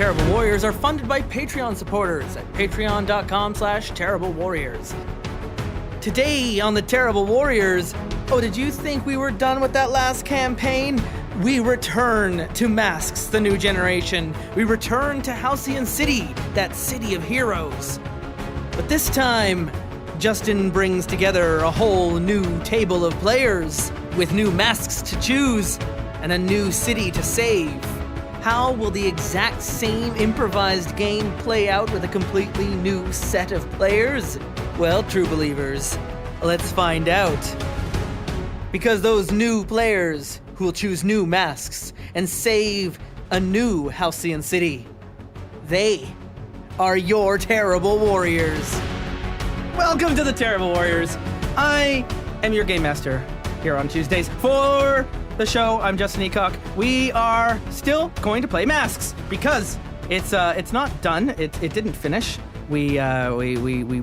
Terrible Warriors are funded by Patreon supporters at patreon.com/Terrible Warriors. Today on the Terrible Warriors, did you think we were done with that last campaign? We return to Masks, the new generation. We return to Halcyon City, that city of heroes. But this time, Justin brings together a whole new table of players with new masks to choose and a new city to save. How will the exact same improvised game play out with a completely new set of players? Well, true believers, let's find out. Because those new players who will choose new masks and save a new Halcyon City, they are your Terrible Warriors. Welcome to the Terrible Warriors. I am your game master here on Tuesdays. For the show, I'm Justin Ecock. We are still going to play Masks because it's not done. It didn't finish. We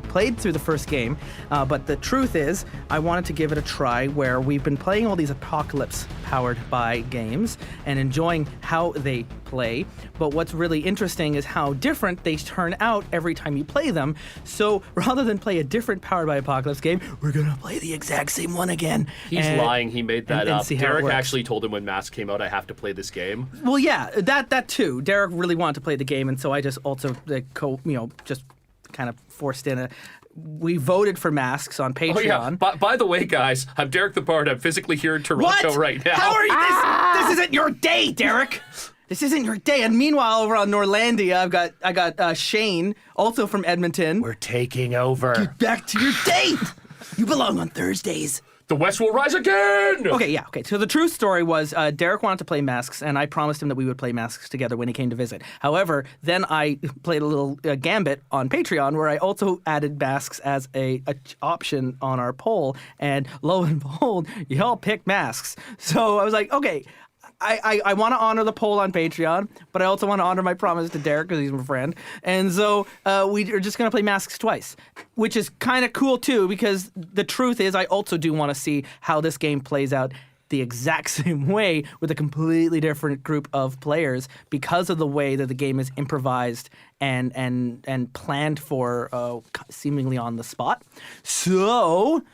played through the first game, but the truth is, I wanted to give it a try where we've been playing all these apocalypse-powered by games and enjoying how they play. But what's really interesting is how different they turn out every time you play them. So rather than play a different powered by apocalypse game, we're gonna play the exact same one again. He's lying. He made that up. Derek works. actually told him when Mask came out, I have to play this game. Well, yeah, that too. Derek really wanted to play the game, and so I just also just kind of forced in we voted for Masks on Patreon. Oh, yeah. By the way, guys, I'm Derek the Bard. I'm physically here in Toronto right now. How are you? This isn't your day, Derek. This isn't your day. And meanwhile, over on Norlandia, I got Shane, also from Edmonton. We're taking over. Get back to your date. You belong on Thursdays. The West will rise again! Okay. So the true story was Derek wanted to play Masks, and I promised him that we would play Masks together when he came to visit. However, then I played a little gambit on Patreon where I also added Masks as a option on our poll, and lo and behold, y'all picked Masks. So I was like, okay, I want to honor the poll on Patreon, but I also want to honor my promise to Derek because he's my friend. And so we are just going to play Masks twice, which is kind of cool too, because the truth is I also do want to see how this game plays out the exact same way with a completely different group of players because of the way that the game is improvised and planned for seemingly on the spot. So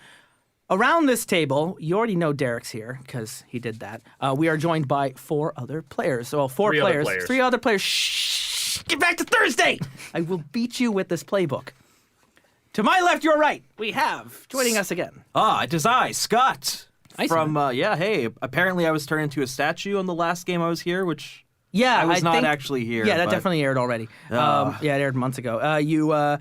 around this table, you already know Derek's here because he did that. We are joined by four other players. So three other players. Shh! Get back to Thursday! I will beat you with this playbook. To my left, your right, we have joining us again. It is I, Scott. Hi, from hey. Apparently, I was turned into a statue on the last game I was here, which. Yeah, I was not actually here. Yeah, that definitely aired already. It aired months ago. You were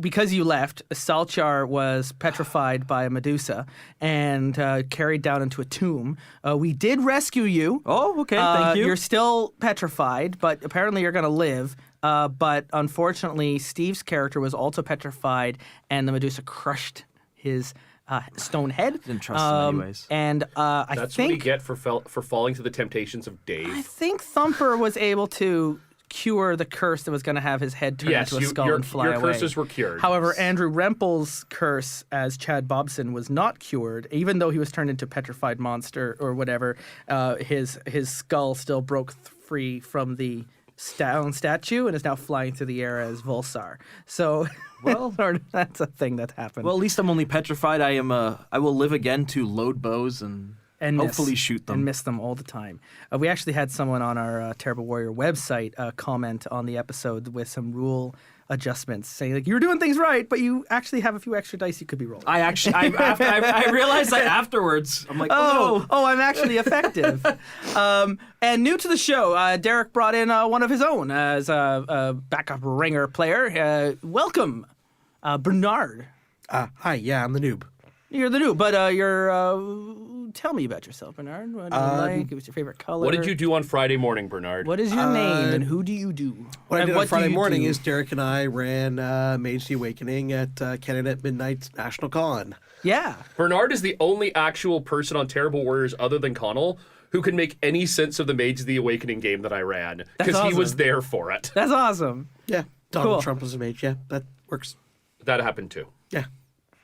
because you left. Salchar was petrified by a Medusa and carried down into a tomb. We did rescue you. Oh, okay, thank you. You're still petrified, but apparently you're going to live. But unfortunately, Steve's character was also petrified, and the Medusa crushed his stone head. Didn't trust him anyways. And I That's think what we get for falling to the temptations of Dave. I think Thumper was able to cure the curse that was going to have his head turn into a skull and fly away. Your curses were cured. However, Andrew Rempel's curse as Chad Bobson was not cured, even though he was turned into a petrified monster or whatever. His skull still broke free from the stone statue and is now flying through the air as Volsar. So, well, that's a thing that happened. Well, at least I'm only petrified. I will live again to load bows and hopefully shoot them. And miss them all the time. We actually had someone on our Terrible Warrior website comment on the episode with some rule adjustments, saying like, you're doing things right, but you actually have a few extra dice you could be rolling. I realized that afterwards. I'm like, I'm actually effective. And new to the show, Derek brought in one of his own as a backup ringer player. Welcome, Bernard. Hi, yeah, I'm the noob. You're the noob, but tell me about yourself, Bernard. What do you like? What's your favorite color? What did you do on Friday morning, Bernard? What is your name and who do you do? What I did on Friday morning is Derek and I ran Mage the Awakening at Canada at Midnight's National Con. Yeah. Bernard is the only actual person on Terrible Warriors other than Connell who can make any sense of the Mage the Awakening game that I ran because he was there for it. That's awesome. Yeah, Donald Trump was a mage. Yeah, that works. That happened too. Yeah.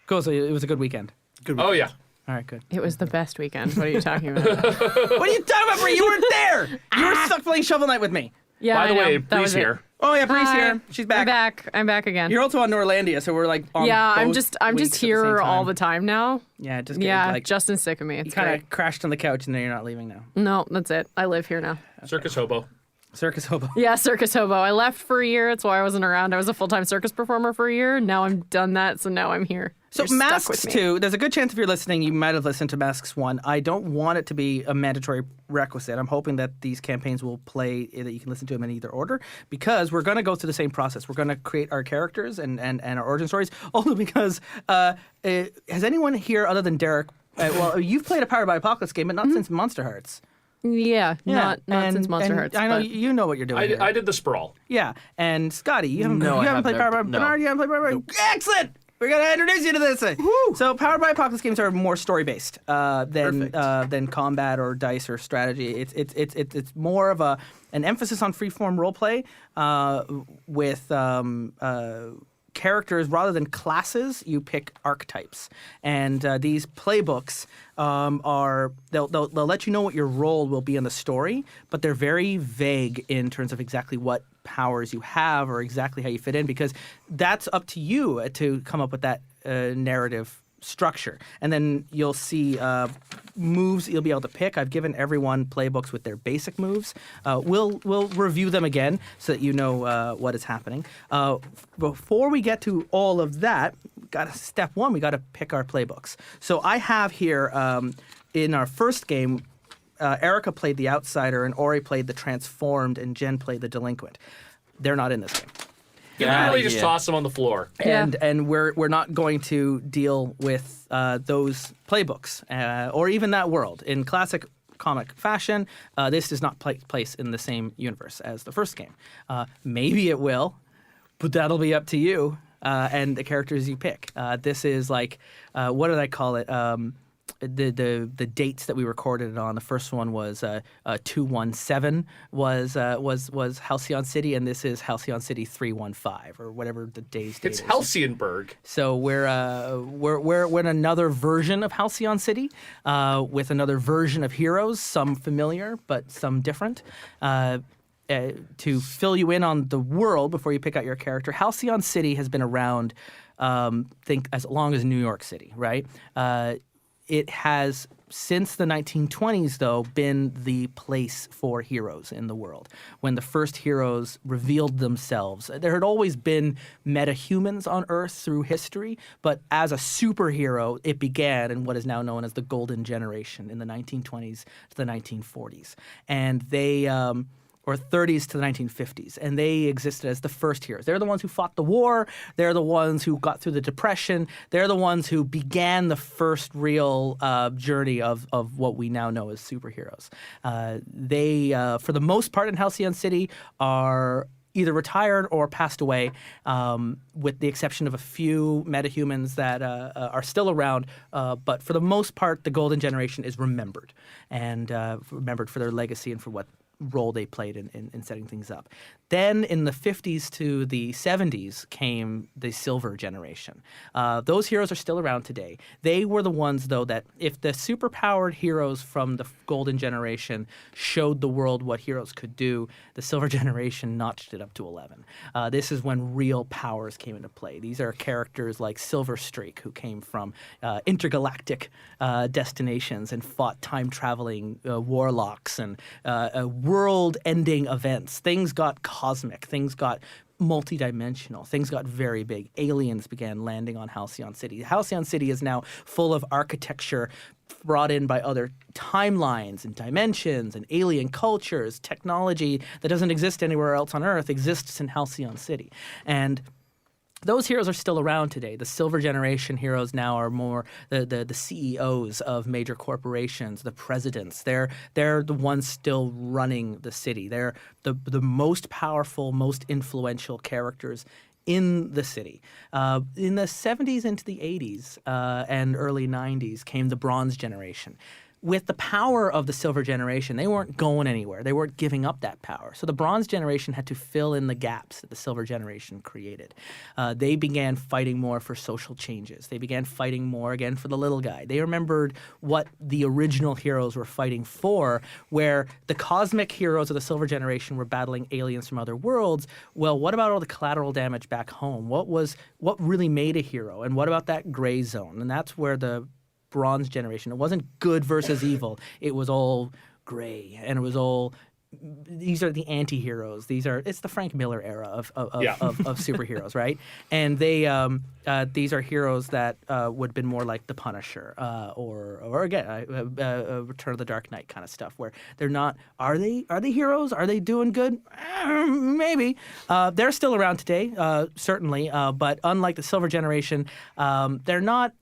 Cool, so it was a good weekend. Good weekend. Oh, yeah. All right, good. It was the best weekend. What are you talking about? What are you talking about, Bree? You weren't there! You were stuck playing Shovel Knight with me. Yeah, By the I know. way, That Bree's was it. here. Oh yeah, Bree's Hi. here. She's back. I'm back again. You're also on Norlandia, so we're like on I'm both just weeks at the here same all time. the time now. Yeah, just Yeah, like Justin's sick of me. you It's kind great. of crashed on the couch and then you're not leaving now. No, that's it. I live here now. Circus hobo. Circus hobo. Yeah, circus hobo. I left for a year. That's why I wasn't around. I was a full-time circus performer for a year. Now I'm done that, so now I'm here. So You're stuck Masks with me. 2, there's a good chance if you're listening, you might have listened to Masks 1. I don't want it to be a mandatory requisite. I'm hoping that these campaigns will play, that you can listen to them in either order, because we're going to go through the same process. We're going to create our characters and our origin stories, only because has anyone here other than Derek, well, you've played a Powered by Apocalypse game, but not since Monster Hearts. Yeah, not since Monster Hearts. I know but- you know what you're doing. I did the sprawl. Yeah, and Scotty, you haven't, No, you I haven't have played never- Powered by no. Bernard, you haven't played Powered by Excellent! We're going to introduce you to this thing. So Powered by Apocalypse games are more story-based than combat or dice or strategy. It's more of an emphasis on free-form roleplay with characters rather than classes. You pick archetypes, and these playbooks they'll let you know what your role will be in the story, but they're very vague in terms of exactly what powers you have or exactly how you fit in, because that's up to you to come up with that narrative structure. And then you'll see moves you'll be able to pick. I've given everyone playbooks with their basic moves. We'll review them again so that you know what is happening. Before we get to all of that, step one, we got to pick our playbooks. So I have here in our first game, Erica played the Outsider, and Ori played the Transformed, and Jen played the Delinquent. They're not in this game. You Yeah, literally just yeah. toss them on the floor. Yeah. And we're not going to deal with those playbooks or even that world. In classic comic fashion, this does not take place in the same universe as the first game. Maybe it will, but that'll be up to you and the characters you pick. This is like, what did I call it? The dates that we recorded it on. The first one was 217 was Halcyon City, and this is Halcyon City 315 or whatever the day's date It's is. Halcyonburg. So we're in another version of Halcyon City with another version of heroes, some familiar but some different. To fill you in on the world before you pick out your character, Halcyon City has been around, think as long as New York City, right? It has, since the 1920s, though, been the place for heroes in the world. When the first heroes revealed themselves, there had always been metahumans on Earth through history, but as a superhero, it began in what is now known as the Golden Generation in the 1920s to the 1940s. And they... or 30s to the 1950s, and they existed as the first heroes. They're the ones who fought the war. They're the ones who got through the Depression. They're the ones who began the first real journey of what we now know as superheroes. They, for the most part in Halcyon City, are either retired or passed away, with the exception of a few metahumans that are still around. But for the most part, the Golden Generation is remembered, and remembered for their legacy and for what role they played in setting things up. Then in the 50s to the 70s came the Silver Generation. Those heroes are still around today. They were the ones, though, that if the superpowered heroes from the Golden Generation showed the world what heroes could do, the Silver Generation notched it up to 11. This is when real powers came into play. These are characters like Silver Streak, who came from intergalactic destinations and fought time-traveling warlocks and world-ending events. Things got cosmic. Things got multidimensional. Things got very big. Aliens began landing on Halcyon City. Halcyon City is now full of architecture brought in by other timelines and dimensions and alien cultures. Technology that doesn't exist anywhere else on Earth exists in Halcyon City. And those heroes are still around today. The Silver Generation heroes now are more the CEOs of major corporations, the presidents. They're the ones still running the city. They're the most powerful, most influential characters in the city. In the 70s into the 80s and early 90s came the Bronze Generation. with the power of the Silver Generation, they weren't going anywhere. They weren't giving up that power. So the Bronze Generation had to fill in the gaps that the Silver Generation created. They began fighting more for social changes. They began fighting more, again, for the little guy. They remembered what the original heroes were fighting for, where the cosmic heroes of the Silver Generation were battling aliens from other worlds. Well, what about all the collateral damage back home? What really made a hero? And what about that gray zone? And that's where the Bronze Generation, it wasn't good versus evil. It was all gray, and it was all, these are the anti-heroes. It's the Frank Miller era of superheroes, right? And these are heroes that would have been more like the Punisher or again, Return of the Dark Knight kind of stuff, where they're not. Are they heroes? Are they doing good? Maybe. They're still around today, certainly. But unlike the Silver Generation, they're not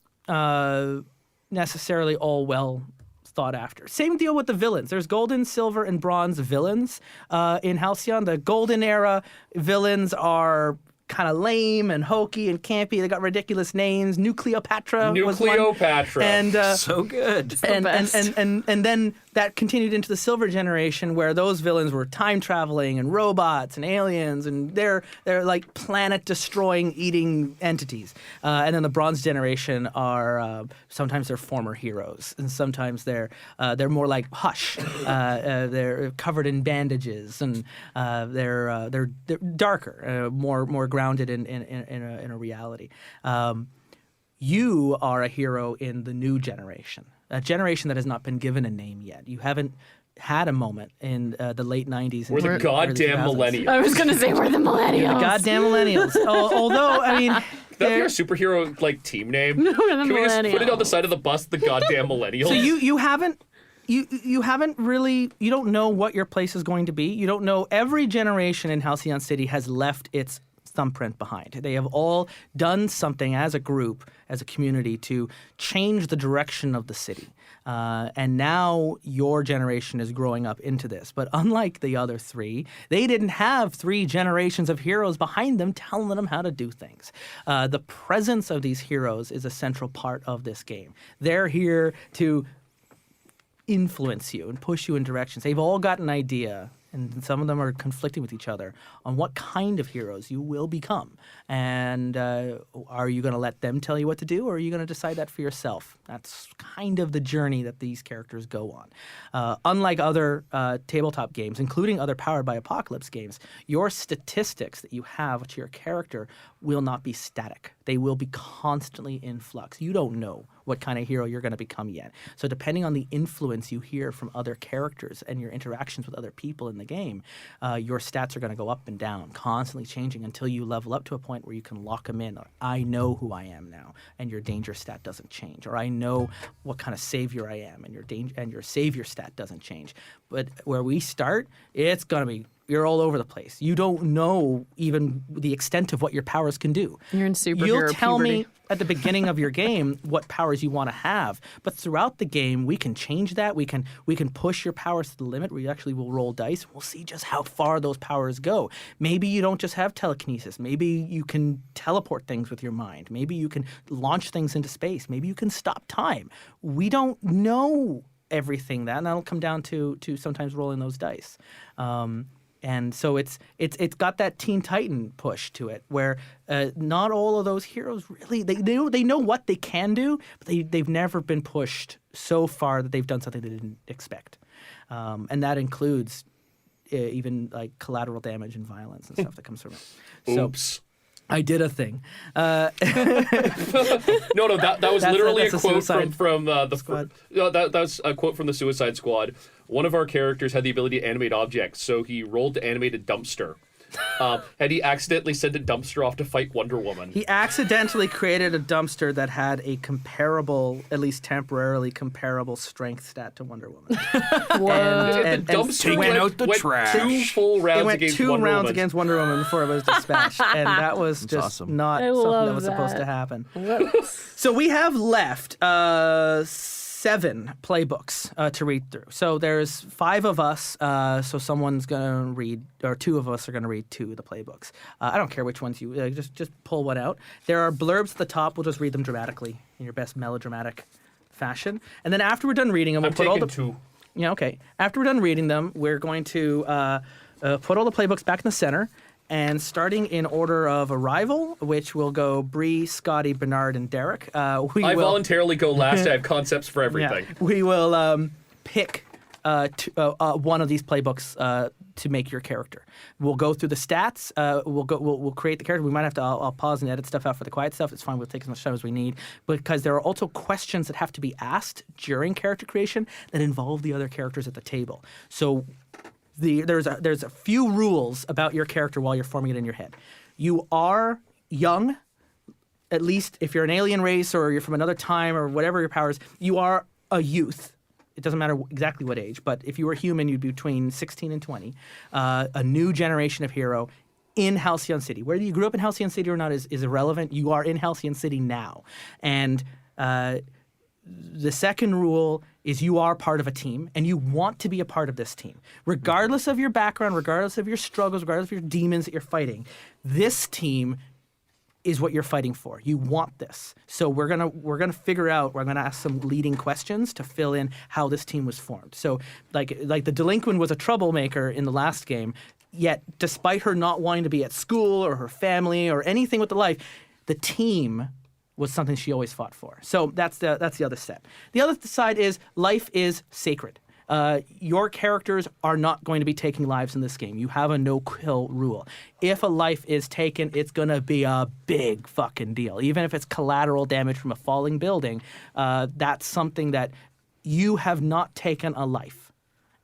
necessarily all well thought after. Same deal with the villains. There's golden, silver, and bronze villains in Halcyon. The golden era villains are kind of lame and hokey and campy. They got ridiculous names. Nucleopatra was one. And so good. And then that continued into the Silver Generation, where those villains were time traveling and robots and aliens, and they're like planet destroying, eating entities. And then the Bronze Generation are sometimes they're former heroes, and sometimes they're more like Hush. They're covered in bandages, and they're darker, more grounded in a reality. You are a hero in the new generation. A generation that has not been given a name yet. You haven't had a moment in the late 90s. We're the goddamn millennials. I was going to say we're the millennials. You're the goddamn millennials. Although, I mean... That'd be our superhero team name. We're the Can we just millennials. put it on the side of the bus, the goddamn millennials? So you haven't really, you don't know what your place is going to be. You don't know. Every generation in Halcyon City has left its thumbprint behind. They have all done something as a group, as a community, to change the direction of the city. And now your generation is growing up into this. But unlike the other three, they didn't have 3 generations of heroes behind them telling them how to do things. The presence of these heroes is a central part of this game. They're here to influence you and push you in directions. They've all got an idea, and some of them are conflicting with each other, on what kind of heroes you will become. And are you going to let them tell you what to do, or are you going to decide that for yourself? That's kind of the journey that these characters go on. Unlike other tabletop games, including other Powered by Apocalypse games, your statistics that you have to your character will not be static. They will be constantly in flux. You don't know what kind of hero you're going to become yet. So depending on the influence you hear from other characters and your interactions with other people in the game, your stats are going to go up and down, constantly changing until you level up to a point where you can lock them in. Or, I know who I am now, and your danger stat doesn't change. Or I know what kind of savior I am, and your savior stat doesn't change. But where we start, it's going to be, you're all over the place. You don't know even the extent of what your powers can do. You're in superhero You'll tell puberty. me at the beginning of your game what powers you want to have, but throughout the game we can change that. We can push your powers to the limit. We actually will roll dice. We'll see just how far those powers go. Maybe you don't just have telekinesis. Maybe you can teleport things with your mind. Maybe you can launch things into space. Maybe you can stop time. We don't know everything and that'll come down to sometimes rolling those dice. And so it's got that Teen Titan push to it, where not all of those heroes really they know what they can do, but they've never been pushed so far that they've done something they didn't expect, and that includes even like collateral damage and violence and stuff that comes from it. Oops. I did a thing. No, that was literally a quote from the Squad. that was a quote from the Suicide Squad. One of our characters had the ability to animate objects, so he rolled to animate a dumpster. And he accidentally sent a dumpster off to fight Wonder Woman. He accidentally created a dumpster that had a comparable, at least temporarily comparable, strength stat to Wonder Woman. The dumpster went out the trash. 2 full rounds It went against 2 Wonder rounds Woman. against Wonder Woman before it was dispatched, and that was just awesome. not I something love that was supposed that. to happen. Whoops. So we have left 7 playbooks to read through. So there's 5 of us, so someone's going to read, or 2 of us are going to read 2 of the playbooks. I don't care which ones you, just pull one out. There are blurbs at the top. We'll just read them dramatically in your best melodramatic fashion. And then after we're done reading them, we'll I'm put all taking the... 2. Yeah, okay. After we're done reading them, we're going to put all the playbooks back in the center, and starting in order of arrival, which will go Bree, Scotty, Bernard, and Derek. I voluntarily go last. I have concepts for everything. Yeah, we will pick one of these playbooks to make your character. We'll go through the stats. We'll create the character. We might have to. I'll pause and edit stuff out for the quiet stuff. It's fine. We'll take as much time as we need, because there are also questions that have to be asked during character creation that involve the other characters at the table. So there's a few rules about your character while you're forming it in your head. You are young, at least if you're an alien race or you're from another time or whatever your powers. You are a youth. It doesn't matter exactly what age, but if you were human, you'd be between 16 and 20. A new generation of hero in Halcyon City. Whether you grew up in Halcyon City or not is irrelevant. You are in Halcyon City now. And the second rule is you are part of a team, and you want to be a part of this team. Regardless of your background, regardless of your struggles, regardless of your demons that you're fighting, this team is what you're fighting for. You want this. So we're gonna figure out. We're gonna ask some leading questions to fill in how this team was formed. So like the delinquent was a troublemaker in the last game, yet despite her not wanting to be at school or her family or anything with the life, the team was something she always fought for. So that's the other step. The other side is life is sacred. Your characters are not going to be taking lives in this game. You have a no-kill rule. If a life is taken, it's going to be a big fucking deal. Even if it's collateral damage from a falling building, that's something that you have not taken a life.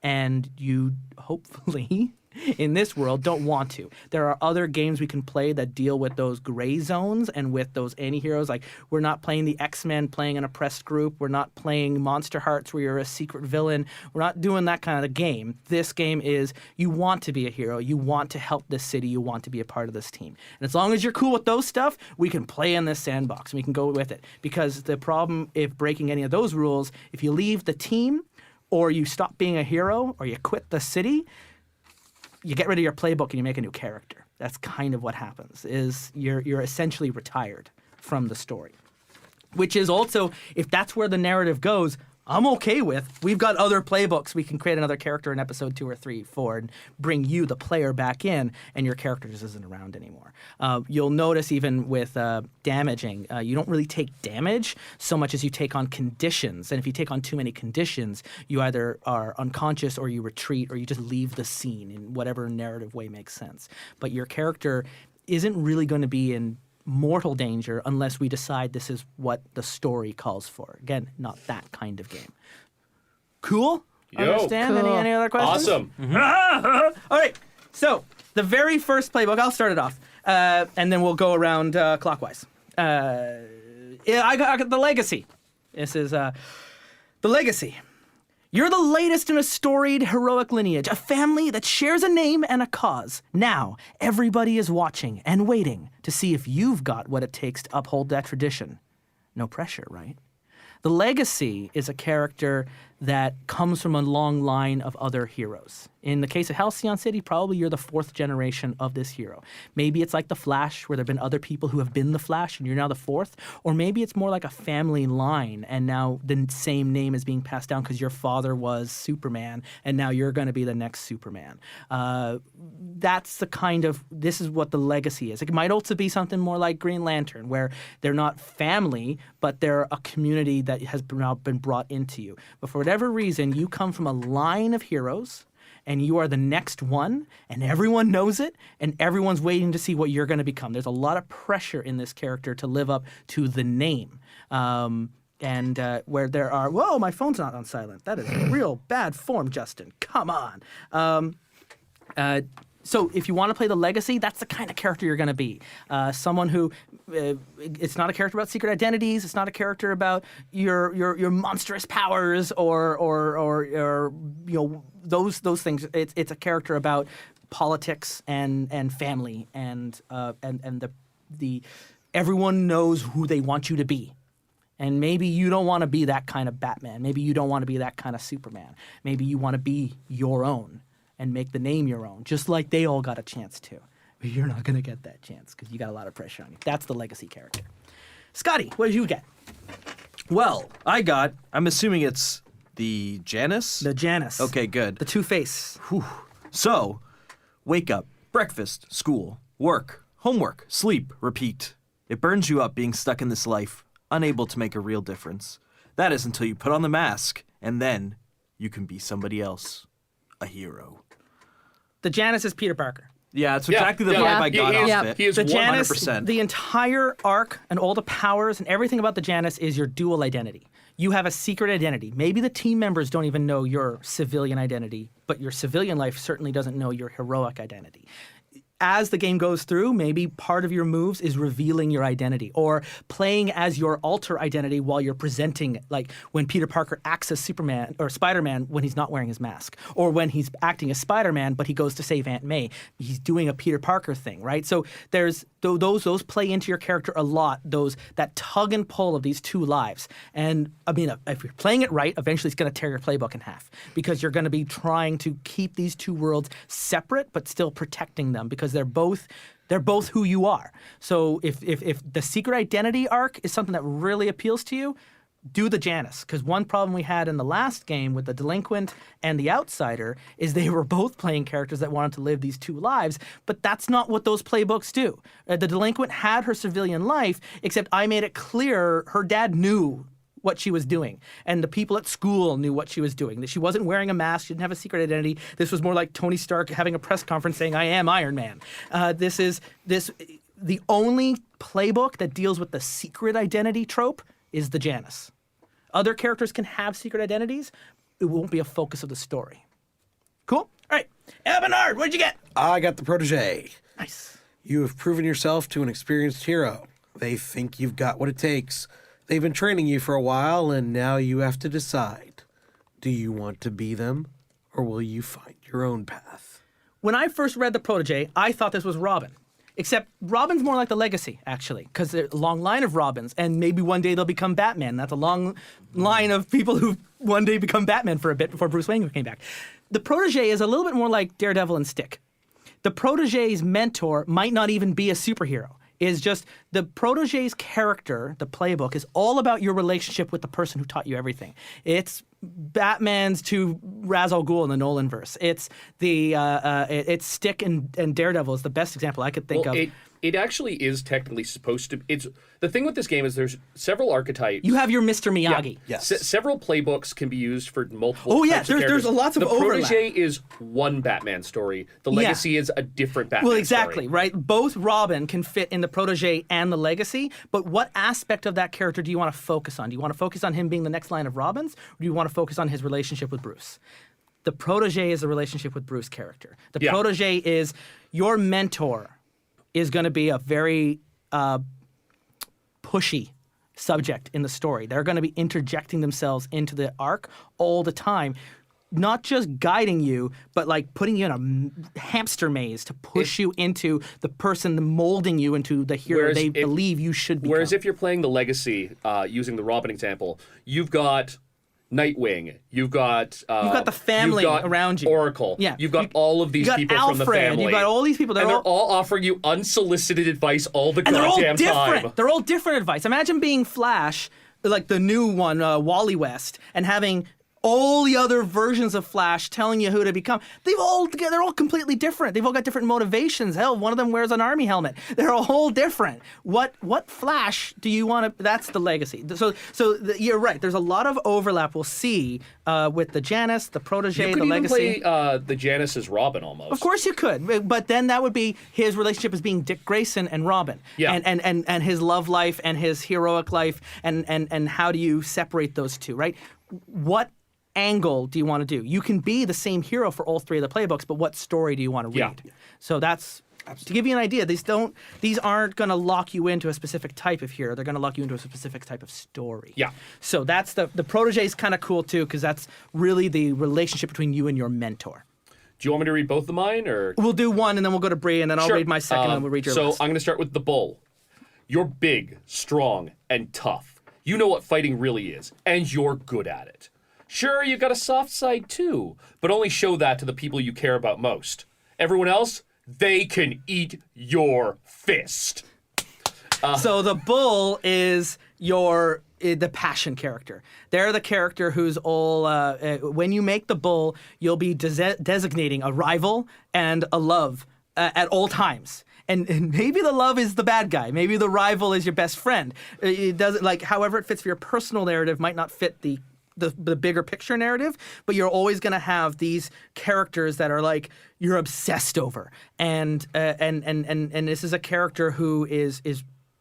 And you hopefully, in this world, don't want to. There are other games we can play that deal with those gray zones and with those anti-heroes. Like, we're not playing the X-Men playing an oppressed group. We're not playing Monster Hearts where you're a secret villain. We're not doing that kind of game. This game is, you want to be a hero. You want to help this city. You want to be a part of this team. And as long as you're cool with those stuff, we can play in this sandbox and we can go with it. Because the problem, if breaking any of those rules, if you leave the team or you stop being a hero or you quit the city, you get rid of your playbook and you make a new character. That's kind of what happens, is you're essentially retired from the story. Which is also, if that's where the narrative goes, I'm okay with. We've got other playbooks. We can create another character in episode 2 or 3, 4, and bring you, the player, back in, and your character just isn't around anymore. You'll notice even with damaging, you don't really take damage so much as you take on conditions. And if you take on too many conditions, you either are unconscious or you retreat or you just leave the scene in whatever narrative way makes sense. But your character isn't really going to be in mortal danger unless we decide this is what the story calls for. Again, not that kind of game. Cool? Understand? Cool. Any other questions? Awesome. All right. So the very first playbook, I'll start it off, and then we'll go around clockwise. I got the legacy. This is the legacy. You're the latest in a storied, heroic lineage, a family that shares a name and a cause. Now, everybody is watching and waiting to see if you've got what it takes to uphold that tradition. No pressure, right? The legacy is a character that comes from a long line of other heroes. In the case of Halcyon City, probably you're the 4th generation of this hero. Maybe it's like the Flash, where there have been other people who have been the Flash, and you're now the 4th. Or maybe it's more like a family line, and now the same name is being passed down because your father was Superman, and now you're going to be the next Superman. That's the kind of, this is what the legacy is. It might also be something more like Green Lantern, where they're not family, but they're a community that has now been brought into you. But for whatever reason, you come from a line of heroes, and you are the next one, and everyone knows it, and everyone's waiting to see what you're going to become. There's a lot of pressure in this character to live up to the name. And where there are, whoa, my phone's not on silent. That is real bad form, Justin. Come on. So if you want to play the legacy, that's the kind of character you're going to be. Someone who, it's not a character about secret identities. It's not a character about your monstrous powers or you know, those things. It's a character about politics and family and the everyone knows who they want you to be. And maybe you don't want to be that kind of Batman. Maybe you don't want to be that kind of Superman. Maybe you want to be your own and make the name your own, just like they all got a chance to. But you're not going to get that chance because you got a lot of pressure on you. That's the legacy character. Scotty, what did you get? Well, I'm assuming it's the Janus? The Janus. Okay, good. The Two-Face. So, wake up, breakfast, school, work, homework, sleep, repeat. It burns you up being stuck in this life, unable to make a real difference. That is until you put on the mask, and then you can be somebody else. A hero. The Janus is Peter Parker. Yeah, it's exactly the vibe I got off it. He is The Janus, 100%. the entire arc and all the powers and everything about the Janus is your dual identity. You have a secret identity. Maybe the team members don't even know your civilian identity, but your civilian life certainly doesn't know your heroic identity. As the game goes through, maybe part of your moves is revealing your identity or playing as your alter identity while you're presenting, like when Peter Parker acts as Superman or Spider-Man when he's not wearing his mask, or when he's acting as Spider-Man but he goes to save Aunt May. He's doing a Peter Parker thing, right? So there's those play into your character a lot. That tug and pull of these two lives, and I mean, if you're playing it right, eventually it's going to tear your playbook in half because you're going to be trying to keep these two worlds separate but still protecting them because they're both who you are. So if the secret identity arc is something that really appeals to you, do the Janus. Because one problem we had in the last game with the Delinquent and the Outsider is they were both playing characters that wanted to live these two lives, but that's not what those playbooks do. The Delinquent had her civilian life, except I made it clear her dad knew what she was doing. And the people at school knew what she was doing. That she wasn't wearing a mask, she didn't have a secret identity. This was more like Tony Stark having a press conference saying, I am Iron Man. The only playbook that deals with the secret identity trope is the Janus. Other characters can have secret identities. It won't be a focus of the story. Cool? All right. Bernard, what'd you get? I got the protege. Nice. You have proven yourself to an experienced hero. They think you've got what it takes. They've been training you for a while, and now you have to decide. Do you want to be them, or will you find your own path? When I first read the protege, I thought this was Robin. Except Robin's more like the Legacy, actually, because there's a long line of Robins, and maybe one day they'll become Batman. That's a long line of people who one day become Batman for a bit before Bruce Wayne came back. The protege is a little bit more like Daredevil and Stick. The protege's mentor might not even be a superhero. Is just the protege's character, the playbook, is all about your relationship with the person who taught you everything. It's Batman's to Ra's al Ghul in the Nolanverse. It's it's Stick and Daredevil is the best example I could think of. It actually is technically supposed to. It's the thing with this game is there's several archetypes. You have your Mr. Miyagi. Yeah. Yes. Several playbooks can be used for multiple. Oh, yeah, types of there's characters. lots of the overlap. The protege is one Batman story. The legacy is a different Batman. Well, exactly, story. right? Both Robin can fit in the protege and the legacy, but what aspect of that character do you want to focus on? Do you want to focus on him being the next line of Robins, or do you want to focus on his relationship with Bruce? The protege is a relationship with Bruce character. The protege is your mentor is going to be a very pushy subject in the story. They're going to be interjecting themselves into the arc all the time. Not just guiding you, but like putting you in a hamster maze to push you into the person molding you into the hero they believe you should become. Whereas if you're playing the legacy, using the Robin example, you've got Nightwing, you've got the family around you. Oracle, you've got all of these people Alfred, from the family. You've got all these people. They're all offering you unsolicited advice all the and goddamn they're all different. time. They're all different advice. Imagine being Flash, like the new one, Wally West, and having all the other versions of Flash telling you who to become. They're all completely different. They've all got different motivations. Hell, one of them wears an army helmet. They're all different. What Flash do you want to? That's the legacy. So you're right. There's a lot of overlap we'll see with the Janus, the protege, the legacy. You could even play the Janus as Robin almost. Of course you could, but then that would be his relationship as being Dick Grayson and Robin, and his love life and his heroic life, and how do you separate those two, right? What angle do you want to do? You can be the same hero for all three of the playbooks, but what story do you want to read? Yeah. So that's to give you an idea. These aren't going to lock you into a specific type of hero. They're going to lock you into a specific type of story. Yeah. So that's the protege is kind of cool too, because that's really the relationship between you and your mentor. Do you want me to read both of mine, or we'll do one and then we'll go to Bree, and then I'll read my second, and then we'll read your last. So I'm going to start with the Bull. You're big, strong, and tough. You know what fighting really is, and you're good at it. Sure, you got a soft side too, but only show that to the people you care about most. Everyone else, they can eat your fist. So the Bull is the passion character. They're the character who's all. When you make the bull, you'll be designating a rival and a love at all times. And maybe the love is the bad guy. Maybe the rival is your best friend. It doesn't however it fits for your personal narrative might not fit the bigger picture narrative, but you're always going to have these characters that are like you're obsessed over, and this is a character who is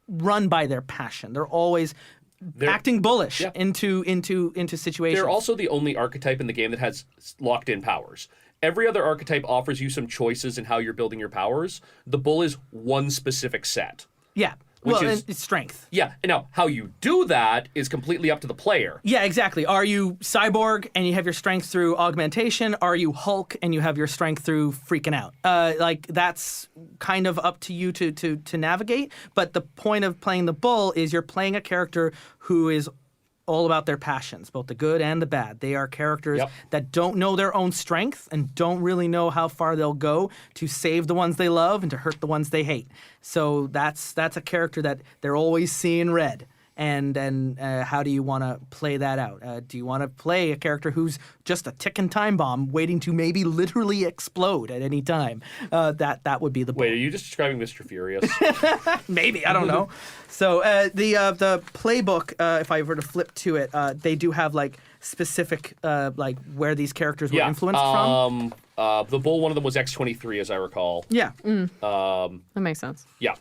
run by their passion. They're always acting bullish into situations. They're also the only archetype in the game that has locked-in powers. Every other archetype offers you some choices in how you're building your powers. The bull is one specific set. Yeah. Which Well, is, and it's strength. Yeah. Now, how you do that is completely up to the player. Yeah, exactly. Are you cyborg and you have your strength through augmentation? Are you Hulk and you have your strength through freaking out? That's kind of up to you to navigate. But the point of playing the bull is you're playing a character who is all about their passions, both the good and the bad. They are characters that don't know their own strength and don't really know how far they'll go to save the ones they love and to hurt the ones they hate. So that's a character that they're always seeing red. And how do you want to play that out? Do you want to play a character who's just a ticking time bomb waiting to maybe literally explode at any time? That would be the Wait, are you just describing Mr. Furious? Maybe, I don't know. So the playbook, if I were to flip to it, they do have specific where these characters were influenced from. The bull, one of them was X-23, as I recall. Yeah. That makes sense. Yeah.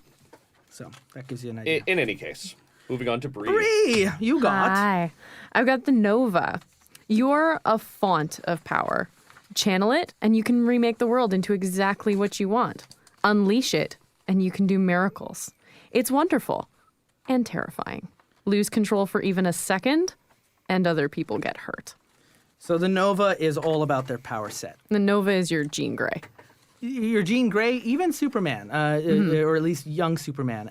So that gives you an idea. In any case, moving on to Bree. Bree, you got. Hi. I've got the Nova. You're a font of power. Channel it, and you can remake the world into exactly what you want. Unleash it, and you can do miracles. It's wonderful and terrifying. Lose control for even a second, and other people get hurt. So the Nova is all about their power set. The Nova is your Jean Grey. Your Jean Grey, even Superman, or at least young Superman.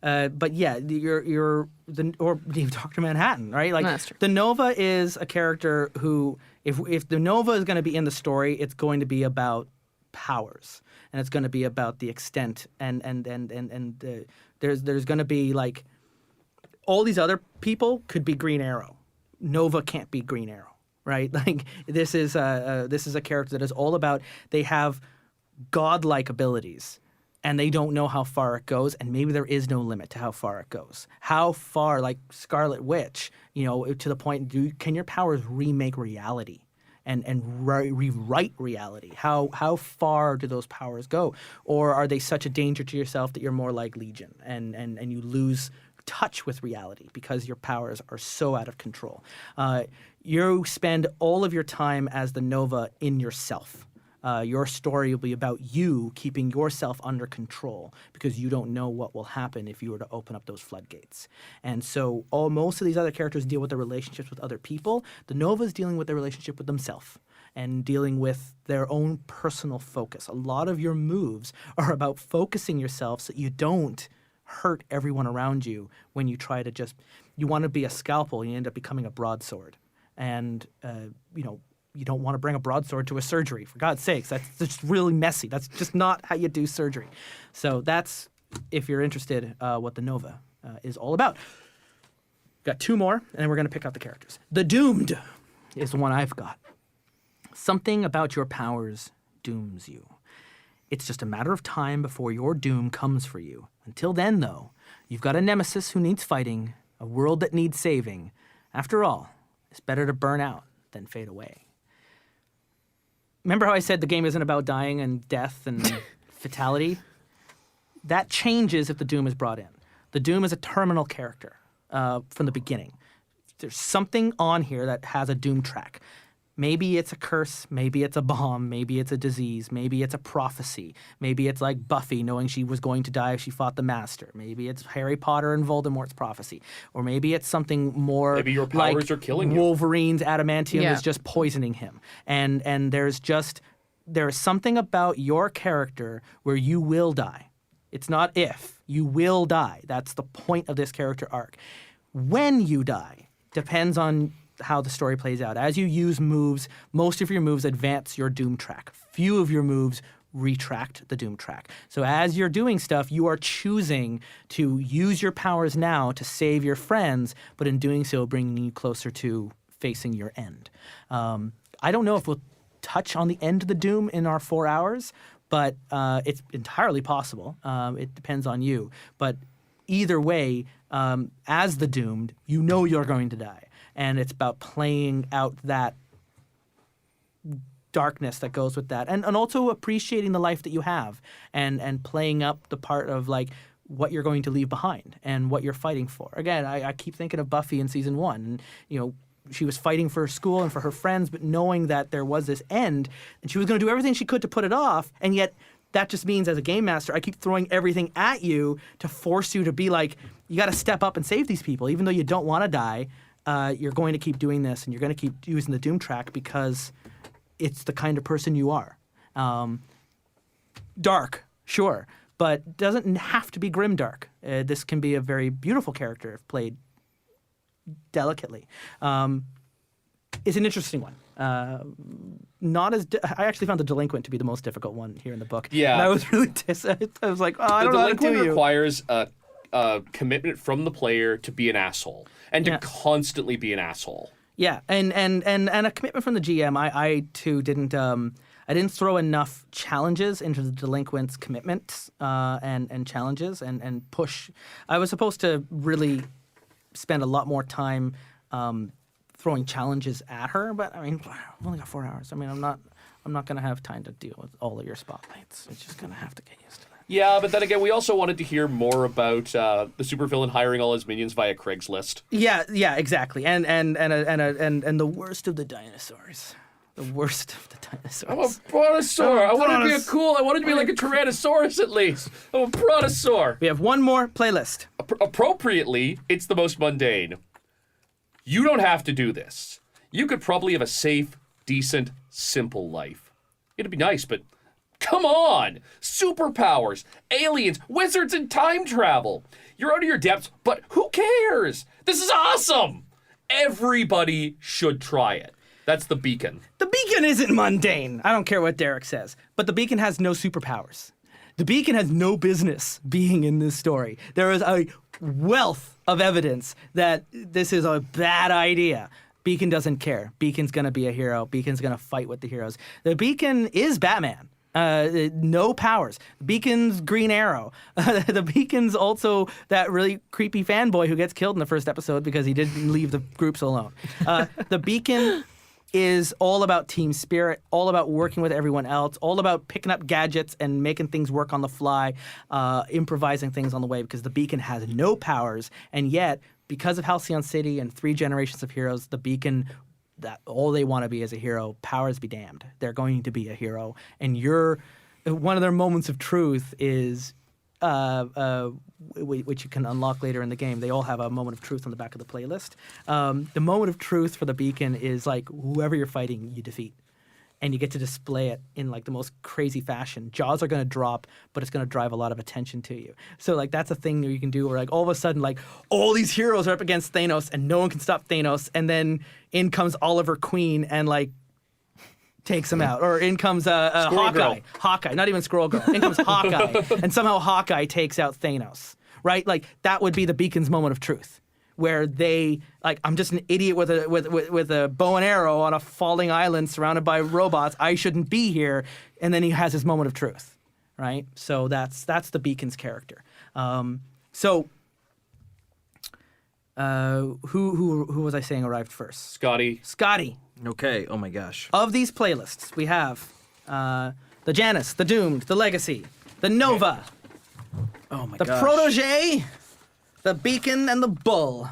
But yeah, or Dr. Manhattan, right? That's true. The Nova is a character who, if the Nova is going to be in the story, it's going to be about powers, and it's going to be about the extent, and there's going to be all these other people could be Green Arrow. Nova can't be Green Arrow, right? This is a character that is all about they have godlike abilities, and they don't know how far it goes, and maybe there is no limit to how far it goes. How far, like Scarlet Witch, to the point, can your powers remake reality and rewrite reality? How far do those powers go? Or are they such a danger to yourself that you're more like Legion and you lose touch with reality because your powers are so out of control? You spend all of your time as the Nova in yourself. Your story will be about you keeping yourself under control because you don't know what will happen if you were to open up those floodgates. And so most of these other characters deal with their relationships with other people. The Nova is dealing with their relationship with themselves and dealing with their own personal focus. A lot of your moves are about focusing yourself so you don't hurt everyone around you when you try to you want to be a scalpel, you end up becoming a broadsword. And, you don't want to bring a broadsword to a surgery. For God's sakes, that's just really messy. That's just not how you do surgery. So that's, if you're interested, what the Nova is all about. Got two more, and then we're going to pick out the characters. The Doomed is the one I've got. Something about your powers dooms you. It's just a matter of time before your doom comes for you. Until then, though, you've got a nemesis who needs fighting, a world that needs saving. After all, it's better to burn out than fade away. Remember how I said the game isn't about dying and death and fatality? That changes if the Doom is brought in. The Doom is a terminal character from the beginning. There's something on here that has a Doom track. Maybe it's a curse, maybe it's a bomb, maybe it's a disease, maybe it's a prophecy, maybe it's like Buffy knowing she was going to die if she fought the Master, maybe it's Harry Potter and Voldemort's prophecy, or maybe it's something more maybe your powers like are killing you. Wolverine's adamantium Yeah. is just poisoning him. And there's something about your character where you will die. It's not if, you will die. That's the point of this character arc. When you die depends on how the story plays out. As you use moves, most of your moves advance your Doom track. Few of your moves retract the doom track. So as you're doing stuff, you are choosing to use your powers now to save your friends, but in doing so, bringing you closer to facing your end. I don't know if we'll touch on the end of the doom in our 4 hours, but it's entirely possible. It depends on you. But either way, as the doomed, you know you're going to die. And it's about playing out that darkness that goes with that, and also appreciating the life that you have, and playing up the part of like what you're going to leave behind and what you're fighting for. Again, I keep thinking of Buffy in season 1, and she was fighting for her school and for her friends, but knowing that there was this end, and she was going to do everything she could to put it off, and yet that just means as a game master, I keep throwing everything at you to force you to be like, you got to step up and save these people, even though you don't want to die. You're going to keep doing this, and you're going to keep using the doom track because it's the kind of person you are. Dark, sure, but doesn't have to be grimdark. This can be a very beautiful character if played delicately. It's an interesting one. I actually found the delinquent to be the most difficult one here in the book. Yeah. And I was really I was like, I don't know how to do you. The delinquent requires a commitment from the player to be an asshole and to constantly be an asshole. Yeah, and a commitment from the GM. I too didn't. I didn't throw enough challenges into the delinquent's commitments and challenges and push. I was supposed to really spend a lot more time throwing challenges at her, but I mean, I've only got 4 hours. I mean, I'm not going to have time to deal with all of your spotlights. It's just going to have to get used to that. Yeah, but then again, we also wanted to hear more about the supervillain hiring all his minions via Craigslist. Yeah, exactly. And the worst of the dinosaurs. The worst of the dinosaurs. I'm a brontosaur. I want to be I want to be like a Tyrannosaurus at least. I'm a brontosaur. We have one more playlist. Appropriately, it's the most mundane. You don't have to do this. You could probably have a safe, decent, simple life. It'd be nice, but come on! Superpowers, aliens, wizards, and time travel. You're out of your depths, but who cares? This is awesome! Everybody should try it. That's the Beacon. The Beacon isn't mundane. I don't care what Derek says. But the Beacon has no superpowers. The Beacon has no business being in this story. There is a wealth of evidence that this is a bad idea. Beacon doesn't care. Beacon's going to be a hero. Beacon's going to fight with the heroes. The Beacon is Batman. No powers. The Beacon's Green Arrow. The Beacon's also that really creepy fanboy who gets killed in the first episode because he didn't leave the groups alone. The Beacon is all about team spirit, all about working with everyone else, all about picking up gadgets and making things work on the fly, improvising things on the way, because the Beacon has no powers, and yet, because of Halcyon City and 3 generations of heroes, the Beacon, that all they want to be is a hero. Powers be damned. They're going to be a hero. And one of their moments of truth is, which you can unlock later in the game. They all have a moment of truth on the back of the playlist. The moment of truth for the Beacon is like whoever you're fighting, you defeat. And you get to display it in like the most crazy fashion. Jaws are going to drop, but it's going to drive a lot of attention to you. So like that's a thing that you can do where like all of a sudden like all these heroes are up against Thanos and no one can stop Thanos, and then in comes Oliver Queen and like takes him out. Or in comes Hawkeye. Hawkeye, not even Squirrel Girl. In comes Hawkeye, and somehow Hawkeye takes out Thanos. Right? Like that would be the Beacon's moment of truth, where they like, I'm just an idiot with a bow and arrow on a falling island surrounded by robots. I shouldn't be here. And then he has his moment of truth, right? So that's the Beacon's character. Who was I saying arrived first? Scotty. Scotty. Okay. Oh my gosh. Of these playlists, we have the Janus, the Doomed, the Legacy, the Nova, Oh my the gosh. Protege, the Beacon, and the Bull.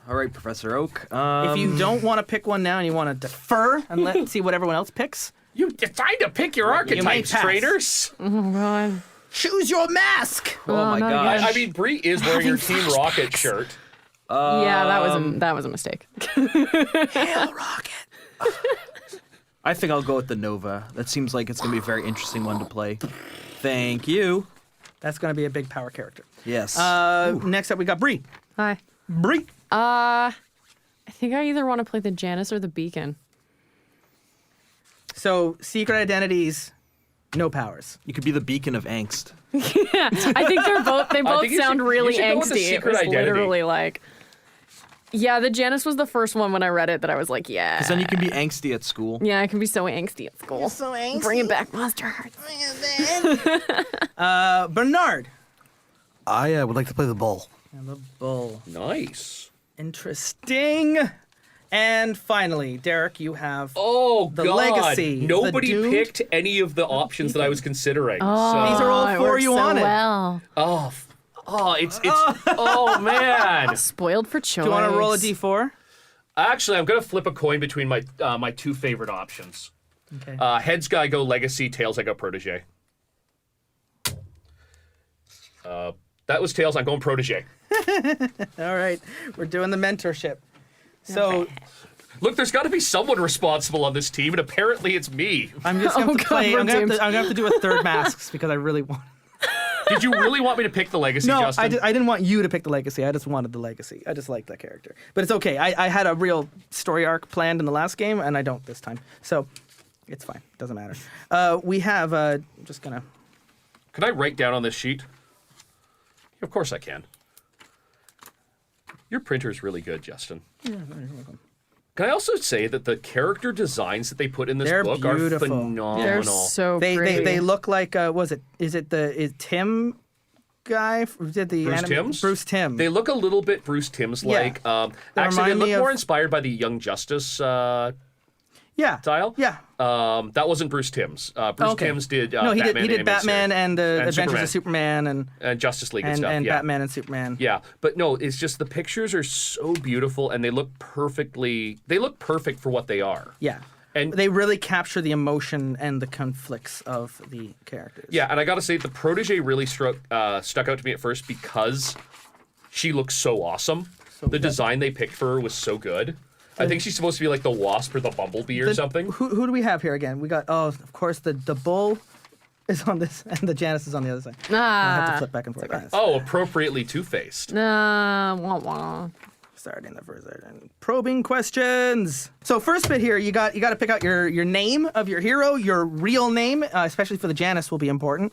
All right, Professor Oak. If you don't want to pick one now and you want to defer and let's see what everyone else picks, You decide to pick your may archetypes, pass. traitors. Oh, God. choose your mask. Oh my not gosh. again. I mean, Bree is wearing her Team Rocket shirt. Yeah, that was a mistake. Hail Rocket. I think I'll go with the Nova. That seems like it's going to be a very interesting one to play. Thank you. That's going to be a big power character. Yes. Next up, we got Bree. Hi. Bree. I think I either want to play the Janus or the Beacon. So, secret identities, No powers. You could be the beacon of angst. I think they both think you sound should- really you should go with the angsty. It secret was identity. literally like, yeah, the Janice was the first one when I read it that I was like, yeah. Because then you can be angsty at school. Yeah, I can be so angsty at school. So angsty. Bringing back Monster Hearts. Bernard. I would like to play the bull. And the bull. Nice. Interesting. And finally, Derek, you have Oh, The God. Legacy, the Nobody Doomed- picked any of the options that I was considering. These are all it four worked you so wanted. well. It's oh, man. Spoiled for choice. Do you want to roll a d4? Actually, I'm going to flip a coin between my my two favorite options. Okay. Heads I go Legacy, tails I go Protege. That was tails, I'm going Protege. All right. We're doing the mentorship. So Look, there's got to be someone responsible on this team, and apparently it's me. I'm just going Oh, to God, play. we're I'm going doomed. to have to do a third masks because I really want. Did you really want me to pick the Legacy, No, Justin? I didn't want you to pick the legacy. I just wanted the legacy. I just like that character. But it's okay. I had a real story arc planned in the last game, and I don't this time. So it's fine. Doesn't matter. We have. I'm just gonna. Can I write down on this sheet? Of course I can. Your printer's really good, Justin. Yeah, you're welcome. Can I also say that the character designs that they put in this They're book beautiful. are phenomenal? They're so pretty. They look like is it Tim guy who did the Bruce Timms? Bruce Timm. They look a little bit Bruce Timms like. They Actually, they remind look me more of- inspired by the Young Justice yeah. style. Yeah. That wasn't Bruce Timms. Bruce Okay. Timms did No, he Batman did Batman animated and the series. Adventures of Superman and Justice League and, and stuff. Yeah. Batman and Superman. Yeah, but no, it's just the pictures are so beautiful and they look perfect for what they are. Yeah. And They really capture the emotion and the conflicts of the characters. yeah, and I gotta say the Protege really stuck out to me at first because she looks so awesome. The design they picked for her was so good. I think she's supposed to be like the Wasp or the Bumblebee or something. Who do we have here again? We got of course the bull is on this and the Janice is on the other side. I have to flip back and forth. on this. Oh, appropriately two-faced. Wah, wah. Starting the first and probing questions. So first bit here, you got to pick out your name of your hero, your real name, especially for the Janice will be important.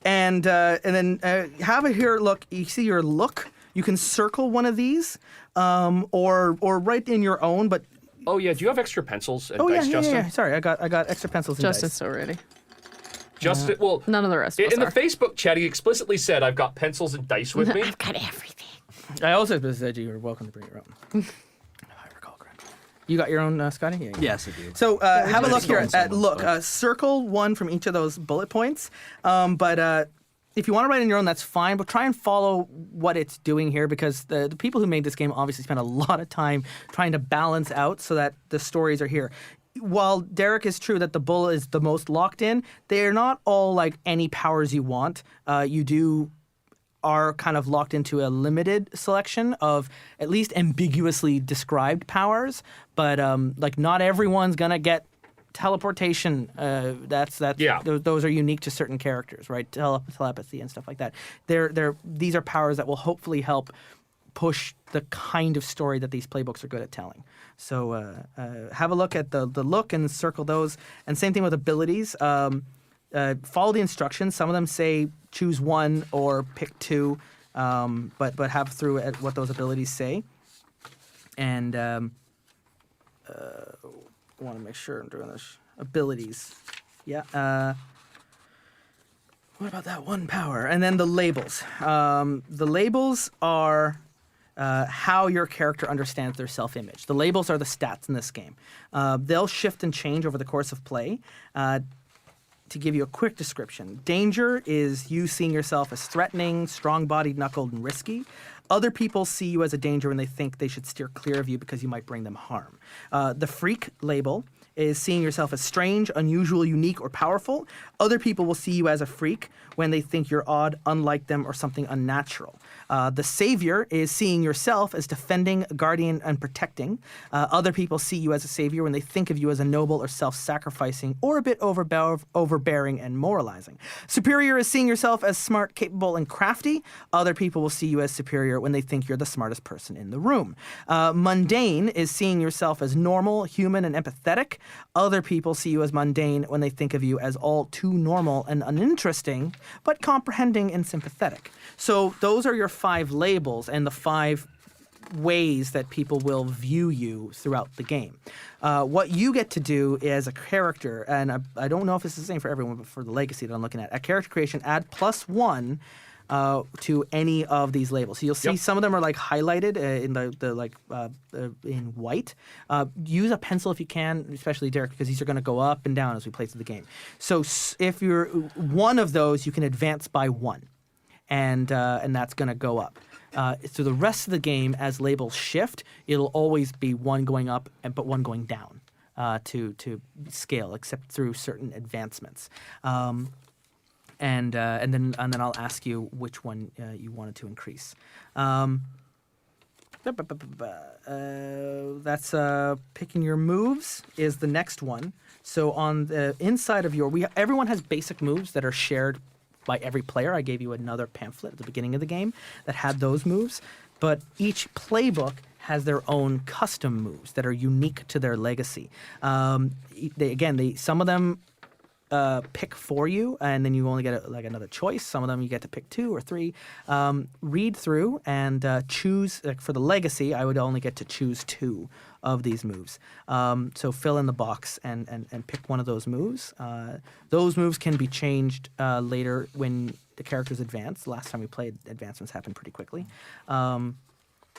And then have a here look. You see your look. You can circle one of these, or write in your own. But Oh yeah, do you have extra pencils and oh dice, yeah, Justin? yeah. Sorry, I got extra pencils and Justin's dice. so ready. Justin, well, None of the rest of us in the are. Facebook chat, he explicitly said, "I've got pencils and dice with me." I've got everything. I also said you were welcome to bring your own. If I recall correctly. You got your own, Scotty? Yeah, Yes, I do. So have a look here stolen at someone's look. stuff. Circle one from each of those bullet points. But if you want to write in your own, that's fine. But try and follow what it's doing here because the people who made this game obviously spent a lot of time trying to balance out so that the stories are here. While Derek is true that the bull is the most locked in, they're not all like any powers you want. You are kind of locked into a limited selection of at least ambiguously described powers, but like not everyone's gonna get teleportation. Yeah. Those are unique to certain characters, right? Telepathy and stuff like that. These are powers that will hopefully help push the kind of story that these playbooks are good at telling. So have a look at the look and circle those. And same thing with abilities. Follow the instructions. Some of them say choose one or pick two, but have through at what those abilities say. And I want to make sure I'm doing this. Abilities. Yeah. What about that one power? And then the labels. The labels are how your character understands their self-image. The labels are the stats in this game. They'll shift and change over the course of play. To give you a quick description, danger is you seeing yourself as threatening, strong-bodied, knuckled, and risky. Other people see you as a danger when they think they should steer clear of you because you might bring them harm. The freak label is seeing yourself as strange, unusual, unique, or powerful. Other people will see you as a freak when they think you're odd, unlike them, or something unnatural. The savior is seeing yourself as defending, guardian, and protecting. Other people see you as a savior when they think of you as a noble or self-sacrificing, or a bit overbearing and moralizing. Superior is seeing yourself as smart, capable, and crafty. Other people will see you as superior when they think you're the smartest person in the room. Mundane is seeing yourself as normal, human, and empathetic. Other people see you as mundane when they think of you as all too normal and uninteresting, but comprehending and sympathetic. So those are your 5 labels and the 5 ways that people will view you throughout the game. What you get to do as a character, and I don't know if it's the same for everyone, but for the legacy that I'm looking at character creation, add +1 to any of these labels. So you'll see some of them are like highlighted in in white. Use a pencil if you can, especially Derek, because these are going to go up and down as we play through the game. So if you're one of those, you can advance by 1, and that's going to go up. So the rest of the game, as labels shift, it'll always be 1 going up but 1 going down to scale, except through certain advancements. And then I'll ask you which one you wanted to increase. That's picking your moves is the next one. So on the inside of everyone has basic moves that are shared by every player. I gave you another pamphlet at the beginning of the game that had those moves, but each playbook has their own custom moves that are unique to their legacy. Some of them pick for you, and then you only get another choice. Some of them you get to pick 2 or 3. Read through and choose. For the legacy, I would only get to choose 2 of these moves. So fill in the box and pick one of those moves. Those moves can be changed later when the characters advance. The last time we played, advancements happened pretty quickly. And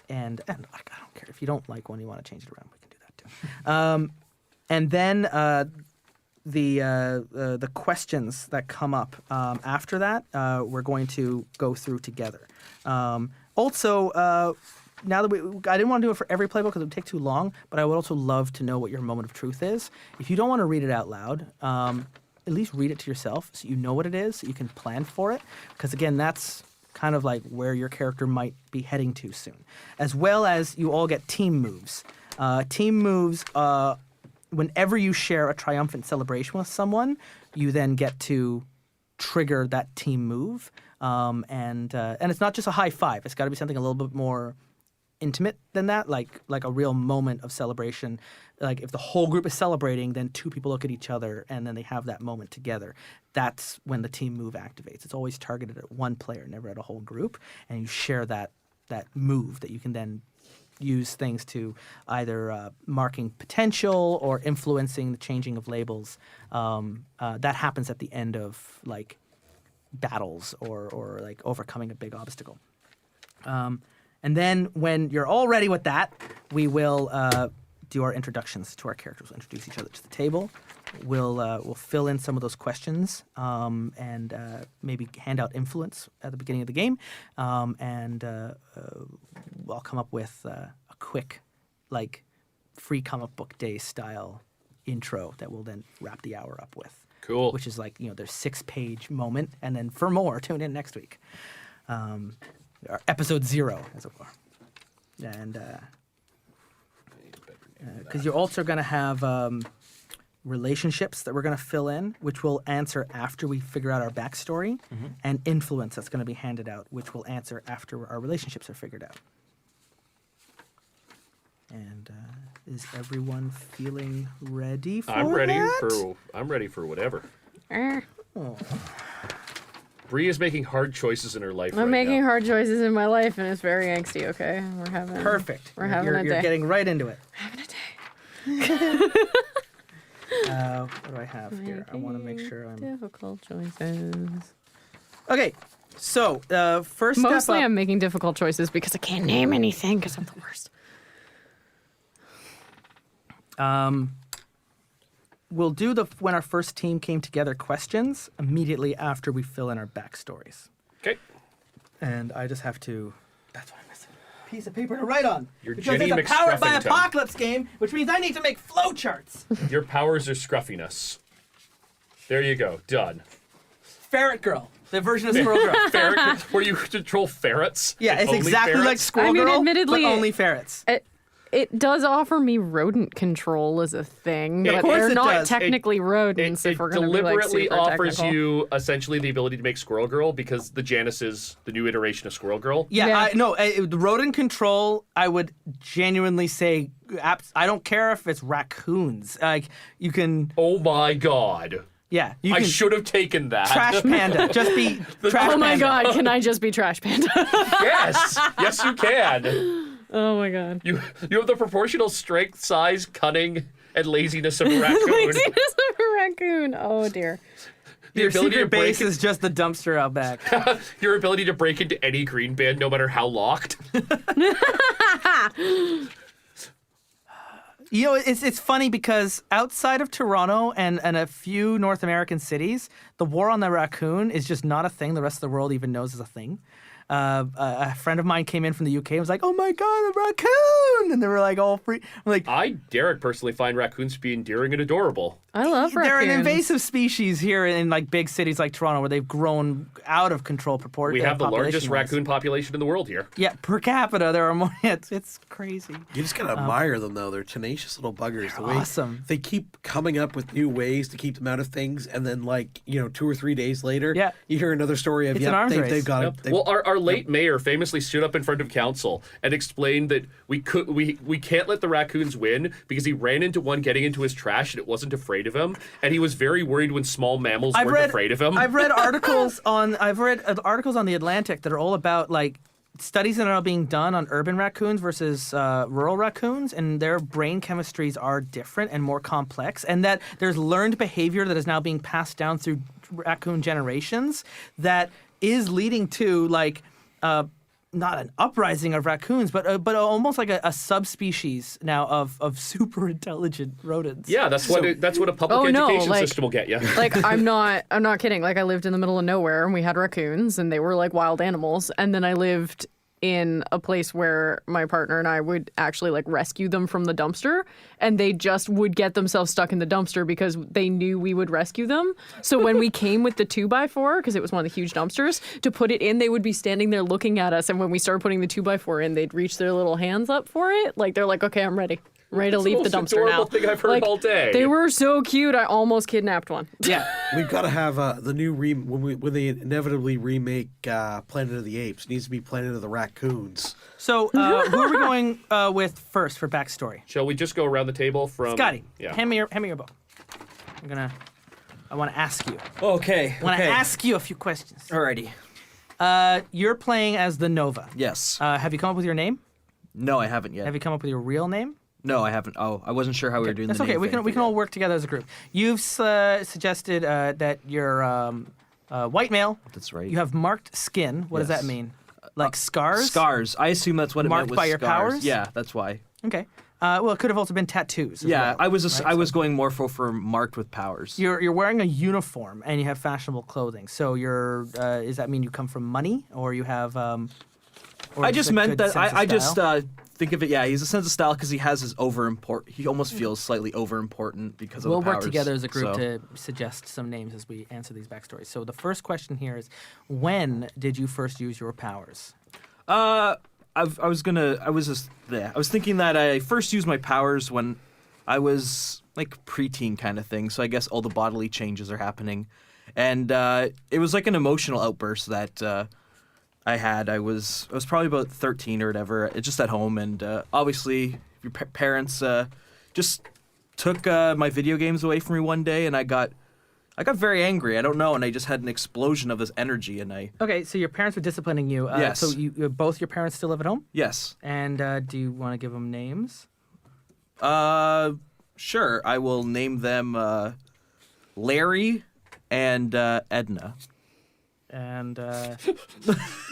I don't care. If you don't like one, you want to change it around, we can do that too. And then the questions that come up after that, we're going to go through together. Now that I didn't want to do it for every playbook because it would take too long, but I would also love to know what your moment of truth is. If you don't want to read it out loud, at least read it to yourself so you know what it is, so you can plan for it. Because again, that's kind of like where your character might be heading to soon. As well as you all get team moves. Team moves, whenever you share a triumphant celebration with someone, you then get to trigger that team move. And it's not just a high five. It's got to be something a little bit more intimate than that, like a real moment of celebration. Like if the whole group is celebrating, then 2 people look at each other and then they have that moment together. That's when the team move activates. It's always targeted at one player, never at a whole group. And you share that move that you can then use things to either marking potential or influencing the changing of labels. That happens at the end of like battles or like overcoming a big obstacle. And then when you're all ready with that, we will do our introductions to our characters. We'll introduce each other to the table. We'll fill in some of those questions and maybe hand out influence at the beginning of the game. And I'll come up with a quick, like, free comic book day style intro that we'll then wrap the hour up with. Cool. Which is like, their 6-page moment. And then for more, tune in next week. Episode 0, as it were. And because you're also going to have relationships that we're going to fill in, which we'll answer after we figure out our backstory, and influence that's going to be handed out, which we'll answer after our relationships are figured out. And is everyone feeling ready for I'm ready that? I'm ready for whatever. Oh. Bree is making hard choices in her life. I'm making hard choices in my life, and it's very angsty. Okay, Perfect. We're having a day. You're getting right into it. Having a day. What do I have here? I want to make sure I'm difficult choices. Okay. So first Mostly, step up. I'm making difficult choices because I can't name anything because I'm the worst. We'll do when our first team came together questions immediately after we fill in our backstories. Okay. And I just have to. That's what I'm missing. Piece of paper to write on. Your because Jenny it's a Powered by McScruffington. Apocalypse game, which means I need to make flowcharts. Your powers are scruffiness. There you go. Done. Ferret Girl, the version of Squirrel Girl. Ferret, where you control ferrets? Yeah, and it's only exactly like ferrets? Squirrel I mean, Girl, admittedly, but only ferrets. it does offer me rodent control as a thing, Of but course they're it not does. technically rodents if It we're going to be like deliberately super offers technical. you essentially the ability to make Squirrel Girl because the Janice is the new iteration of Squirrel Girl. Yeah, the rodent control, I would genuinely say, I don't care if it's raccoons. Like, you can, Oh my god. yeah, you I can should have taken that. trash panda. Just be trash Oh my panda. god, can I just be Trash Panda? Yes. Yes, you can. Oh my god. You have the proportional strength, size, cunning, and laziness of a raccoon. Laziness of a raccoon. Oh dear. The Your ability to secret base break is just the dumpster out back. your ability to break into any green band, no matter how locked. You know, it's funny because outside of Toronto and a few North American cities, the war on the raccoon is just not a thing the rest of the world even knows is a thing. A friend of mine came in from the UK and was like, "Oh my god, a raccoon!" And they were like all free. I'm like, Derek, personally find raccoons to be endearing and adorable. I love they're raccoons. an invasive species here in like big cities like Toronto where they've grown out of control proportion. We have the largest population-wise. raccoon population in the world here. Yeah, per capita there are more. It's crazy. You just gotta admire them, though. They're tenacious little buggers. The way awesome. They keep coming up with new ways to keep them out of things, and then, 2 or 3 days later, Yeah. you hear another story of, It's an arms race. they've got Yep. it. Well, our late mayor famously stood up in front of council and explained that we can't let the raccoons win because he ran into one getting into his trash and it wasn't afraid of him, and he was very worried when small mammals weren't afraid of him. I've read articles on the Atlantic that are all about like studies that are being done on urban raccoons versus rural raccoons, and their brain chemistries are different and more complex, and that there's learned behavior that is now being passed down through raccoon generations that is leading to like not an uprising of raccoons, but almost like a subspecies now of super intelligent rodents. Yeah, that's what a public education system will get you. Like I'm not kidding. Like I lived in the middle of nowhere and we had raccoons and they were like wild animals, and then I lived in a place where my partner and I would actually like rescue them from the dumpster, and they just would get themselves stuck in the dumpster because they knew we would rescue them. So when we came with the 2x4, because it was one of the huge dumpsters, to put it in, they would be standing there looking at us, and when we started putting the 2x4 in, they'd reach their little hands up for it. Like they're like, okay, I'm ready. Ready to That's leave the the most dumpster now. adorable thing I've heard all day. They were so cute. I almost kidnapped one. Yeah. We've got to have the new when they inevitably remake Planet of the Apes. It needs to be Planet of the Raccoons. So who are we going with first for backstory? Shall we just go around the table from Scotty, Yeah. hand me your book. I want to ask you. Okay. I want to ask you a few questions. Alrighty. You're playing as the Nova. Yes. Have you come up with your name? No, I haven't yet. Have you come up with your real name? No, I haven't. Oh, I wasn't sure how we were doing That's the okay. name We thing, can but all yeah. work together as a group. You've suggested that you're white male. That's right. You have marked skin. What does that Yes. mean? Like scars? Scars. I assume that's what it Marked meant with by your scars. powers? Yeah, that's why. Okay. Well, it could have also been tattoos. As Yeah, well, I was right? I was going more for marked with powers. You're wearing a uniform and you have fashionable clothing. So does that mean you come from money or you have? Or I just a meant good that sense of I just style? think of it. Yeah, he's a sense of style because he has his He almost feels slightly over-important because of We'll the work powers. together as a group So, to suggest some names as we answer these backstories. So the first question here is, when did you first use your powers? I was thinking that I first used my powers when I was like preteen kind of thing. So I guess all the bodily changes are happening, and it was like an emotional outburst that. I had. I was probably about 13 or whatever, just at home, and obviously your parents just took my video games away from me one day, and I got very angry. I don't know, and I just had an explosion of this energy, and I Okay, so your parents were disciplining you. Yes. So both your parents still live at home? yes, And do you want to give them names? sure, I will name them Larry and Edna. And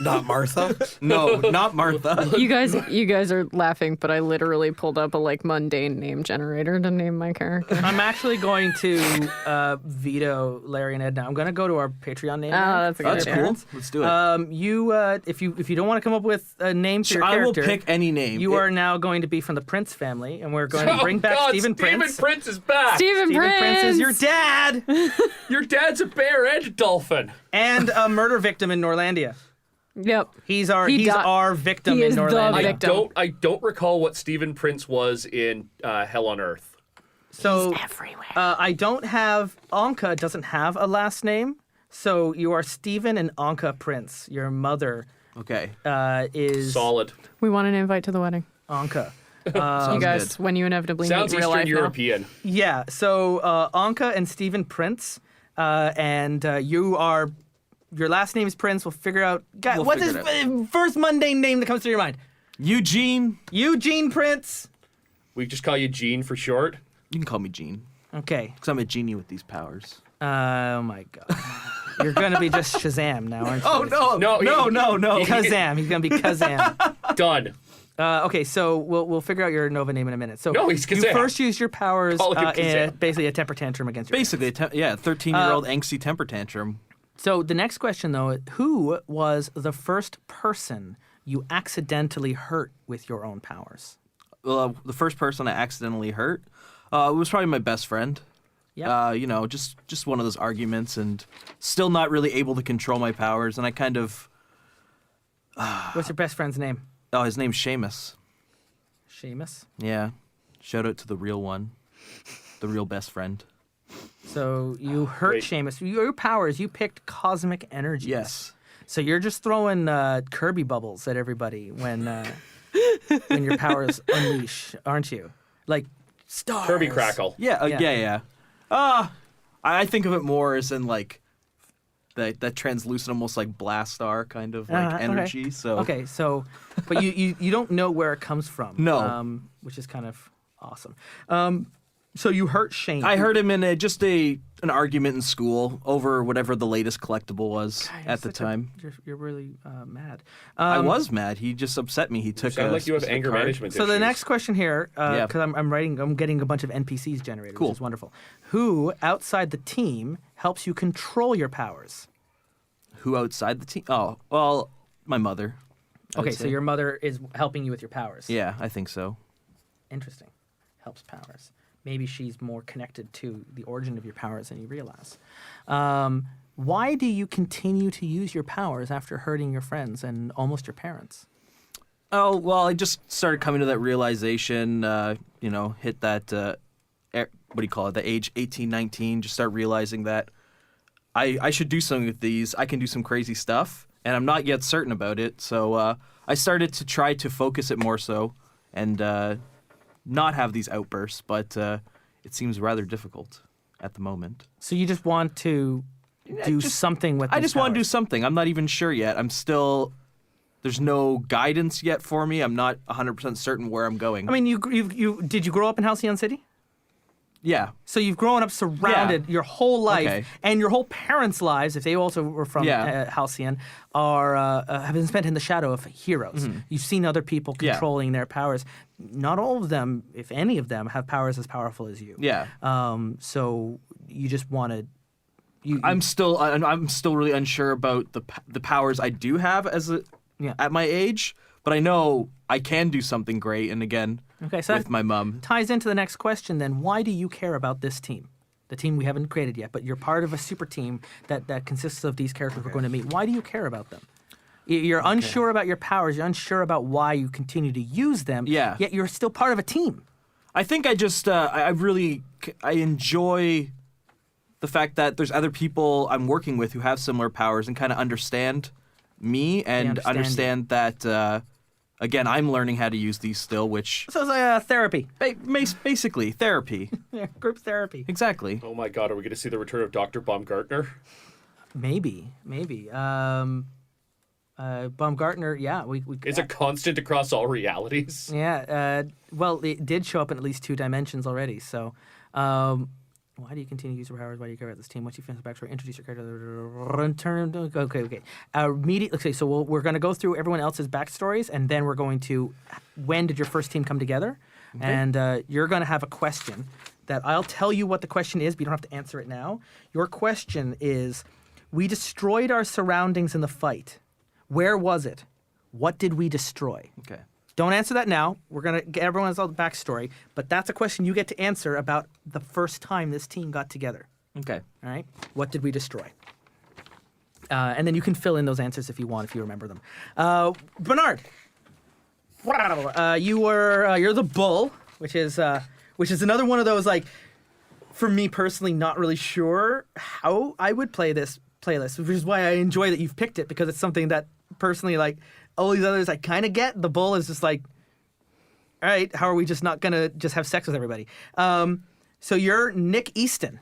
Not Martha. No, not Martha. You guys are laughing, but I literally pulled up a like mundane name generator to name my character. I'm actually going to veto Larry and Edna. I'm going to go to our Patreon name. Oh, that's a good That's idea. cool. Let's do it. If you don't want to come up with a name for your I will character, pick any name. You are now going to be from the Prince family, and we're going to bring back Stephen Prince. Stephen Prince is back. Stephen Stephen Prince. Prince is your dad, Your dad's a bear and a dolphin. and a murder victim in Norlandia. Yep. He's our He got- our victim he in is the Norlandia. victim. I don't recall what Stephen Prince was in Hell on Earth. So Everywhere. I don't have Anka doesn't have a last name. So you are Stephen and Anka Prince. Your mother Okay. is Solid. We want an invite to the wedding. Anka. You Sounds guys, good. when you inevitably Sounds meet in real Eastern life European. Yeah. So Anka and Stephen Prince, and you are. Your last name is Prince. We'll figure out. God, We'll what's his figure first mundane name that comes to your mind? Eugene. Eugene Prince. We just call you Gene for short. You can call me Gene. Okay. Because I'm a genie with these powers. Oh my God. You're gonna be just Shazam now, aren't you? No, no. Kazam. He's gonna be Kazam. Done. Okay, so we'll figure out your Nova name in a minute. So No, he's you Kazam. first use your powers Call him in Kazam. basically a temper tantrum against your Basically, parents. 13-year-old angsty temper tantrum. So the next question though, who was the first person you accidentally hurt with your own powers? Well, the first person I accidentally hurt was probably my best friend. Yeah. Just one of those arguments, and still not really able to control my powers. And I kind of, What's your best friend's name? his name's Seamus. Seamus. Yeah, shout out to the real one, the real best friend. So you hurt Wait. Seamus. Your powers, you picked cosmic energies. Yes. So you're just throwing Kirby bubbles at everybody when your powers unleash, aren't you? Like stars. Kirby Crackle. Yeah, Yeah. yeah. I think of it more as in like that translucent, almost like blast star kind of like Okay. energy. So Okay, so, but you don't know where it comes from. No. Which is kind of awesome. So you hurt Shane. I heard him in an argument in school over whatever the latest collectible was You're at the such a- time. you're really mad. I was mad. He just upset me. He took Sound a like you have specific anger card. management So issues. the next question here, Yeah. because I'm getting a bunch of NPCs generated, Cool. which is wonderful. Who outside the team helps you control your powers? Who outside the team? Oh, well, my mother. I would Okay, so say. your mother is helping you with your powers. Yeah, I think so. Interesting. Helps powers. Maybe she's more connected to the origin of your powers than you realize. Why do you continue to use your powers after hurting your friends and almost your parents? Oh, well, I just started coming to that realization, hit that, what do you call it, the age 18, 19, just start realizing that I should do something with these. I can do some crazy stuff, and I'm not yet certain about it. So I started to try to focus it more so and not have these outbursts, but it seems rather difficult at the moment. So you just want to do something with I these just want to do powers. something. I'm not even sure yet. There's no guidance yet for me. I'm not 100% certain where I'm going. I mean, did you grow up in Halcyon City? Yeah. So you've grown up surrounded your whole life, Okay. and your whole parents' lives, if they also were from Yeah. Halcyon, have been spent in the shadow of heroes. You've seen other people Mm-hmm. Yeah. controlling their powers. Not all of them, if any of them, have powers as powerful as you. Yeah. So you just want to. I'm still really unsure about the powers I do have Yeah. at my age, but I know I can do something great. And again, Okay, so with that my mom. ties into the next question. Then, why do you care about this team? The team we haven't created yet, but you're part of a super team that consists of these characters we're going to meet. Why do you care about them? You're unsure about your powers. You're unsure about why you continue to use them. Yeah. Yet you're still part of a team. I think I just I enjoy the fact that there's other people I'm working with who have similar powers and kind of understand me and understand that. Again, I'm learning how to use these still, which So it's like therapy, basically therapy. yeah, group therapy. Exactly. Oh my God, are we going to see the return of Dr. Baumgartner? Maybe. Baumgartner, yeah, we Is a constant across all realities? Yeah, well, it did show up in at least 2 dimensions already. So, why do you continue to use your powers? Why do you care about this team? Once you finish the backstory, introduce your character. Okay. Okay, so we're going to go through everyone else's backstories, and then we're going to. When did your first team come together? Okay. And you're going to have a question that I'll tell you what the question is, but you don't have to answer it now. Your question is: we destroyed our surroundings in the fight. Where was it? What did we destroy? Okay. Don't answer that now. We're going to get everyone's backstory, but that's a question you get to answer about the first time this team got together. Okay. All right? What did we destroy? And then you can fill in those answers if you want, if you remember them. Bernard, you're the bull, which is another one of those, like, for me personally, not really sure how I would play this playlist, which is why I enjoy that you've picked it, because it's something that personally, like, all these others I kind of get. The bull is just like, all right, how are we just not going to just have sex with everybody? So you're Nick Easton.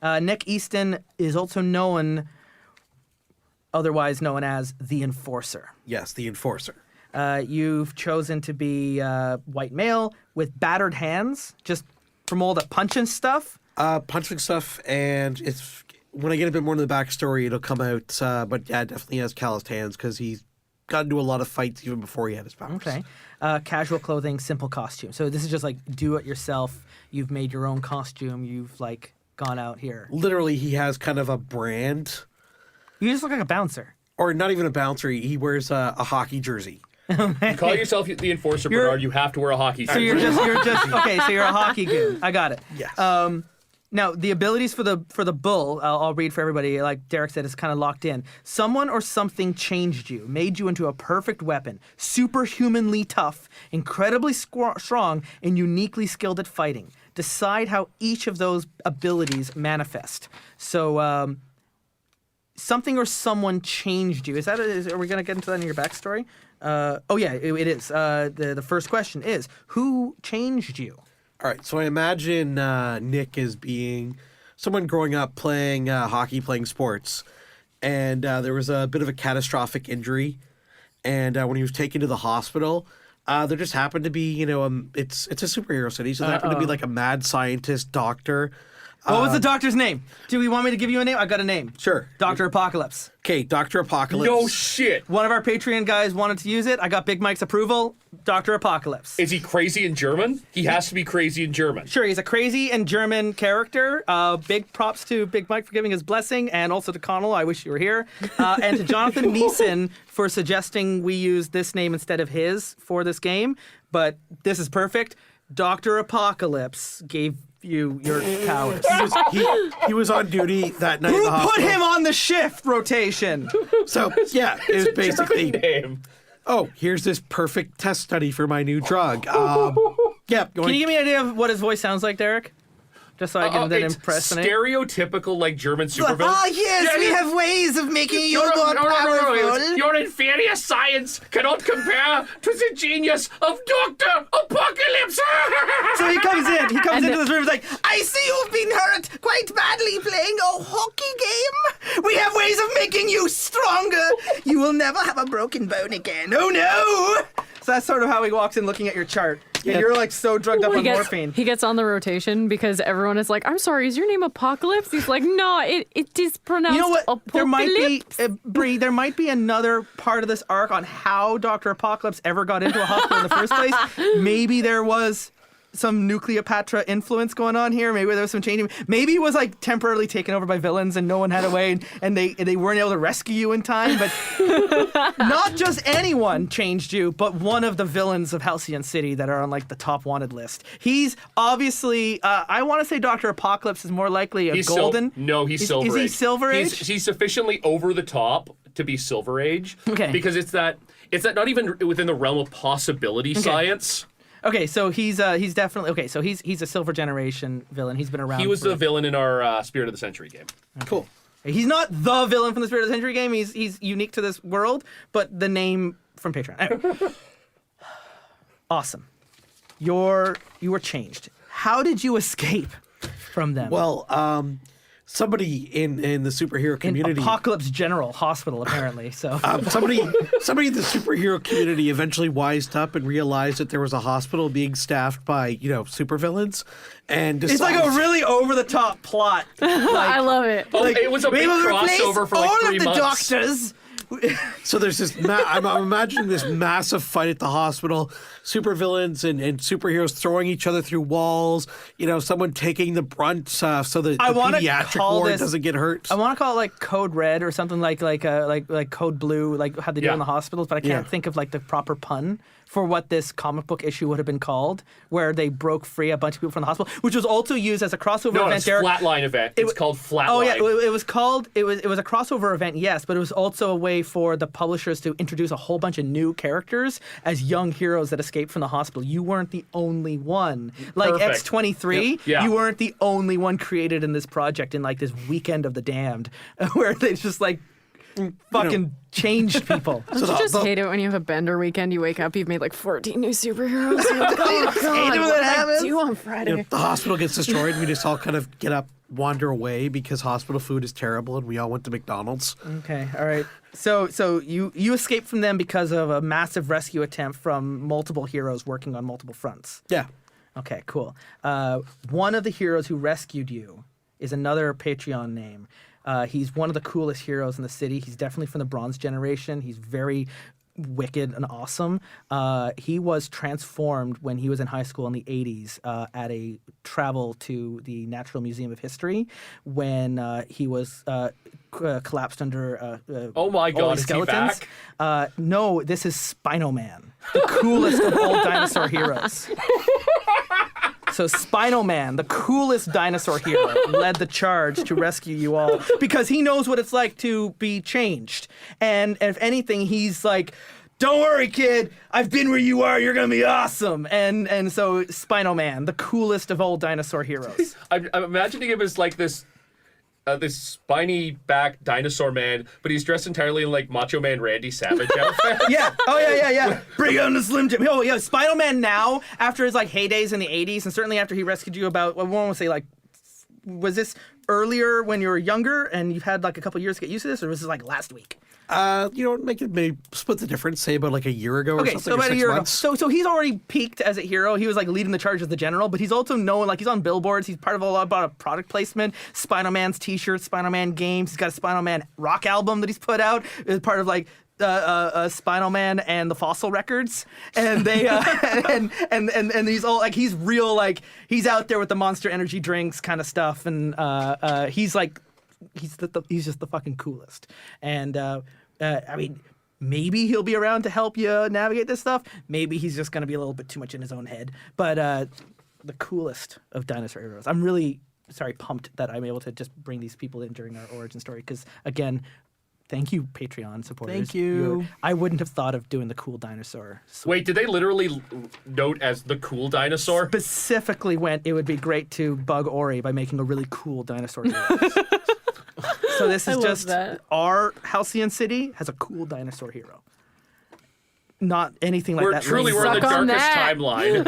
Nick Easton is also otherwise known as the Enforcer. Yes, the Enforcer. You've chosen to be white male with battered hands, just from all the punching stuff. Punching stuff, and it's when I get a bit more into the backstory, it'll come out. But yeah, definitely has calloused hands because he's got into a lot of fights even before he had his powers. Okay. Casual clothing, simple costume. So this is just like do it yourself. You've made your own costume. You've like gone out here. Literally, he has kind of a brand, You just look like a bouncer. or not even a bouncer. He wears a hockey jersey. You call yourself the Enforcer, Bernard, you have to wear a hockey suit. So you're just okay. So you're a hockey goon. I got it. Yes. Now the abilities for the bull, I'll read for everybody. Like Derek said, is kind of locked in. Someone or something changed you, made you into a perfect weapon, superhumanly tough, incredibly strong, and uniquely skilled at fighting. Decide how each of those abilities manifest. So something or someone changed you. Are we gonna get into that in your backstory? Oh yeah, it is. The first question is, who changed you? All right, so I imagine Nick as being someone growing up playing hockey, playing sports, and there was a bit of a catastrophic injury, and when he was taken to the hospital, there just happened to be, it's a superhero city, so there happened to be like a mad scientist doctor. What was the doctor's name? Do we want me to give you a name? I got a name. Sure. Dr. Apocalypse. Okay, Dr. Apocalypse. No shit. One of our Patreon guys wanted to use it. I got Big Mike's approval. Dr. Apocalypse. Is he crazy in German? He has to be crazy in German. Sure, he's a crazy and German character. Big props to Big Mike for giving his blessing, and also to Connell, I wish you were here, and to Jonathan Neeson for suggesting we use this name instead of his for this game. But this is perfect. Dr. Apocalypse gave you your powers. He was on duty that night. Who in the put hospital. him on the shift rotation? So yeah, it was basically. Name. Oh, here's this perfect test study for my new drug. Yeah, Can you give me an idea of what his voice sounds like, Derek? Just so I can then it's impress the name. stereotypical, like, German supervillain. Ah, yes, we have ways of making you more No. powerful. Your inferior science cannot compare to the genius of Dr. Apocalypse. So he comes And into this room, he's like, I see you've been hurt quite badly playing a hockey game. We have ways of making you stronger. You will never have a broken bone again. Oh no! So that's sort of how he walks in looking at your chart. Yeah, you're like so drugged up on morphine. He gets on the rotation because everyone is like, I'm sorry, is your name Apocalypse? He's like, no, it is pronounced You know what? Apocalypse. Bree, there might be another part of this arc on how Dr. Apocalypse ever got into a hospital in the first place. Maybe there was some Nucleopatra influence going on here. Maybe there was some changing. Maybe he was like temporarily taken over by villains and no one had a way and they weren't able to rescue you in time. But not just anyone changed you, but one of the villains of Halcyon City that are on like the top wanted list. He's obviously, I want to say Dr. Apocalypse is more likely a golden. He's Silver Is Age. he Silver Age? He's sufficiently over the top to be Silver Age. Okay. Because it's that not even within the realm of possibility science. Okay, so he's definitely okay. So he's a Silver Generation villain. He's been around. He was for, the villain in our Spirit of the Century game. Cool. He's not the villain from the Spirit of the Century game. He's unique to this world, but the name from Patreon. Anyway. Awesome. You were changed. How did you escape from them? Well, somebody in the superhero in community. Apocalypse General Hospital, apparently. So Somebody in the superhero community eventually wised up and realized that there was a hospital being staffed by, supervillains, and it's like a really over the top plot. I love it. Oh, it was a big We will replace crossover for like all 3 of the months. doctors. So there's this. I'm imagining this massive fight at the hospital. Supervillains and superheroes throwing each other through walls. Someone taking the brunt so that the wanna pediatric call ward this- doesn't get hurt. I want to call it like Code Red or something like Code Blue, like how they do Yeah. in the hospitals, but I can't think of like the proper pun for what this comic book issue would have been called, where they broke free a bunch of people from the hospital, which was also used as a crossover No, event. it's Flatline event. It's called Flatline. Oh yeah, it was called. It was a crossover event, yes, but it was also a way for the publishers to introduce a whole bunch of new characters as young heroes that escaped from the hospital. You weren't the only one. Like Perfect. X-23, Yeah. you weren't the only one created in this project in like this Weekend of the Damned, where they just like fucking changed people. Don't you just hate it when you have a bender weekend, you wake up, you've made like 14 new superheroes? You're like, oh, God, when what that did I happens. do on Friday? The hospital gets destroyed. We just all kind of get up, wander away because hospital food is terrible, and we all went to McDonald's. Okay, all right. So you escaped from them because of a massive rescue attempt from multiple heroes working on multiple fronts. Yeah. Okay, cool. One of the heroes who rescued you is another Patreon name. He's one of the coolest heroes in the city. He's definitely from the Bronze generation. He's very wicked and awesome. He was transformed when he was in high school in the 80s at a travel to the Natural Museum of History when he was collapsed under Oh my all God, these is he skeletons. back? No, this is Spino Man, the coolest of all dinosaur heroes. So Spino Man, the coolest dinosaur hero, led the charge to rescue you all because he knows what it's like to be changed. And if anything, he's like, don't worry, kid. I've been where you are. You're going to be awesome. And so Spino Man, the coolest of all dinosaur heroes. I'm imagining him as like this spiny back dinosaur man, but he's dressed entirely in like Macho Man Randy Savage outfit. Yeah. Oh, yeah. Bring on the Slim Jim. Oh, yeah. Spino Man now, after his like heydays in the 80s, and certainly after he rescued you about, I won't say like, was this earlier when you were younger and you've had like a couple years to get used to this, or was this like last week? Make it maybe split the difference, say about like a year ago or Okay, something. so or about a 6 year ago. months. So he's already peaked as a hero. He was like leading the charge as the general, but he's also known, like he's on billboards. He's part of a lot of product placement. Spino Man's t-shirts, Spino Man games. He's got a Spino Man rock album that he's put out as part of like Spino Man and the Fossil Records, and they and he's all like he's real like he's out there with the Monster Energy drinks kind of stuff, and he's like he's just the fucking coolest. And I mean, maybe he'll be around to help you navigate this stuff. Maybe he's just gonna be a little bit too much in his own head. But the coolest of dinosaur heroes. I'm really pumped that I'm able to just bring these people in during our origin story because again. Thank you, Patreon supporters. Thank you. I wouldn't have thought of doing the cool dinosaur. Wait, did they literally note as the cool dinosaur? Specifically went, it would be great to bug Ori by making a really cool dinosaur hero. So this is love just that. our Halcyon City has a cool dinosaur hero. Not anything like We're that. truly we're in the Suck on darkest that. timeline.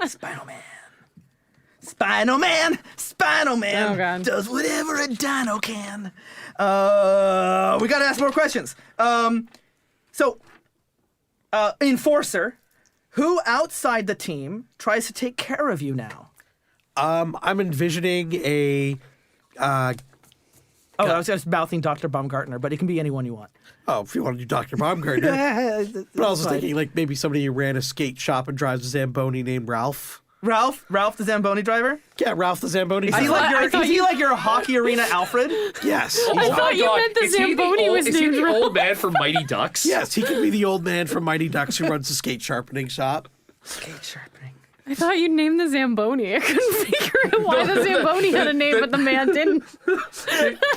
Spino Man. Spino Man! Spino Man Oh, God. does whatever a dino can. We gotta ask more questions. Enforcer, who outside the team tries to take care of you now? I'm envisioning a. I was just mouthing Dr. Baumgartner, but it can be anyone you want. Oh, if you want to do Dr. Baumgartner. But I was thinking like maybe somebody who ran a skate shop and drives a Zamboni named Ralph. Ralph the Zamboni driver? Yeah, Ralph the Zamboni. Is he driver. like your hockey arena Alfred? Yes. Oh I my thought you God. meant the Is he Zamboni was is he named the Ralph. old man from Mighty Ducks? Yes, he could be the old man from Mighty Ducks who runs the skate sharpening shop. Skate sharpening. I thought you'd name the Zamboni. I couldn't figure out why the Zamboni had a name, but the man didn't.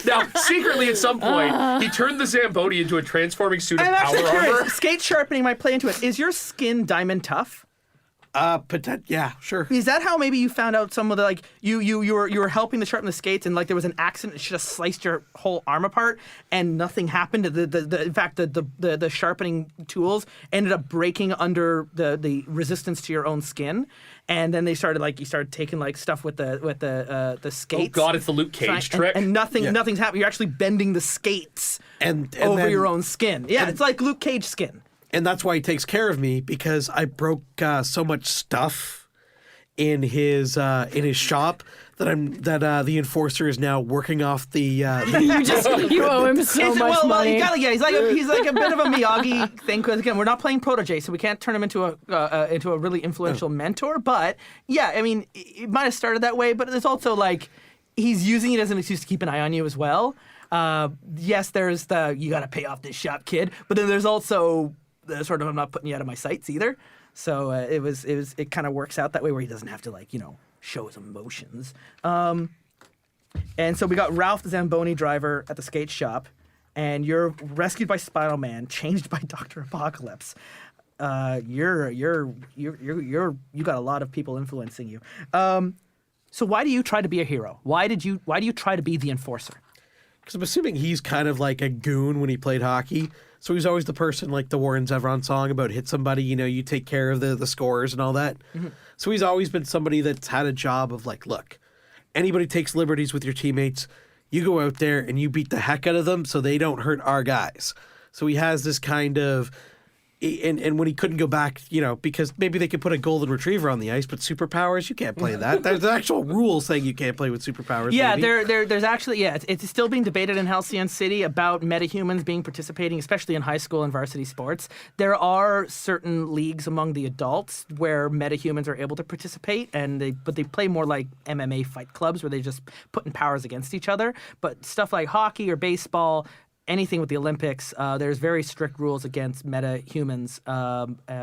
Now, secretly at some point, he turned the Zamboni into a transforming suit of I'm power actually armor. curious. Skate sharpening might play into it. Is your skin diamond tough? Yeah, sure. Is that how maybe you found out some of the like you were helping to sharpen the skates and like there was an accident that should have sliced your whole arm apart and nothing happened? In fact the sharpening tools ended up breaking under the resistance to your own skin, and then you started taking like stuff with the skates. Oh God, it's the Luke Cage trick. And nothing's happening. You're actually bending the skates And over then- your own skin. Yeah, it's like Luke Cage skin. And that's why he takes care of me because I broke so much stuff in his shop that the enforcer is now working off the. You owe him so much money. He's like a bit of a Miyagi thing. Because again, we're not playing protege, so we can't turn him into a really influential mentor. But yeah, I mean, it might have started that way, but there's also like he's using it as an excuse to keep an eye on you as well. Yes, there's you got to pay off this shop, kid. But then there's also sort of I'm not putting you out of my sights either. So it kind of works out that way where he doesn't have to show his emotions. And so we got Ralph the Zamboni driver at the skate shop, and you're rescued by Spinal Man, changed by Dr. Apocalypse. You got a lot of people influencing you. So why do you try to be a hero? Why do you try to be the enforcer? Because I'm assuming he's kind of like a goon when he played hockey. So he's always the person like the Warren Zevon song about hit somebody, you take care of the scores and all that. Mm-hmm. So he's always been somebody that's had a job of like, look, anybody takes liberties with your teammates, you go out there and you beat the heck out of them so they don't hurt our guys. So he has this kind of... And when he couldn't go back, because maybe they could put a golden retriever on the ice, but superpowers, you can't play that. There's actual rules saying you can't play with superpowers. Yeah, maybe. there's actually, it's still being debated in Halcyon City about metahumans participating, especially in high school and varsity sports. There are certain leagues among the adults where metahumans are able to participate, but they play more like MMA fight clubs where they're just putting powers against each other. But stuff like hockey or baseball, anything with the Olympics, there's very strict rules against metahumans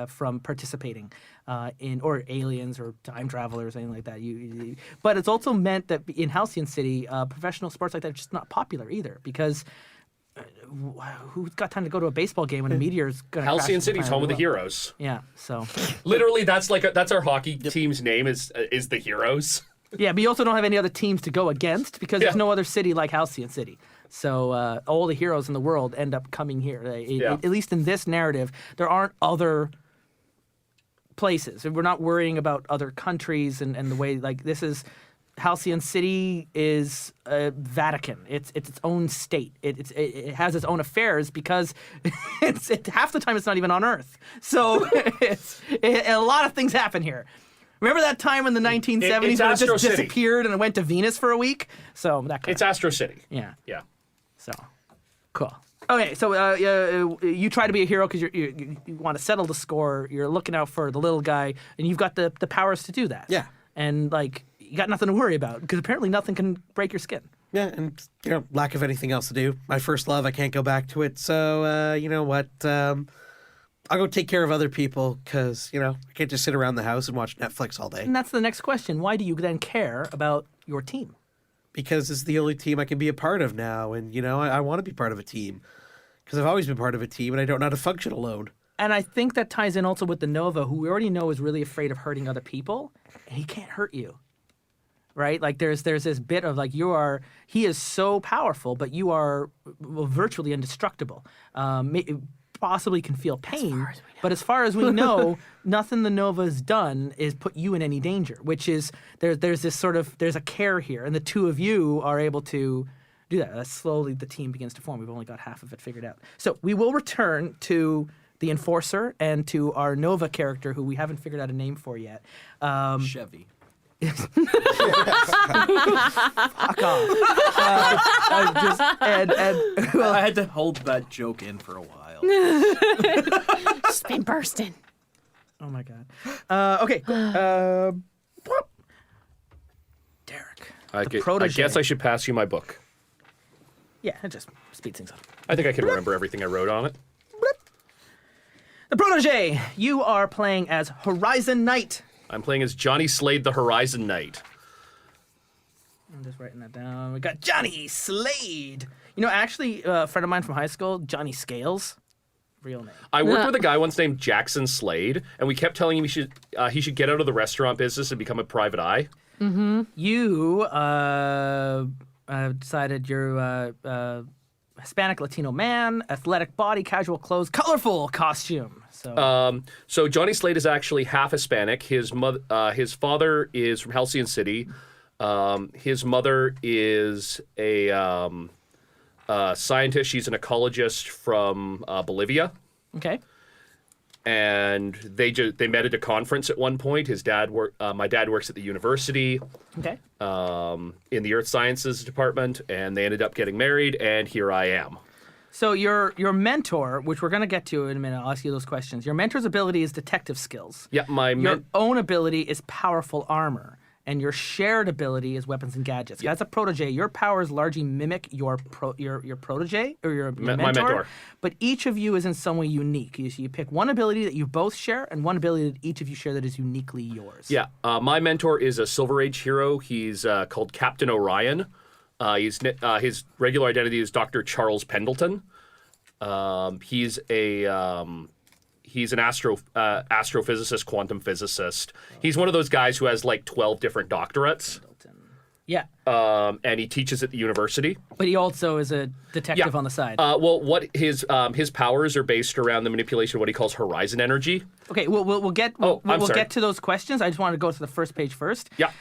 from participating or aliens or time travelers, anything like that. But it's also meant that in Halcyon City, professional sports like that are just not popular either because who's got time to go to a baseball game when a meteor's going to crash? Halcyon City's home of the heroes. Yeah, so literally that's our hockey team's name is the Heroes. Yeah, but you also don't have any other teams to go against because there's no other city like Halcyon City. So all the heroes in the world end up coming here. At least in this narrative, there aren't other places. We're not worrying about other countries and the way, this is... Halcyon City is Vatican. It's its own state. It has its own affairs because half the time it's not even on Earth. So a lot of things happen here. Remember that time in the 1970s when it just disappeared and it went to Venus for a week? So that kind It's Astro City. Yeah. Yeah. So, cool. Okay, so you try to be a hero because you want to settle the score. You're looking out for the little guy, and you've got the powers to do that. Yeah. And, you got nothing to worry about because apparently nothing can break your skin. Yeah, and, lack of anything else to do. My first love, I can't go back to it. So, you know what? I'll go take care of other people because, I can't just sit around the house and watch Netflix all day. And that's the next question. Why do you then care about your team? Because it's the only team I can be a part of now. And, I want to be part of a team because I've always been part of a team and I don't know how to function alone. And I think that ties in also with the Nova, who we already know is really afraid of hurting other people, and he can't hurt you. Right? There's this bit of he is so powerful, but you are virtually indestructible. Possibly can feel pain, but as far as we know, nothing the Nova's done is put you in any danger, which is there's this there's a care here, and the two of you are able to do that. Slowly the team begins to form. We've only got half of it figured out. So we will return to the Enforcer and to our Nova character, who we haven't figured out a name for yet. Chevy. Fuck off. I had to hold that joke in for a while. Just been bursting. Oh my god. Okay. Derek. I protege. guess I should pass you my book. Yeah, it just speeds things up. I think I can remember everything I wrote on it. The Protege. You are playing as Horizon Knight. I'm playing as Johnny Slade, the Horizon Knight. I'm just writing that down. We got Johnny Slade. Actually, a friend of mine from high school, Johnny Scales, real name. I worked with a guy once named Jackson Slade, and we kept telling him he should get out of the restaurant business and become a private eye. Mm-hmm. You decided you're a Hispanic Latino man, athletic body, casual clothes, colorful costume. So Johnny Slade is actually half Hispanic. His father is from Halcyon City. His mother is a scientist. She's an ecologist from Bolivia. Okay. And they met at a conference at one point. My dad works at the university. Okay. In the Earth Sciences department, and they ended up getting married. And here I am. So your mentor, which we're going to get to in a minute, I'll ask you those questions. Your mentor's ability is detective skills. Yeah, Your own ability is powerful armor. and your shared ability is weapons and gadgets. As a protege, your powers largely mimic your protege or your My mentor, mentor. but each of you is in some way unique. You pick one ability that you both share and one ability that each of you share that is uniquely yours. Yeah, my mentor is a Silver Age hero. He's called Captain Orion. His regular identity is Dr. Charles Pendleton. He's an astrophysicist, quantum physicist. He's one of those guys who has like 12 different doctorates. Yeah. And he teaches at the university. But he also is a detective Yeah. on the side. What his powers are based around the manipulation of what he calls horizon energy. Okay, we'll get I'm sorry. get to those questions. I just wanted to go to the first page first. Yeah.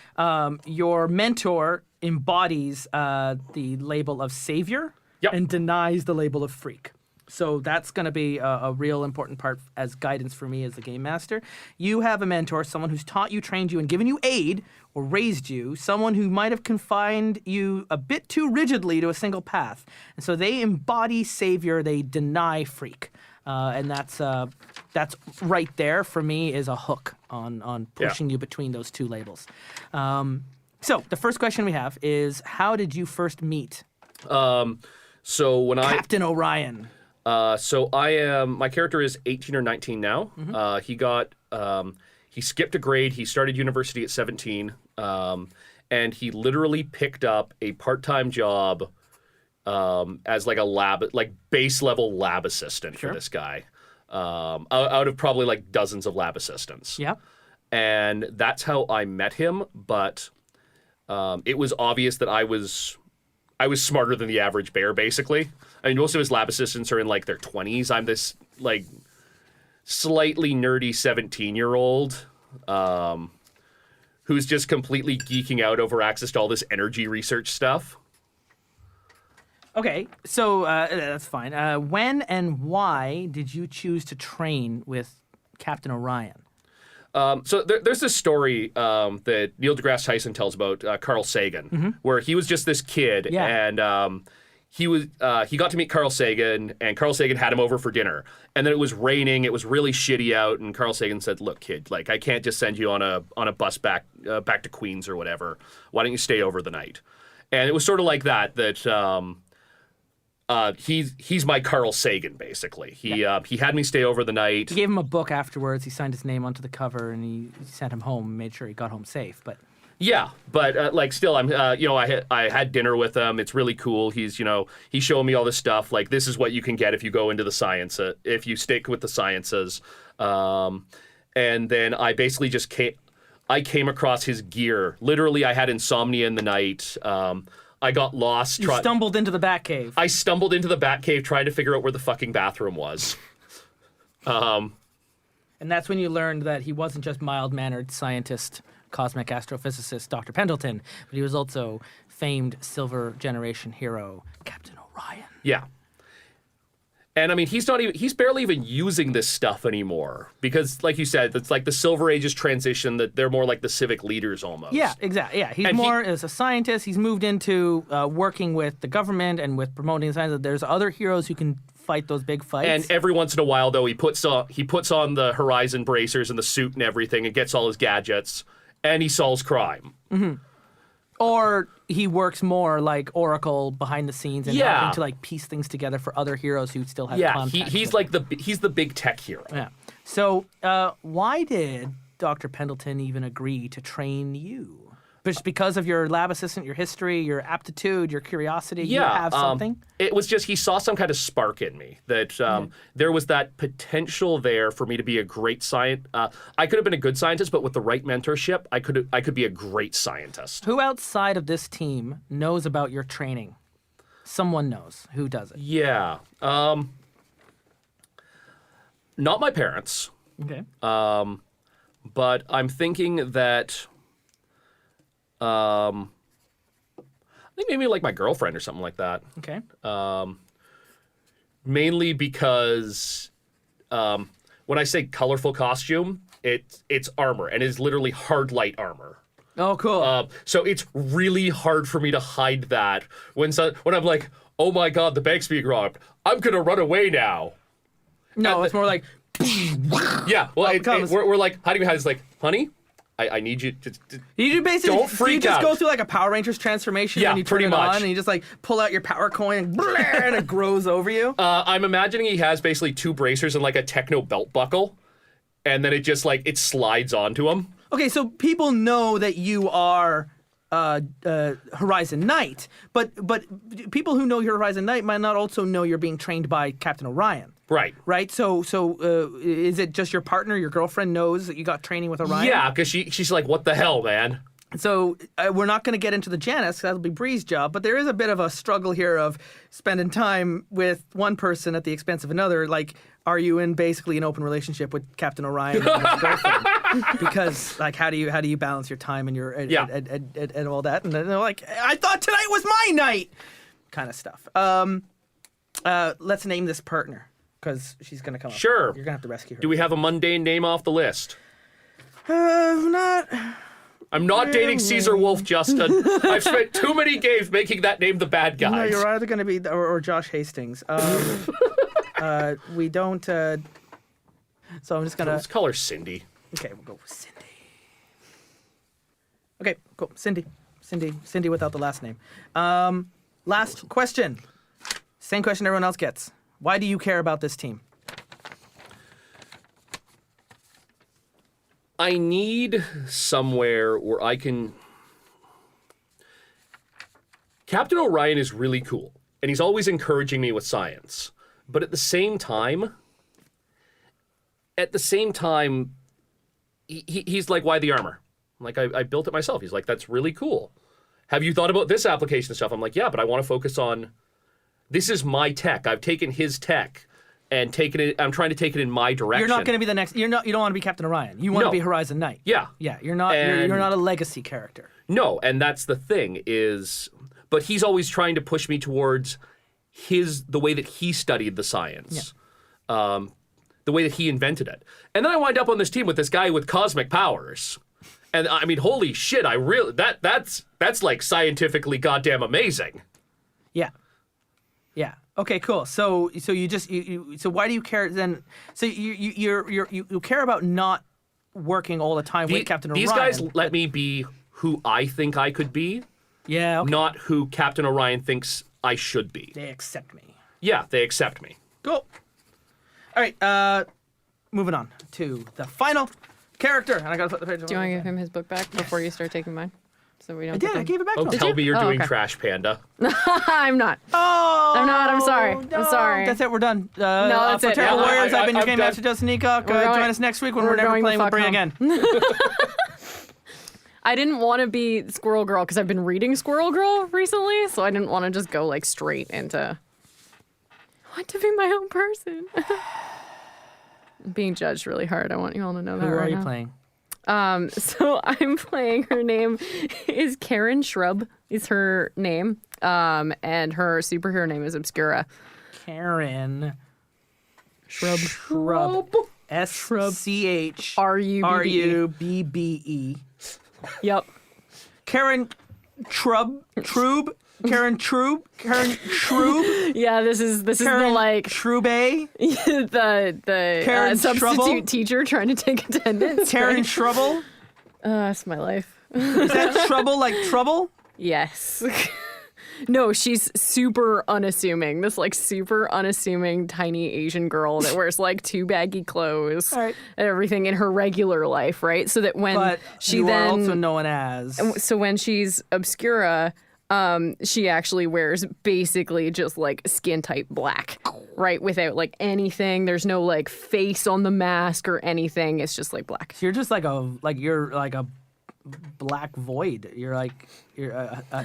Your mentor embodies the label of savior Yep. and denies the label of freak. So that's going to be a real important part as guidance for me as the game master. You have a mentor, someone who's taught you, trained you, and given you aid or raised you, someone who might have confined you a bit too rigidly to a single path. And so they embody savior, they deny freak. And that's right there for me is a hook on pushing you between those two labels. So the first question we have is, how did you first meet So when Captain Orion? my character is 18 or 19 now. He skipped a grade. He started university at 17. And he literally picked up a part-time job as like a base level lab assistant for this guy. Out of probably like dozens of lab assistants. Yeah. And that's how I met him, but it was obvious that I was smarter than the average bear, basically. I mean, most of his lab assistants are in like their 20s. I'm this like slightly nerdy 17-year-old who's just completely geeking out over access to all this energy research stuff. Okay, so that's fine. When and why did you choose to train with Captain Orion? So there's this story that Neil deGrasse Tyson tells about Carl Sagan, where he was just this kid, and he got to meet Carl Sagan, and Carl Sagan had him over for dinner, and then it was raining, it was really shitty out, and Carl Sagan said, "Look, kid, like I can't just send you on a bus back to Queens or whatever. Why don't you stay over the night?" And it was sort of like that. He's my Carl Sagan, basically. He had me stay over the night. He gave him a book afterwards. He signed his name onto the cover, and he sent him home. Made sure he got home safe. But yeah, but like still, I had dinner with him. It's really cool. He's showing me all this stuff. Like, this is what you can get if you go into the science, if you stick with the sciences. And then I basically just came across his gear. Literally, I had insomnia in the night. I got lost. you stumbled into the Batcave. I stumbled into the Batcave trying to figure out where the fucking bathroom was. And that's when you learned that he wasn't just mild-mannered scientist, cosmic astrophysicist Dr. Pendleton, but he was also famed Silver Generation hero Captain Orion. Yeah. And I mean, he's barely even using this stuff anymore because, like you said, it's like the Silver Age's transition, that they're more like the civic leaders almost. Yeah, exactly. Yeah, he's more as a scientist. He's moved into working with the government and with promoting science. There's other heroes who can fight those big fights. And every once in a while, though, he puts on the horizon bracers and the suit and everything and gets all his gadgets, and he solves crime. Mm-hmm. Or he works more like Oracle behind the scenes and helping to like piece things together for other heroes who still have contact. He's like he's the big tech hero. Yeah. So why did Dr. Pendleton even agree to train you? Just because of your lab assistant, your history, your aptitude, your curiosity? You have something? It was just he saw some kind of spark in me that there was that potential there for me to be a great scientist. I could have been a good scientist, but with the right mentorship, I could be a great scientist. Who outside of this team knows about your training? Someone knows. Who does it? Yeah. Not my parents. Okay. But I'm thinking that I think maybe like my girlfriend or something like that. Okay. Mainly because when I say colorful costume, it's armor, and it's literally hard light armor. Oh, cool. So it's really hard for me to hide that when I'm like, oh my god, the bank's being robbed. I'm gonna run away now. No, it's more like yeah. Well, we're like hiding behind. It's like, honey, I need you to You basically Don't freak you just go out. through like a Power Rangers transformation Yeah, when you turn pretty it much. on, and you just like pull out your power coin and it grows over you. I'm imagining he has basically 2 bracers and like a techno belt buckle, and then it just like it slides onto him. Okay, so people know that you are Horizon Knight, but people who know you're Horizon Knight might not also know you're being trained by Captain Orion. Right. Right. So is it just your partner, your girlfriend knows that you got training with Orion? Yeah, because she's like, what the hell, man? So we're not going to get into the Janice, 'cause that'll be Bree's job, but there is a bit of a struggle here of spending time with one person at the expense of another. Like, are you in basically an open relationship with Captain Orion and his girlfriend? Because like, how do you balance your time and your and all that? And they're like, I thought tonight was my night, kind of stuff. Let's name this partner because she's going to come. Sure. Up. You're going to have to rescue her. Do we have a mundane name off the list? Not. I'm not dating Caesar Wolf, Justin. I've spent too many games making that name the bad guy. No, you're either going to be or Josh Hastings. We don't. So I'm just gonna. Let's call her Cindy. Okay, we'll go with Cindy. Okay, cool. Cindy without the last name. Last question. Same question everyone else gets. Why do you care about this team? I need somewhere where I can. Captain Orion is really cool, and he's always encouraging me with science. But at the same time, he's like, why the armor? I'm like, I built it myself. He's like, that's really cool. Have you thought about this application stuff? I'm like, yeah, but I want to focus on, this is my tech. I've taken his tech and taken it, I'm trying to take it in my direction. You're not going to be the next. You don't want to be Captain Orion. You want to No. be Horizon Knight. Yeah. Yeah. You're not. You're not a legacy character. No, and that's the thing is, but he's always trying to push me towards the way that he studied the science, the way that he invented it. And then I wind up on this team with this guy with cosmic powers. And I mean, holy shit, that's like scientifically goddamn amazing. Yeah. Yeah. Okay. Cool. So so why do you care then? So you care about not working all the time with Captain Orion. These guys let me be who I think I could be, Yeah. Okay. not who Captain Orion thinks I should be. They accept me. Yeah, they accept me. Cool. All right. Moving on to the final character, and I gotta put the page. Do you want to give him his book back before you start taking mine? So we don't. I did. I gave it back to Oh, him. tell me you're Oh, doing okay. Trash Panda. I'm not. Oh, I'm not, I'm sorry. no. I'm sorry. That's it. We're done. No, that's for it. Terrible Yeah, Warriors, I've been your I'm game done. master, Justin Ecock. We're going- Join us next week when we're we're never going the playing with fuck Brie home. again. I didn't want to be Squirrel Girl because I've been reading Squirrel Girl recently, so I didn't want to just go like straight into. I want to be my own person. I'm being judged really hard. I want you all to know that Who right are you now. playing? So I'm playing. Her name is Karen Shrub. Is her name. And her superhero name is Obscura. Karen. Shrub. S-C-H. R-U-B-B-E. Yep. Karen Trub. Karen Trub. Yeah, this is the Karen like Trube. the Karen substitute Trouble? teacher trying to take attendance. Karen right? Trouble. That's my life. Is that trouble like trouble? Yes. No, she's super unassuming. This like super unassuming tiny Asian girl that wears like too baggy clothes All right. and everything in her regular life, right? So that when But she you then are also known as. so when she's Obscura, she actually wears basically just like skin type black, right? Without like anything. There's no like face on the mask or anything. It's just like black. You're just you're like a black void. You're a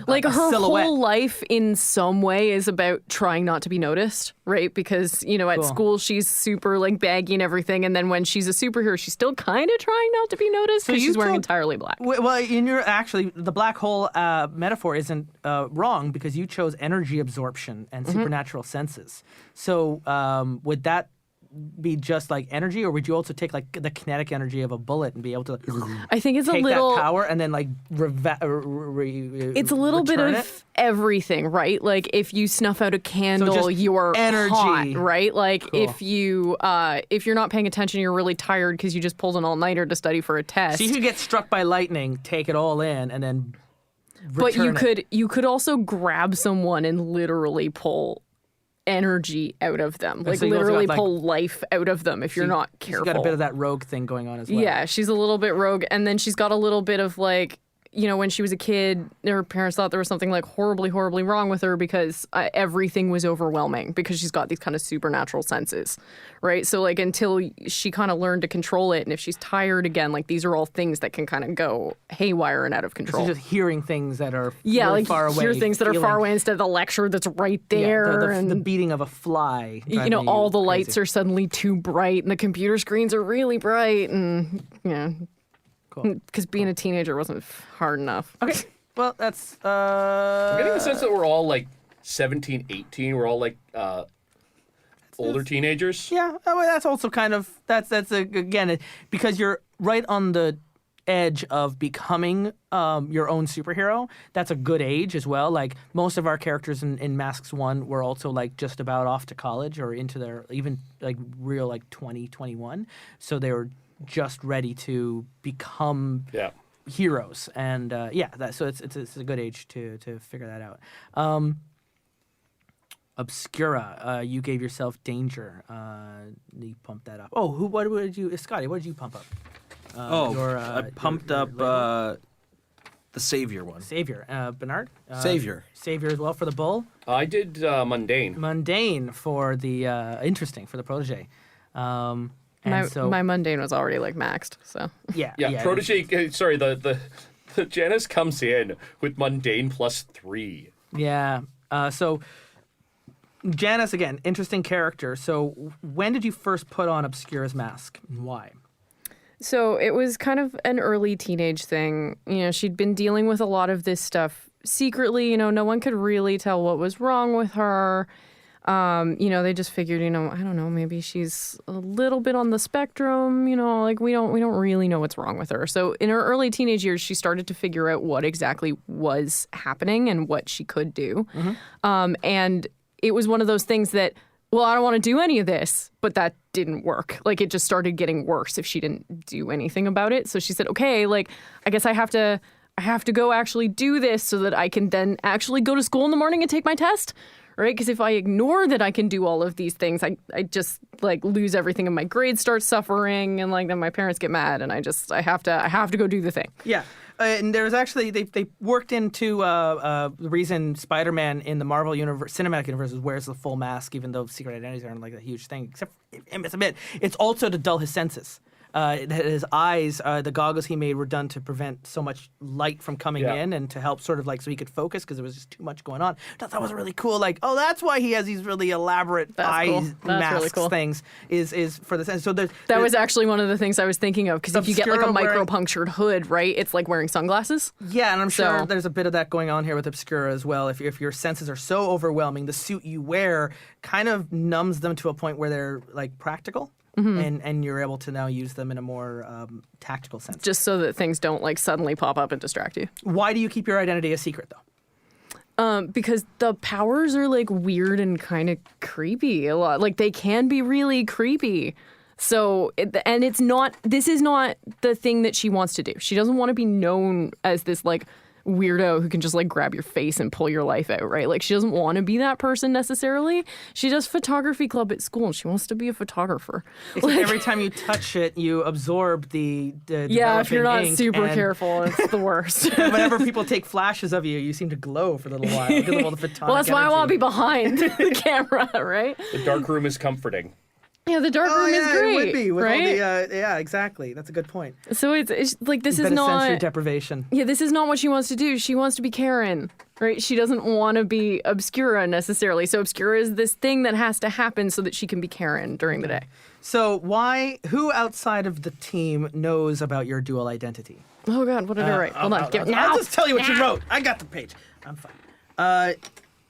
Like a her silhouette. whole life in some way is about trying not to be noticed, right? Because, you know, at Cool. school she's super like baggy and everything. And then when she's a superhero, she's still kind of trying not to be noticed because you she's wearing took- entirely black. Well, in your actually, the black hole metaphor isn't wrong because you chose energy absorption and supernatural senses. So would that be just like energy, or would you also take like the kinetic energy of a bullet and be able to I think it's take a little that power and then like it's a little bit return of it? everything, right? Like if you snuff out a candle, just you're energy. hot, right? Like if you're not paying attention, you're really tired because you just pulled an all-nighter to study for a test. So you could get struck by lightning, take it all in, and then But you return it. could also grab someone and literally pull energy out of them. Like so you also literally got, like- pull life out of them if you're not She's careful. got a bit of that rogue thing going on as well. Yeah, she's a little bit rogue, and then she's got a little bit of like, when she was a kid, her parents thought there was something like horribly, horribly wrong with her because everything was overwhelming because she's got these kind of supernatural senses, right? So like until she kind of learned to control it, and if she's tired again, like these are all things that can kind of go haywire and out of control. She's just hearing things that are Yeah, really like far away. hear things that are far feeling- away instead of the lecture that's right Yeah, there. the and beating of a fly. all the lights are suddenly too bright, and the computer screens are really bright, and because being a teenager wasn't hard enough. Okay, well that's. I'm getting the sense that we're all like 17, 18. We're all like older teenagers. Yeah, well, that's also kind of again because you're right on the edge of becoming your own superhero. That's a good age as well. Like most of our characters in Masks 1 were also like just about off to college or into their even like real like 20, 21. So they were just ready to become Yeah. heroes. And so it's a good age to figure that out. Obscura, you gave yourself danger. You pumped that up. Oh, what did you, Scotty? What did you pump up? I pumped up the Savior one. Savior. Bernard? Savior. Savior as well for the bull. I did mundane. Mundane for the interesting for the protege. My mundane was already like maxed, so Yeah, protege. Sorry, the Janice comes in with mundane +3. Yeah. So Janice again, interesting character. So when did you first put on Obscura's mask and why? So it was kind of an early teenage thing. She'd been dealing with a lot of this stuff secretly. No one could really tell what was wrong with her. They just figured, I don't know, maybe she's a little bit on the spectrum. Like we don't really know what's wrong with her. So in her early teenage years, she started to figure out what exactly was happening and what she could do. And it was one of those things that, well, I don't want to do any of this, but that didn't work. Like it just started getting worse if she didn't do anything about it. So she said, okay, like I guess I have to go actually do this so that I can then actually go to school in the morning and take my test. Right? Because if I ignore that I can do all of these things, I just like lose everything and my grades start suffering and like then my parents get mad and I have to go do the thing. Yeah. And there's actually they worked into the reason Spider-Man in the Marvel cinematic universe wears the full mask, even though secret identities aren't like a huge thing. Except it's also to dull his senses. His eyes, the goggles he made were done to prevent so much light from coming in and to help sort of like so he could focus because there was just too much going on. I thought that was really cool. Like, oh, that's why he has these really elaborate masks things is for the sense. So that was actually one of the things I was thinking of because if you get like a micro-punctured hood, right, it's like wearing sunglasses. Yeah, and I'm sure there's a bit of that going on here with Obscura as well. If your senses are so overwhelming, the suit you wear kind of numbs them to a point where they're like practical. And you're able to now use them in a more tactical sense. Just so that things don't like suddenly pop up and distract you. Why do you keep your identity a secret though? Because the powers are like weird and kind of creepy a lot. Like they can be really creepy. So, this is not the thing that she wants to do. She doesn't want to be known as this like weirdo who can just like grab your face and pull your life out, right? Like she doesn't want to be that person necessarily. She does photography club at school and she wants to be a photographer. Except every time you touch it, you absorb the if you're not ink super and careful, it's the worst. whenever people take flashes of you, you seem to glow for a little while. Because of all the photonic Well, that's why I want to be energy. behind the camera, right? The dark room is comforting. Yeah, the dark room is great, it would be with right? all the, yeah, exactly. That's a good point. So it's like this is Bit of not sensory deprivation. Yeah, this is not what she wants to do. She wants to be Karen, right? She doesn't want to be Obscura necessarily. So Obscura is this thing that has to happen so that she can be Karen during the day. So who outside of the team knows about your dual identity? Oh God, what did I write? Hold on, I'll just tell you what you wrote. I got the page. I'm fine.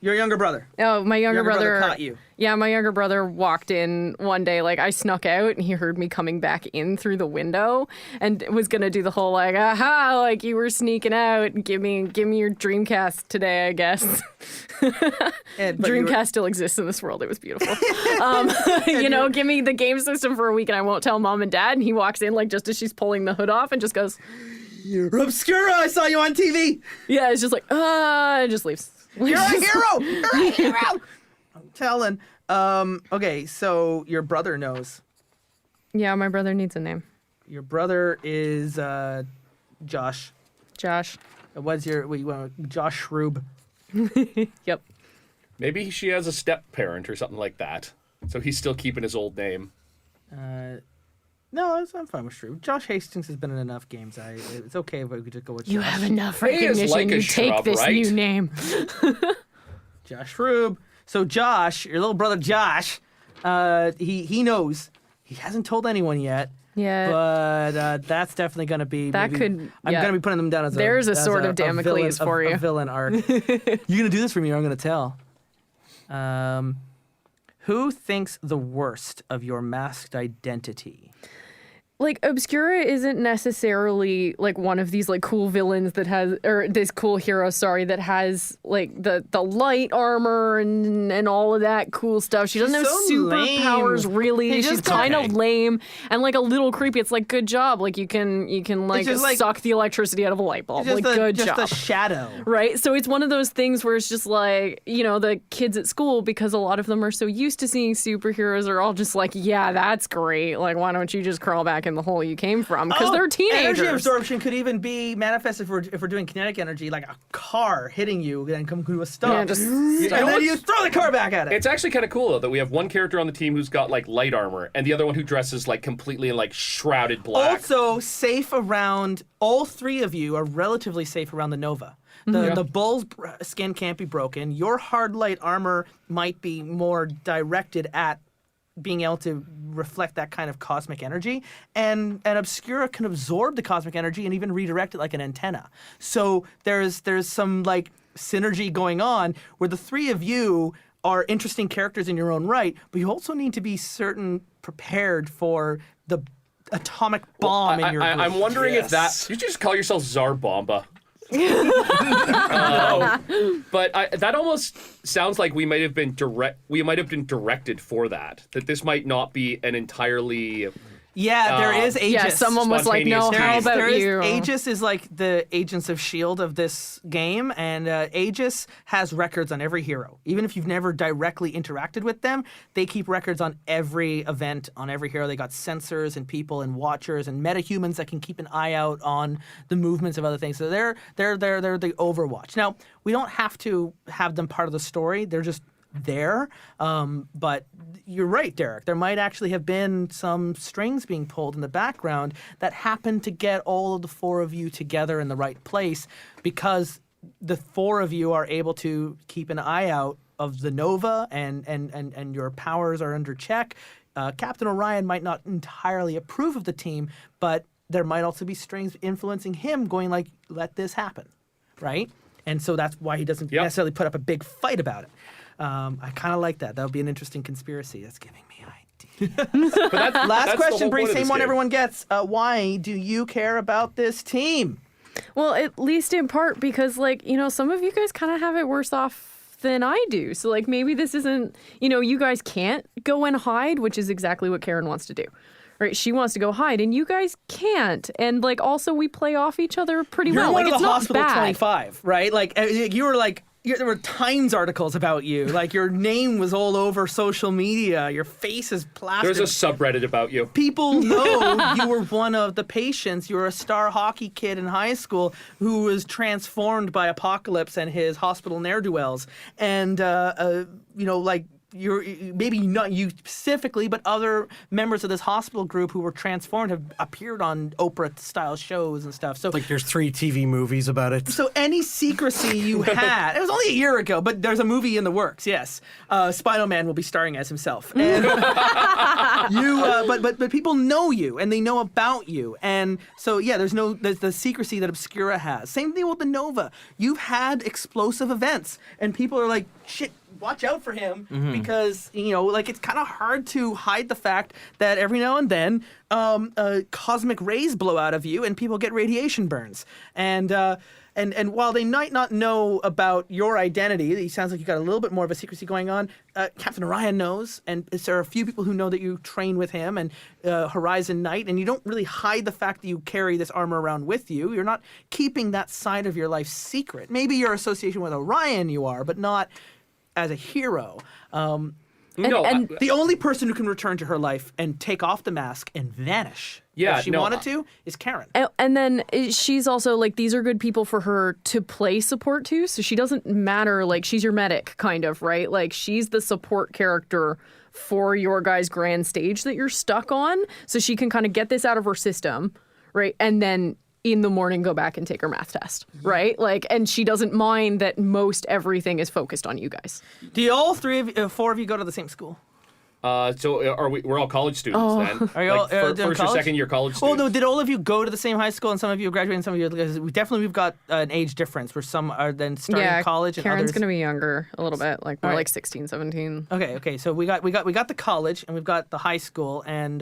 Your younger brother. Oh, my younger brother caught you. Yeah, my younger brother walked in one day. Like, I snuck out and he heard me coming back in through the window and was gonna do the whole like, aha, like you were sneaking out. Give me your Dreamcast today, I guess. Dreamcast still exists in this world. It was beautiful. Give me the game system for a week and I won't tell mom and dad. And he walks in like just as she's pulling the hood off and just goes, You're Obscura. I saw you on TV. yeah, it's just like, and just leaves. You're a hero. You're a hero. I'm telling. Okay, so your brother knows. Yeah, my brother needs a name. Your brother is Josh. Josh. What's your Josh Shroob? Yep. Maybe she has a step parent or something like that. So he's still keeping his old name. No, I'm fine with Shroob. Josh Hastings has been in enough games. It's okay if we could just go with You Josh. have enough He is recognition. like a You take shrub, this right? new name. Josh Shroob. So Josh, your little brother Josh, he knows. He hasn't told anyone yet. Yeah. But that's definitely going to be. That maybe, could- I'm yeah. going to be putting them down as There's a as sword of Damocles villain, for you. A villain arc. You're going to do this for me, or I'm going to tell. Who thinks the worst of your masked identity? Like, Obscura isn't necessarily like one of these like cool villains that has, or this cool hero, sorry, that has like the light armor and all of that cool stuff. She doesn't have so superpowers lame. really. He's She's just kind okay. of lame and like a little creepy. It's like, good job. Like you can like just like- suck the electricity out of a light bulb. Just Like, good just job. a shadow. Right? So it's one of those things where it's just like, the kids at school, because a lot of them are so used to seeing superheroes, are all just like, yeah, that's great. Like, why don't you just crawl back in the hole you came from? Because they're teenagers. Energy absorption could even be manifested if we're doing kinetic energy, like a car hitting you and come to a stop. Yeah, just and then you throw the car back at it. It's actually kind of cool though that we have one character on the team who's got like light armor, and the other one who dresses like completely in like shrouded black. Also safe around, all three of you are relatively safe around the Nova. The bull's skin can't be broken. Your hard light armor might be more directed at being able to reflect that kind of cosmic energy, and Obscura can absorb the cosmic energy and even redirect it like an antenna. So there's some like synergy going on where the three of you are interesting characters in your own right, but you also need to be prepared for the atomic bomb in your group. I'm wondering if that. You just call yourself Tsar Bomba. But that almost sounds like we might have been directed for that. That this might not be an entirely. Yeah, there is Aegis. Yeah, someone was like, no, Spontaneous how tease. about There is, you? Aegis is like the Agents of S.H.I.E.L.D. of this game, and Aegis has records on every hero. Even if you've never directly interacted with them, they keep records on every event, on every hero. They got sensors and people and watchers and metahumans that can keep an eye out on the movements of other things. So they're the Overwatch. Now, we don't have to have them part of the story. They're just there. But you're right, Derek. There might actually have been some strings being pulled in the background that happened to get all of the four of you together in the right place, because the four of you are able to keep an eye out of the Nova, and your powers are under check. Captain Orion might not entirely approve of the team, but there might also be strings influencing him going like, let this happen, right? And so that's why he doesn't necessarily put up a big fight about it. I kind of like that. That would be an interesting conspiracy. That's giving me ideas. But Last that's the question, whole Bree, point of same this one game. everyone gets. Why do you care about this team? Well, at least in part because, like, some of you guys kind of have it worse off than I do. So, like, maybe this isn't, you guys can't go and hide, which is exactly what Karen wants to do. Right? She wants to go hide, and you guys can't. And, like, also we play off each other pretty You're well. one Like, of it's the not Hospital bad. 25, right? Like, you were like, there were Times articles about you. Like, your name was all over social media. Your face is plastered. There's a subreddit about you. People know you were one of the patients. You were a star hockey kid in high school who was transformed by Apocalypse and his hospital ne'er-do-wells. And, like, maybe not you specifically, but other members of this hospital group who were transformed have appeared on Oprah-style shows and stuff. So, Like there's 3 TV movies about it. so any secrecy you had, it was only a year ago, but there's a movie in the works. Yes, Spider-Man will be starring as himself. And but people know you and they know about you, and so yeah, there's the secrecy that Obscura has. Same thing with the Nova. You've had explosive events, and people are like, shit, watch out for him, because like it's kind of hard to hide the fact that every now and then cosmic rays blow out of you and people get radiation burns. And while they might not know about your identity, it sounds like you got a little bit more of a secrecy going on. Captain Orion knows, and there are a few people who know that you train with him, and Horizon Knight, and you don't really hide the fact that you carry this armor around with you. You're not keeping that side of your life secret. Maybe your association with Orion you are, but not as a hero. The only person who can return to her life and take off the mask and vanish if she wanted to is Karen. And then she's also like, these are good people for her to play support to, so she doesn't matter, like she's your medic kind of, right? Like she's the support character for your guys' grand stage that you're stuck on, so she can kind of get this out of her system, right? And then in the morning go back and take her math test, right? Like, and she doesn't mind that most everything is focused on you guys. Do all four of you go to the same school? So are we're all college students then? Are you all first or college? second year college Well, students? no, did all of you go to the same high school and some of you graduated and some of you, because we've got an age difference where some are then starting college and Karen's others. going to be younger a little bit, like more All right. like 16, 17. Okay, so we got the college and we've got the high school and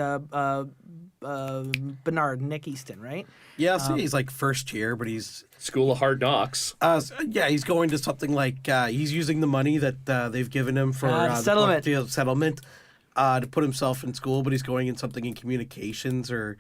Bernard, Nick Easton, right? Yeah, so he's like first year, but he's School of Hard Knocks. he's going to something like he's using the money that they've given him for settlement. the settlement to put himself in school, but he's going in something in communications or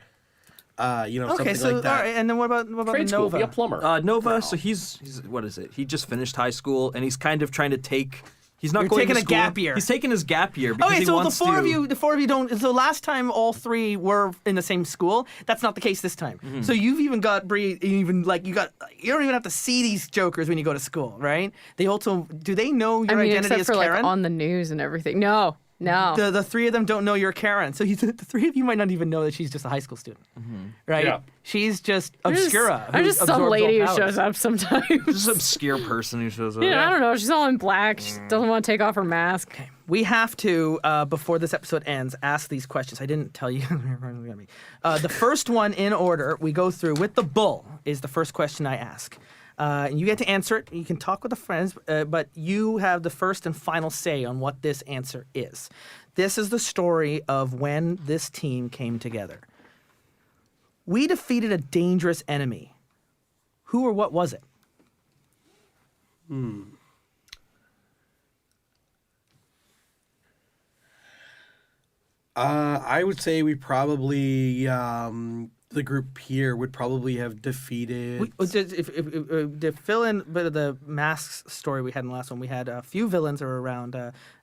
something so like that. all right, and then what about Trade school, Nova? be a plumber. Nova, so he's what is it? He just finished high school and he's kind of trying to take. He's not You're going taking to a school. gap year. He's taking his gap year because Okay, he so wants the four of you don't. So last time all three were in the same school. That's not the case this time. So you've even got Bree. You don't even have to see these jokers when you go to school, right? They also do they know your identity except as for Karen? like on the news and everything. No. The three of them don't know you're Karen. So the three of you might not even know that she's just a high school student, right? Yeah. She's just Obscura. I'm who just some absorbs lady all who powers. shows up sometimes. Just an obscure person who shows up. I don't know. She's all in black. She doesn't want to take off her mask. We have to, before this episode ends, ask these questions. I didn't tell you. The first one in order we go through with the bull is the first question I ask. And you get to answer it. You can talk with the friends, but you have the first and final say on what this answer is. This is the story of when this team came together. We defeated a dangerous enemy. Who or what was it? I would say we probably the group here would probably have defeated. To fill in a bit of the masks story we had in the last one, we had a few villains that were around.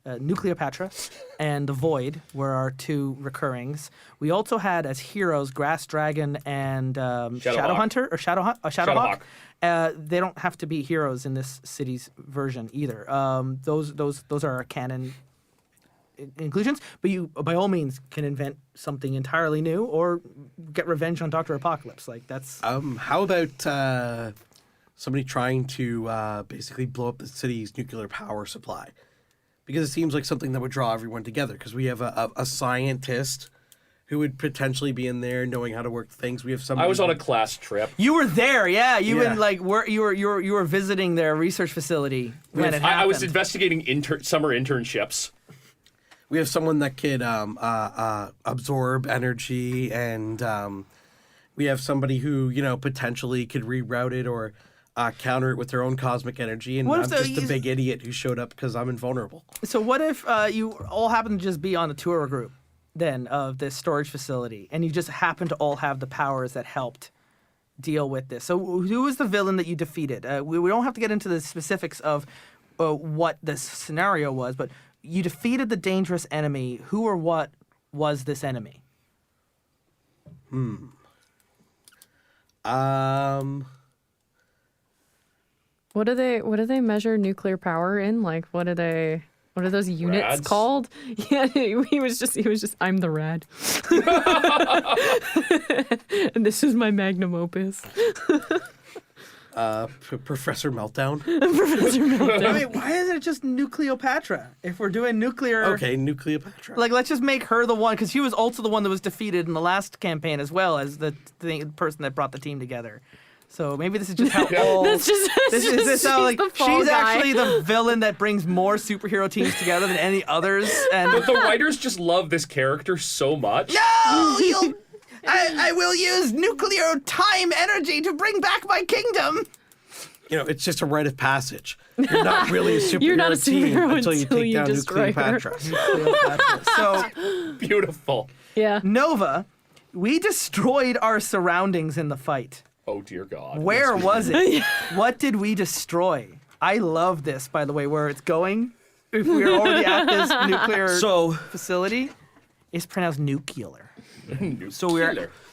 Nucleopatra and the Void were our two recurrings. We also had as heroes Grass Dragon and Shadowhunter or Shadowhawk. They don't have to be heroes in this city's version either. Those are our canon inclusions, but you by all means can invent something entirely new or get revenge on Dr. Apocalypse. Like that's How about somebody trying to basically blow up the city's nuclear power supply? Because it seems like something that would draw everyone together. Because we have a scientist who would potentially be in there knowing how to work things. We have somebody. I was on a class trip. you were there, yeah. You Yeah. and like you were visiting their research facility when it happened. I was investigating summer internships. We have someone that could absorb energy, and we have somebody who potentially could reroute it or counter it with their own cosmic energy. And What I'm if just the big idiot who showed up because I'm invulnerable. So what if you all happen to just be on a tour group then of this storage facility, and you just happen to all have the powers that helped deal with this? So who was the villain that you defeated? We don't have to get into the specifics of what the scenario was, but you defeated the dangerous enemy. Who or what was this enemy? What do they measure nuclear power in? Like, what do they what are those units Rads? called? Yeah, he was just I'm the rad. And this is my magnum opus. Professor Meltdown. I mean, why isn't it just Nucleopatra? If we're doing nuclear, Okay, Nucleopatra. like let's just make her the one because she was also the one that was defeated in the last campaign as well as the person that brought the team together. So maybe this is just how all. That's just This is she's how like the fall she's guy. actually the villain that brings more superhero teams together than any others. And But the writers just love this character so much. no, I will use nuclear time energy to bring back my kingdom. It's just a rite of passage. You're not really a superhero You're not a team superhero until you until take you down destroy her. Nucleopatra. So Beautiful. Yeah. Nova, we destroyed our surroundings in the fight. Oh dear God. Where was it? What did we destroy? I love this, by the way, where it's going. If we're already at this nuclear So facility, it's pronounced nuclear.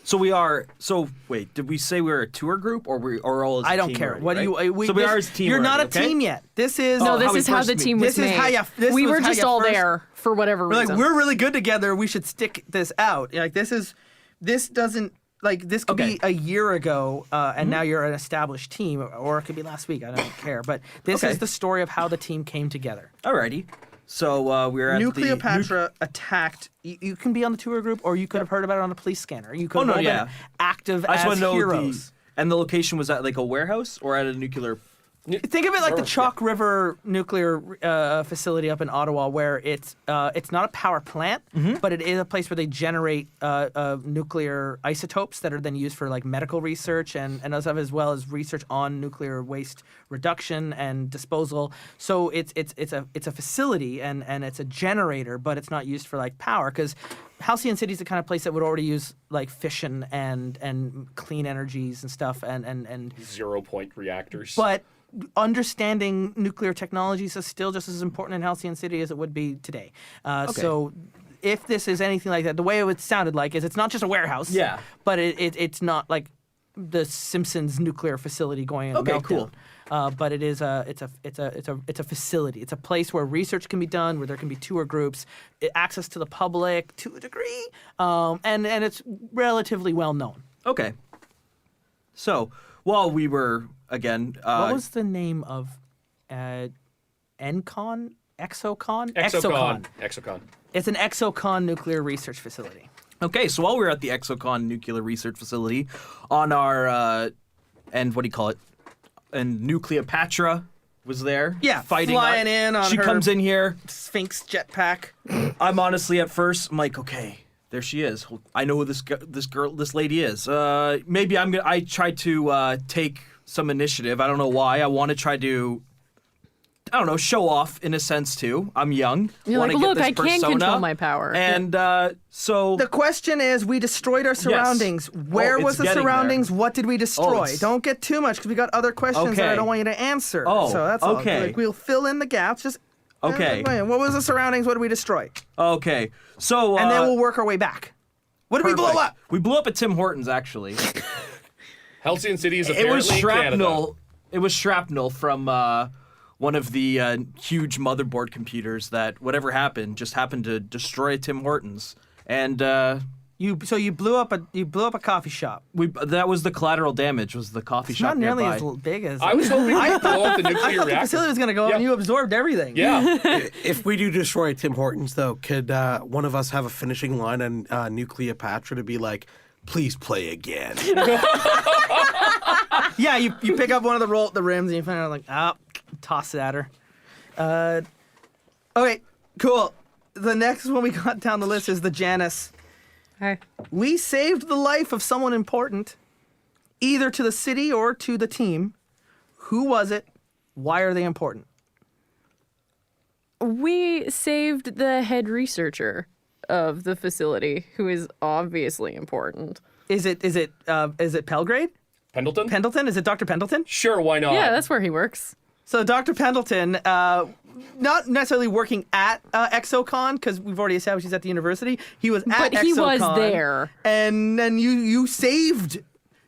So wait, did we say we were a tour group or all as a I don't team care. already, What do right? you? So we are as a team. You're not a already, okay? team yet. This is No, how this we is how first the meet. team was This is made. how this we was were how just you all first- there for whatever We're like reason. we're really good together. We should stick this out. Like this doesn't like this could be a year ago, and now you're an established team, or it could be last week. I don't care. But this Okay. is the story of how the team came together. Alrighty. So we're at Nucleopatra attacked. You can be on the tour group, or you could have heard about it on a police scanner. You could Oh, no, have yeah. been active I just as want to know heroes. and the location was at like a warehouse or at a nuclear. Think of it like the Chalk River nuclear facility up in Ottawa, where it's not a power plant, but it is a place where they generate nuclear isotopes that are then used for like medical research and as well as research on nuclear waste reduction and disposal. So it's a facility and it's a generator, but it's not used for like power because Halcyon City is the kind of place that would already use like fission and clean energies and stuff and 0-point reactors. but understanding nuclear technologies is still just as important in Halcyon City as it would be today. So if this is anything like that, the way it would sounded like is it's not just a warehouse. Yeah. But it's not like the Simpsons nuclear facility going in Okay, meltdown. cool. But it is it's a facility. It's a place where research can be done, where there can be tour groups, access to the public to a degree, and it's relatively well known. Okay. So while we were again, What was the name of Encon? Exocon? Exocon. It's an Exocon nuclear research facility. okay, so while we were at the Exocon nuclear research facility, on our and what do you call it? And Nucleopatra was there. Yeah, fighting flying in on She her- comes in here. Sphinx jetpack. I'm honestly at first, I'm like, okay, there she is. I know who this lady is. Maybe I tried to take some initiative. I don't know why. I want to try to, I don't know, show off in a sense too. I'm young. You're wanna like, get look, this I can persona. control my power. And so The question is, we destroyed our surroundings. Where it's was the getting surroundings? What did we destroy? it's- Don't get too much because we got other questions that I Okay. don't want you to answer. Oh, so that's all. okay. Like, we'll fill in the gaps. Just Okay. What was the surroundings? What did we destroy? okay, so And then we'll work our way back. What did we blow perfect. up? We blew up at Tim Hortons actually. Halcyon City is It apparently was in Canada. shrapnel. It was shrapnel from one of the huge motherboard computers that whatever happened just happened to destroy Tim Hortons, and You blew up a coffee shop. that was the collateral damage. Was the coffee It's shop not nearly nearby. as big as I was hoping to blow up the I nuclear thought the reactor. facility was going to go up, Yeah. and you absorbed everything. Yeah. If we do destroy Tim Hortons, though, could one of us have a finishing line on Nucleopatra to be like, please play again? Yeah, you pick up one of the rims and you find out like, toss it at her. Okay, cool. The next one we got down the list is the Janus. Hey. We saved the life of someone important, either to the city or to the team. Who was it? Why are they important? We saved the head researcher of the facility, who is obviously important. Is it Pelgrade? Pendleton? Pendleton? Is it Dr. Pendleton? Sure, why not? Yeah, that's where he works. So Dr. Pendleton, not necessarily working at Exocon, because we've already established he's at the university. He was at But he was Exocon, there. And then you saved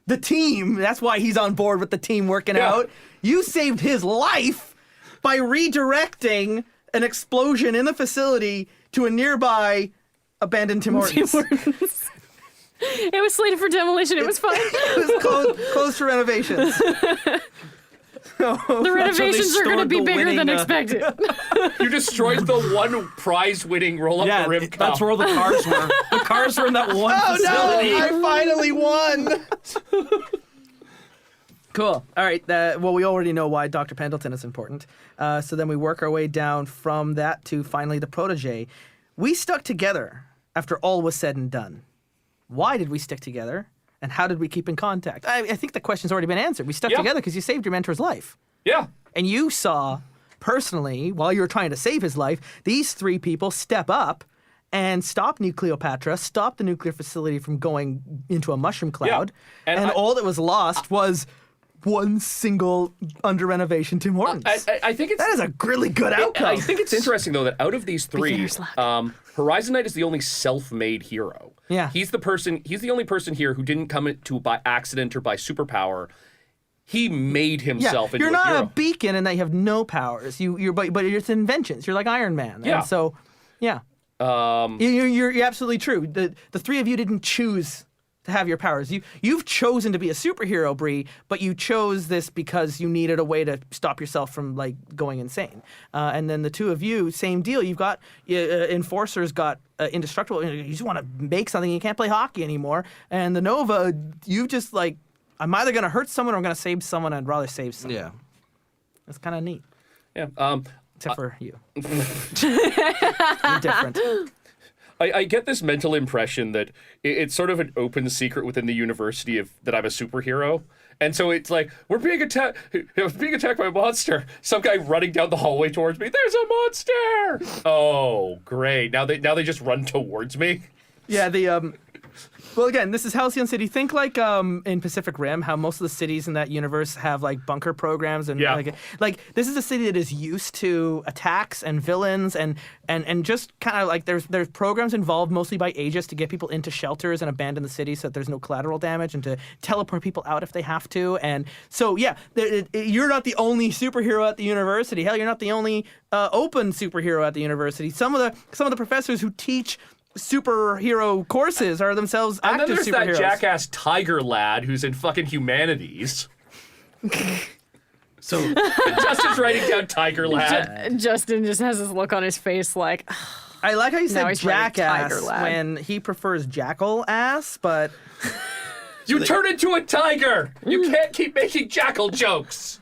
the team. That's why he's on board with the team working Yeah. out. You saved his life by redirecting an explosion in the facility to a nearby abandoned Tim Hortons. It was slated for demolition. It was fine. It was closed for renovations. The renovations are going to be bigger than expected. You destroyed the one prize-winning roll-up-the-rim cup. that's where all the cars were. The cars were in that one Oh facility. no! I finally won. Cool. All right. Well, we already know why Dr. Pendleton is important. So then we work our way down from that to finally the protege. We stuck together after all was said and done. Why did we stick together? And how did we keep in contact? I think the question's already been answered. We stuck together because you saved your mentor's life. Yeah. And you saw, personally, while you were trying to save his life, these three people step up and stop Nucleopatra, stop the nuclear facility from going into a mushroom cloud. Yeah. And all that was lost was one single under renovation Tim Hortons. I think it's... That is a really good outcome. I think it's interesting, though, that out of these three, Beginner's luck. Horizon Knight is the only self-made hero. Yeah. He's the only person here who didn't come to by accident or by superpower. He made himself into you're a not hero. a beacon in that you have no powers. But it's inventions. You're like Iron Man. Yeah. And so, yeah. You're absolutely true. The three of you didn't choose to have your powers. You've chosen to be a superhero, Bree, but you chose this because you needed a way to stop yourself from like going insane. And then the two of you, same deal. You've got Enforcer's got indestructible. You just want to make something. You can't play hockey anymore. And the Nova, you just like, I'm either going to hurt someone or I'm going to save someone. I'd rather save someone. Yeah. It's kind of neat. Yeah. Except for you. You're different. I get this mental impression that it's sort of an open secret within the university that I'm a superhero. And so it's like, we're being attacked by a monster. Some guy running down the hallway towards me. There's a monster. Oh, great. Now they just run towards me. Yeah, well, again, this is Halcyon City. Think like in Pacific Rim, how most of the cities in that universe have like bunker programs and like this is a city that is used to attacks and villains and just kind of like there's programs involved mostly by Aegis to get people into shelters and abandon the city so that there's no collateral damage and to teleport people out if they have to. And so yeah, you're not the only superhero at the university. Hell, you're not the only open superhero at the university. Some of the professors who teach superhero courses are themselves And active then there's superheroes. that jackass tiger lad who's in fucking humanities. So Justin's writing down tiger lad. Justin just has this look on his face like, I like how you Now said he's writing jackass tiger lad. when he prefers jackal ass, but You turn into a tiger. You can't keep making jackal jokes.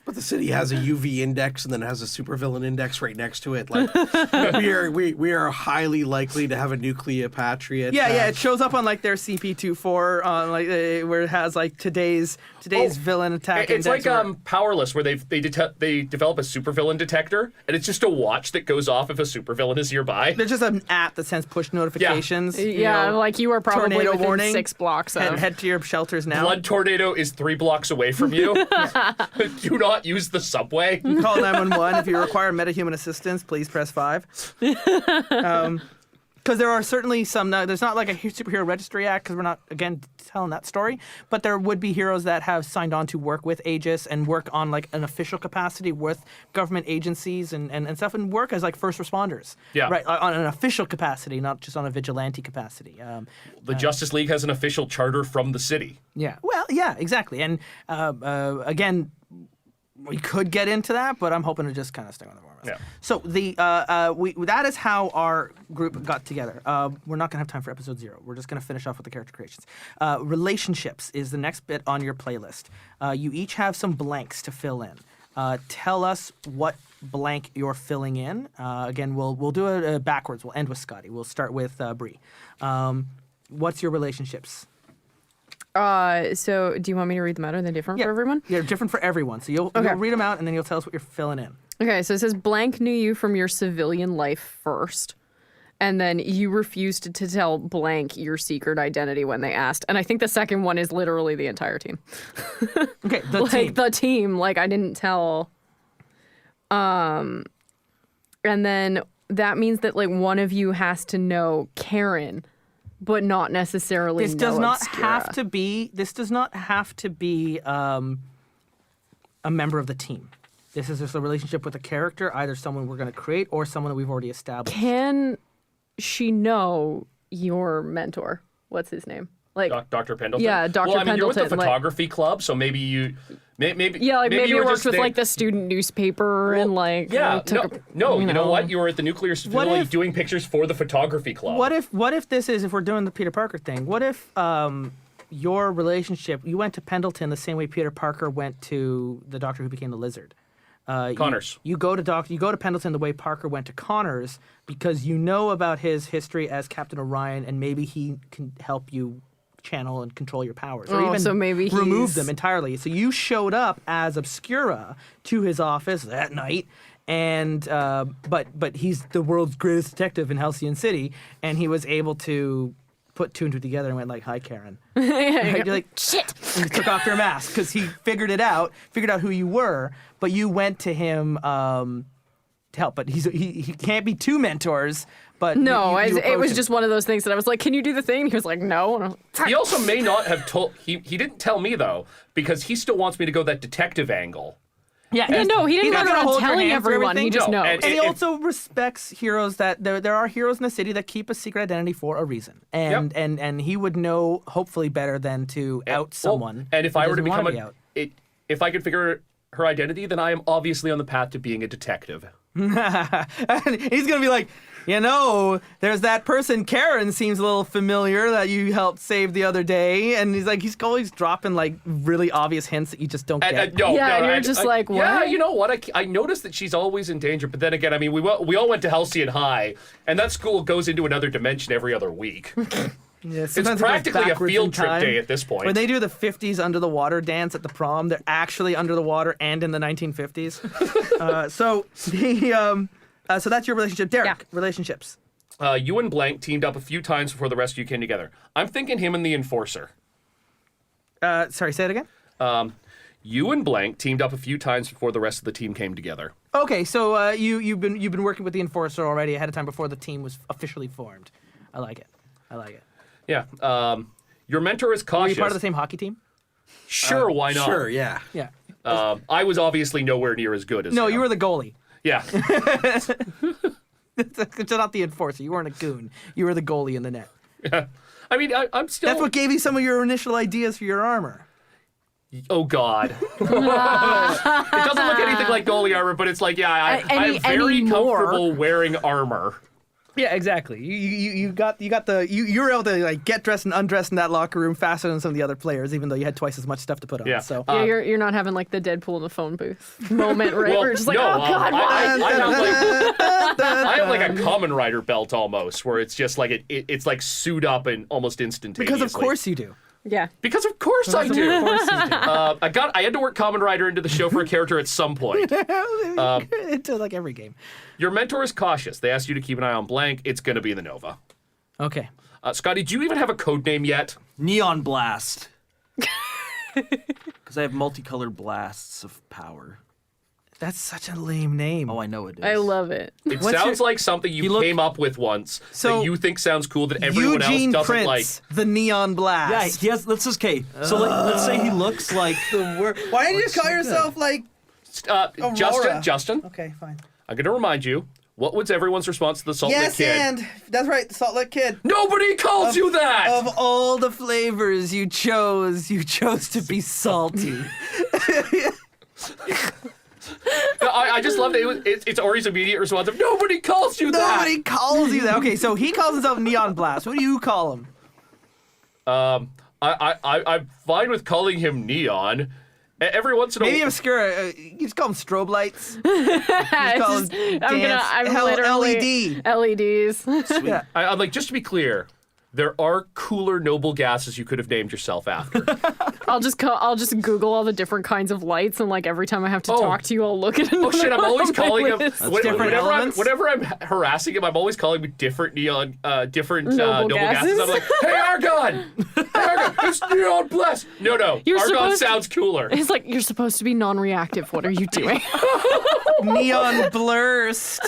But the city has a UV index and then has a supervillain index right next to it. Like we are highly likely to have a Nucleopatra. yeah, it shows up on like their CP24 on like where it has like today's villain attack It's index. like Powerless, where they develop a supervillain detector, and it's just a watch that goes off if a supervillain is nearby. There's just an app that sends push notifications. yeah, like you are probably tornado within warning. 6 blocks of. Head to your shelters now. Blood tornado is 3 blocks away from you. Do not use the subway. Call 911 if you require metahuman assistance. Please press 5. Because there are certainly some. There's not like a superhero registry act because we're not again telling that story. But there would be heroes that have signed on to work with Aegis and work on like an official capacity with government agencies and stuff and work as like first responders. Yeah. Right. On an official capacity, not just on a vigilante capacity. The Justice League has an official charter from the city. Yeah. Well. Yeah. Exactly. And again. We could get into that, but I'm hoping to just kind of stay on the formats. Yeah. So that is how our group got together. We're not going to have time for episode 0. We're just going to finish off with the character creations. Relationships is the next bit on your playlist. You each have some blanks to fill in. Tell us what blank you're filling in. Again, we'll do it backwards. We'll end with Scotty. We'll start with Bree. What's your relationships? So do you want me to read them out? Are they different for everyone? Yeah, different for everyone. So you'll read them out, and then you'll tell us what you're filling in. Okay, so it says blank knew you from your civilian life first, and then you refused to tell blank your secret identity when they asked. And I think the second one is literally the entire team. Okay, The team. Like, I didn't tell. And then that means that, like, one of you has to know Karen, but not necessarily This know does not Obscura. have to be. This does not have to be a member of the team. This is just a relationship with a character, either someone we're going to create or someone that we've already established. Can she know your mentor? What's his name? Like Dr. Pendleton? Yeah, Dr. Well, I mean, you're with the Pendleton, like- photography club, so maybe you... Maybe Yeah, like maybe you you were worked just with there- like the student newspaper and like Yeah, took you know what? You were at the nuclear facility if- doing pictures for the photography club. What if if we're doing the Peter Parker thing, what if your relationship, you went to Pendleton the same way Peter Parker went to the Doctor who became the Lizard? Connors. You go to Pendleton the way Parker went to Connors because you know about his history as Captain Orion, and maybe he can help you channel and control your powers, or Oh, even so maybe remove he's- them entirely. So you showed up as Obscura to his office that night, and but he's the world's greatest detective in Halcyon City, and he was able to put two and two together and went like, "Hi, Karen." You're like, "Shit!" And he took off their mask because he figured out who you were, but you went to him to help. But he can't be two mentors. But No, you it was approach just one of those things that I was like, "Can you do the thing?" And he was like, "No." And I was like, He also may not have told... He didn't tell me, though, because he still wants me to go that detective angle. Yeah, Yeah, no, he didn't he's not go gonna around hold your telling hand for everyone. He everything. just No, knows. and- And he also respects heroes that there are heroes in the city that keep a secret identity for a reason, and Yep. and he would know hopefully better than to out someone. Well, and if who I were to doesn't wanna become be out. if I could figure her identity, then I am obviously on the path to being a detective. And he's gonna be like, there's that person Karen seems a little familiar that you helped save the other day, and he's always dropping like really obvious hints that you just don't get. No, Yeah, no, and you're just like, Yeah, what? you know what? I noticed that she's always in danger, but then again, I mean, we all went to Halcyon High, and that school goes into another dimension every other week. Yeah, It's sometimes it goes practically a backwards field in trip time. day at this point. When they do the 50s under the water dance at the prom, they're actually under the water and in the 1950s. So that's your relationship, Derek. Yeah. Relationships. You and Blank teamed up a few times before the rest of you came together. I'm thinking him and the Enforcer. Sorry, say it again. You and Blank teamed up a few times before the rest of the team came together. Okay, so you've been working with the Enforcer already ahead of time before the team was officially formed. I like it. Yeah. Your mentor is Were cautious. you part of the same hockey team? Sure, why not? Sure, yeah. Yeah. I was obviously nowhere near as good as No, him. you were the goalie. Yeah. It's not the Enforcer. You weren't a goon. You were the goalie in the net. I mean, I'm still... That's what gave you some of your initial ideas for your armor. Oh, God. It doesn't look anything like goalie armor, but it's like, yeah, I'm very more. comfortable wearing armor. Yeah, exactly. You were able to like get dressed and undressed in that locker room faster than some of the other players, even though you had twice as much stuff to put on. Yeah. So Yeah, you're not having like the Deadpool in the phone booth moment, right? Well, Where you're just like, no, oh God, why? I have like a Common Rider belt almost, where it's just like it's like suit up and almost instantaneously. because of course you do. Yeah. Because of course I do. Of course you do. I had to work Common Rider into the show for a character at some point. It does like every game. Your mentor is cautious. They asked you to keep an eye on Blank. It's going to be the Nova. Okay. Scotty, do you even have a code name yet? Neon Blast. Because I have multicolored blasts of power. That's such a lame name. Oh, I know it is. I love it. It What's sounds your- like something you looked- came up with once So, that you think sounds cool that everyone Eugene else doesn't Prince, like. the Neon Blast. Yeah, he has. Let's just okay. So let's say he looks like. Why didn't you call yourself like? Justin, Okay, fine. I'm going to remind you, what was everyone's response to the Salt Lake Yes, Kid? and that's right, the Salt Lake Kid. Nobody calls you that! Of all the flavors you chose to be salty. I just love that it's Ori's immediate response of, nobody calls you that! Nobody calls you that. Okay, so he calls himself Neon Blast. What do you call him? I'm fine with calling him Neon. Every once in a Maybe while... obscure. You just call him strobe lights. I'm literally LEDs. Yeah. I'm like, just to be clear, there are cooler noble gases you could have named yourself after. I'll just Google all the different kinds of lights, and like every time I have to talk to you, I'll look at it. Oh shit! I'm always calling him. different elements. Whenever I'm harassing him, I'm always calling him different neon, different Noble noble gases. gases. I'm like, hey Argon, it's Neon Blast. No, You're Argon supposed to- sounds cooler. It's like you're supposed to be non-reactive. What are you doing? Neon Blurst.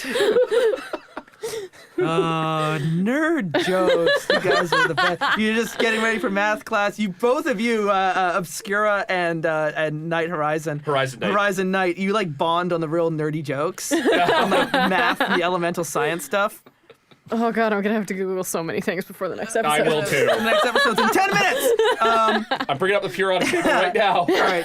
Nerd jokes. You guys are the best. You're just getting ready for math class. You both of you, Obscura and Night Horizon. Horizon Night. You like bond on the real nerdy jokes, on like math, and the elemental science stuff. Oh god, I'm gonna have to Google so many things before the next episode. I will too. The next episode's in 10 minutes. I'm bringing up the Huron paper right now. All right,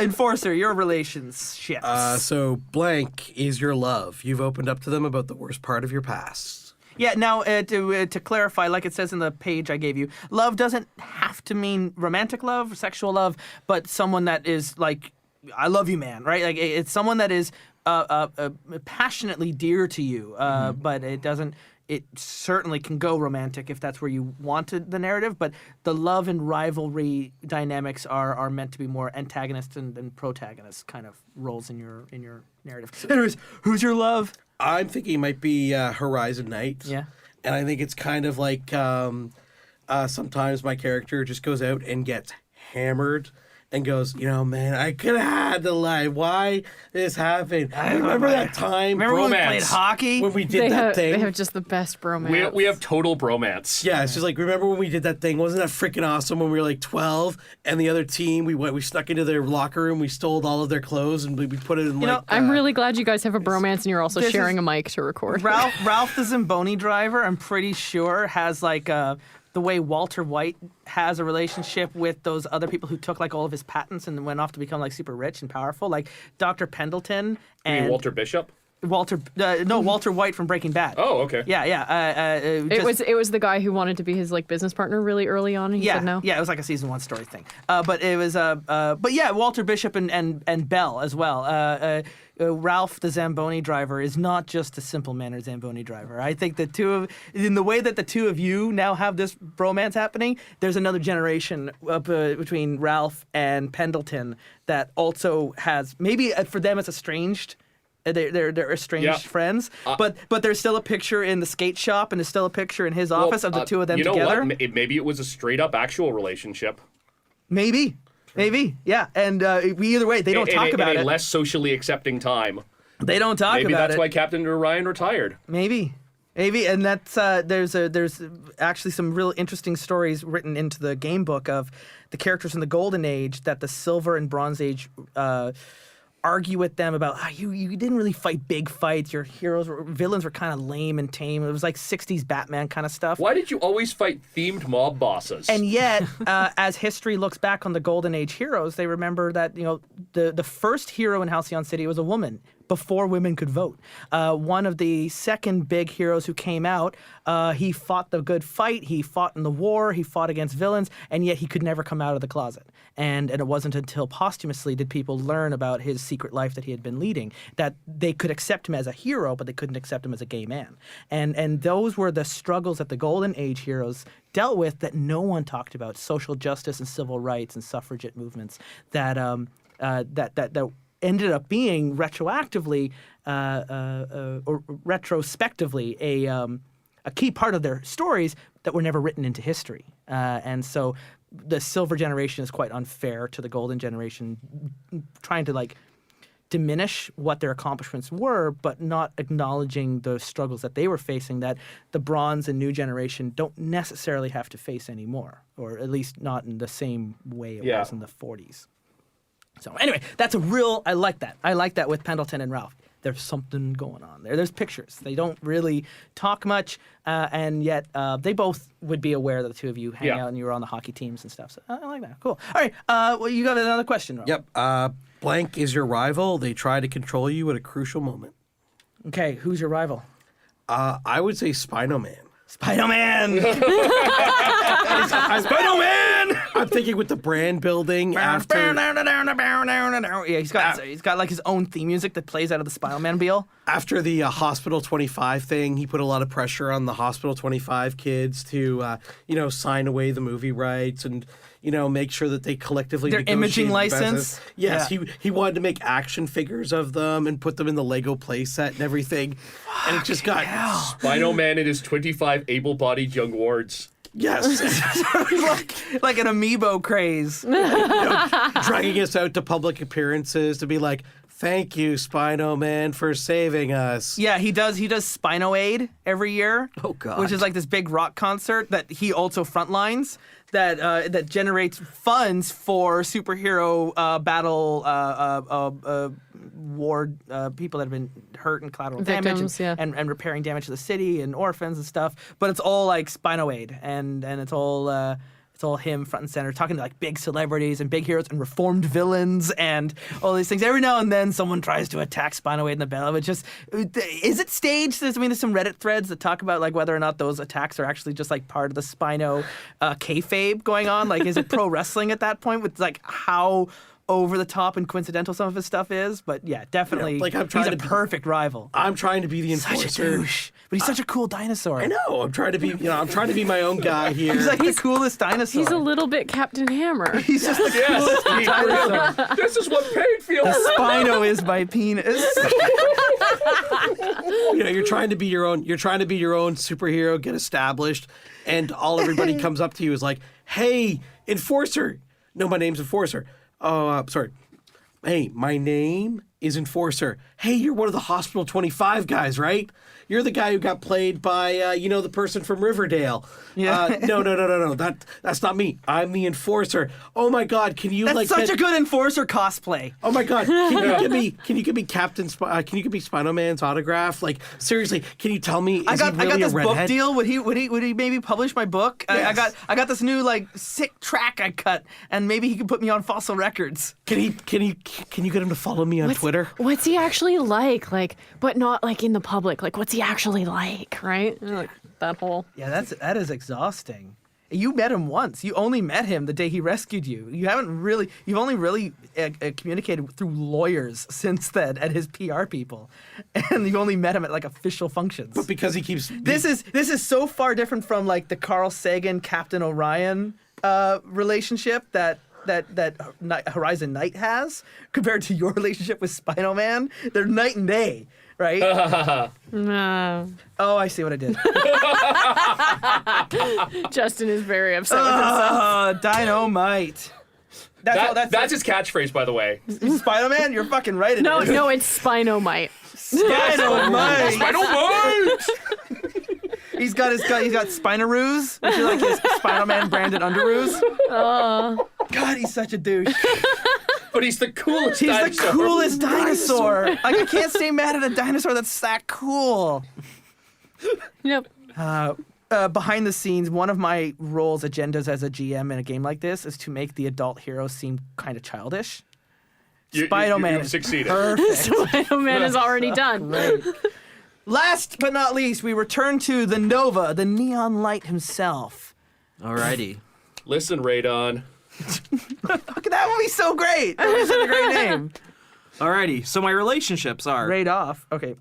Enforcer, your relationships. So blank is your love. You've opened up to them about the worst part of your past. Yeah, now to clarify, like it says in the page I gave you, love doesn't have to mean romantic love, sexual love, but someone that is like, I love you, man, right? Like it's someone that is passionately dear to you, but it doesn't. It certainly can go romantic if that's where you wanted the narrative, but the love and rivalry dynamics are meant to be more antagonist and protagonist kind of roles in your narrative. Anyways, who's your love? I'm thinking it might be Horizon Night. Yeah. And I think it's kind of like sometimes my character just goes out and gets hammered and goes, man, I could have had the life. Why this happened? I remember that time. Remember when we Bromance. played hockey? when we did that thing? They have just the best bromance. We have total bromance. Yeah, it's just like, remember when we did that thing? Wasn't that freaking awesome when we were like 12 and the other team, we snuck into their locker room, we stole all of their clothes and we put it in I'm really glad you guys have a bromance and you're also this sharing is- a mic to record. Ralph the Zamboni driver, I'm pretty sure, has like the way Walter White has a relationship with those other people who took like all of his patents and went off to become like super rich and powerful, like Dr. Pendleton You and mean Walter Bishop? Walter White from Breaking Bad. Oh, okay. Yeah. It was the guy who wanted to be his like business partner really early on, and he said no. Yeah, it was like a season 1 story thing. But it was but yeah, Walter Bishop and Bell as well. Ralph the Zamboni driver is not just a simple mannered Zamboni driver. I think in the way that the two of you now have this bromance happening, there's another generation between Ralph and Pendleton that also has, maybe for them it's estranged. They're estranged friends, but there's still a picture in the skate shop and there's still a picture in his office of the two of them together. You know what? Maybe it was a straight up actual relationship. Maybe, yeah. And either way, they don't talk about in a it. less socially accepting time. They don't talk Maybe about it. that's why Captain Orion retired. Maybe, and that's there's actually some real interesting stories written into the game book of the characters in the Golden Age that the Silver and Bronze Age argue with them about you didn't really fight big fights. Your villains were kind of lame and tame. It was like 60s Batman kind of stuff. Why did you always fight themed mob bosses? And yet, as history looks back on the Golden Age heroes, they remember that the first hero in Halcyon City was a woman before women could vote. One of the second big heroes who came out, he fought the good fight. He fought in the war. He fought against villains, and yet he could never come out of the closet. And it wasn't until posthumously did people learn about his secret life that he had been leading, that they could accept him as a hero, but they couldn't accept him as a gay man. And those were the struggles that the Golden Age heroes dealt with that no one talked about: social justice and civil rights and suffragette movements that ended up being retroactively or retrospectively a key part of their stories that were never written into history. And so the Silver generation is quite unfair to the Golden generation, trying to like diminish what their accomplishments were, but not acknowledging the struggles that they were facing that the Bronze and New generation don't necessarily have to face anymore, or at least not in the same way it was in the 40s. So anyway, I like that. I like that with Pendleton and Ralph. There's something going on there. There's pictures. They don't really talk much, and yet they both would be aware that the two of you hang out and you were on the hockey teams and stuff. So I like that. Cool. All right. Well, you got another question, Rob? Yep. Blank is your rival. They try to control you at a crucial moment. Okay. Who's your rival? I would say Spino-Man. Spider-Man! Spider-Man! I'm thinking with the brand building after... Yeah, he's got like his own theme music that plays out of the Spider-Man Beal. After the Hospital 25 thing, he put a lot of pressure on the Hospital 25 kids to, sign away the movie rights and, make sure that they collectively Their imaging negotiated the license? business. Yes, Yeah. he wanted to make action figures of them and put them in the Lego playset and everything. And it just got... Spino-Man and his 25 able-bodied young wards. Yes. like an amiibo craze. Dragging us out to public appearances to be like, thank you, Spino Man, for saving us. Yeah, he does Spinoaid every year. Oh, God. Which is like this big rock concert that he also frontlines that generates funds for superhero battle war people that have been hurt and collateral Victims, damage and repairing damage to the city and orphans and stuff. But it's all like Spinoaid and it's all him front and center talking to like big celebrities and big heroes and reformed villains and all these things. Every now and then someone tries to attack Spinoaid in the battle. It's just, is it staged? There's some Reddit threads that talk about like whether or not those attacks are actually just like part of the Spino kayfabe going on. Like, is it pro wrestling at that point with like how over the top and coincidental some of his stuff is? But yeah, definitely. like, I'm trying he's to a be- perfect rival. I'm trying to be the Such a enforcer. douche. But he's such a cool dinosaur. I know. I'm trying to be, I'm trying to be my own guy here. He's like the coolest dinosaur. He's a little bit Captain Hammer. He's just the coolest dinosaur. This is what pain feels. Spino is my penis. You're trying to be your own. You're trying to be your own superhero, get established, and all everybody comes up to you is like, "Hey, Enforcer." No, my name's Enforcer. Oh, sorry. Hey, my name is Enforcer. Hey, you're one of the Hospital 25 guys, right? You're the guy who got played by, the person from Riverdale. Yeah. No. That's not me. I'm the Enforcer. Oh my God, can you That's such a good enforcer cosplay. Oh my God! Can you give me Captain? Can you give me Spino Man's autograph? Like seriously, can you tell me? I got he really this a book redhead? deal. Would he maybe publish my book? Yes. I got this new like sick track I cut, and maybe he could put me on Fossil Records. Can you get him to follow me on Twitter? What's he actually like? Like, but not like in the public. Like, what's he actually like? Right? Like, that whole. Yeah, that is exhausting. You met him once. You only met him the day he rescued you. You've only really communicated through lawyers since then and his PR people, and you only met him at like official functions. But because he keeps This is so far different from like the Carl Sagan Captain Orion relationship that Horizon Knight has compared to your relationship with Spino Man. They're night and day, right? No. Oh, I see what I did. Justin is very upset with himself. Dynamite. That's his catchphrase, by the way. Spino Man. You're fucking right. No, it's Spinomite. Dynamite. Spinomite! He's got Spinaroos, which is like his Spino Man branded underoos. God, he's such a douche. But he's the coolest He's dinosaur. the coolest dinosaur. Like, I can't stay mad at a dinosaur that's that cool. Yep. Behind the scenes, one of my roles, agendas as a GM in a game like this is to make the adult hero seem kind of childish. Spino-Man You've is succeeded. perfect. Spider-Man is already done. Great. Last but not least, we return to the Nova, the neon light himself. Alrighty. Listen, Radon. That would be so great. That would be such a great name. Alrighty. So my relationships are Raid off. Okay.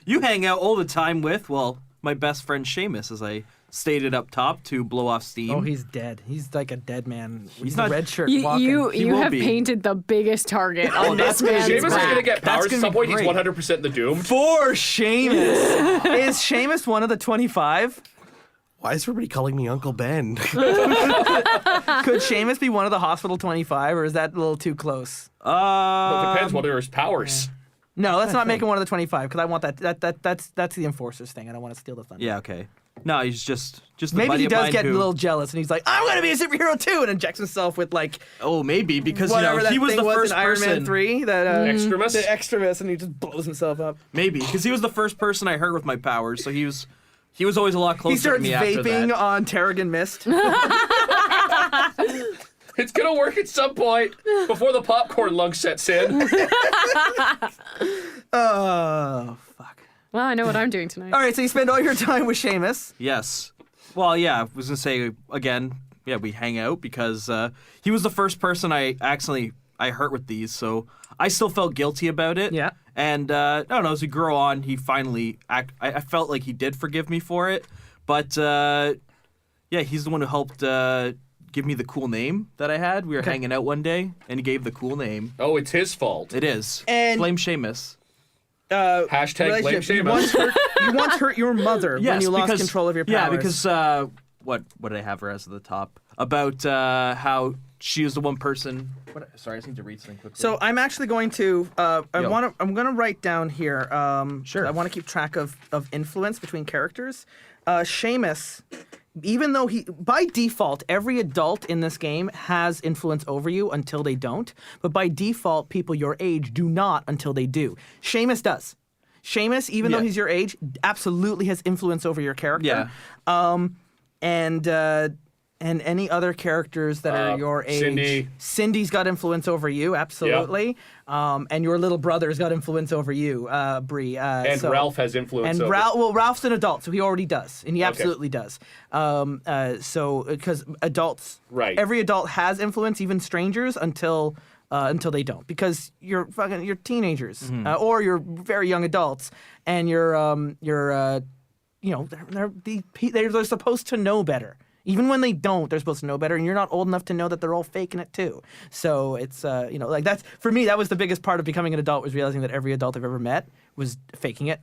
you hang out all the time with, well, my best friend Seamus, as I stated up top, to blow off steam. Oh, he's dead. He's like a dead man. He's not- a red shirt You walking. you will have be. painted the biggest target on this man's Seamus is back. going to get powers That's at some gonna point. be He's great. 100% the Doom. For Seamus. Is Seamus one of the 25? Why is everybody calling me Uncle Ben? Could Seamus be one of the Hospital 25, or is that a little too close? Well, it depends what are his powers. No, let's not make him one of the 25, because I want that's the Enforcer's thing. I don't want to steal the thunder. Yeah, okay. No, he's just the Maybe buddy he of does mine get who, a little jealous, and he's like, I'm going to be a superhero too, and injects himself with like Oh, maybe because whatever that he was thing the first in Iron person. Man 3, that Extremis? the extremis, and he just blows himself up. Maybe because he was the first person I heard with my powers, so he was always a lot closer He to starts me after vaping that. on Terrigen Mist. It's going to work at some point before the popcorn lung sets in. Oh, fuck. Well, I know what I'm doing tonight. All right, so you spend all your time with Seamus. Yes. Well, yeah, I was gonna say again. Yeah, we hang out because he was the first person I hurt with these, so I still felt guilty about it. Yeah. And I don't know, as we grow on, he finally I felt like he did forgive me for it, but yeah, he's the one who helped give me the cool name that I had. We were hanging out one day, and he gave the cool name. Oh, it's his fault. It is. And- Blame Seamus. Hashtag blame relationship. Seamus. You once hurt your mother when you lost control of your powers. Yeah, because what did I have her as at the top? About how she is the one person. Sorry, I just need to read something quickly. So I'm actually going to. I'm going to write down here. Sure. I want to keep track of influence between characters. Seamus, even though by default, every adult in this game has influence over you until they don't. But by default, people your age do not until they do. Seamus does. Seamus, even though he's your age, absolutely has influence over your character. Yeah. And any other characters that are your age. Cindy's got influence over you, absolutely. Yeah. And your little brother's got influence over you, Bree. And Ralph has influence over you. Ralph's an adult, so he already does. And he absolutely does. So, because adults, every adult has influence, even strangers, until they don't. Because you're teenagers, or you're very young adults, and they're supposed to know better. Even when they don't, they're supposed to know better, and you're not old enough to know that they're all faking it too. So it's like that's for me. That was the biggest part of becoming an adult, was realizing that every adult I've ever met was faking it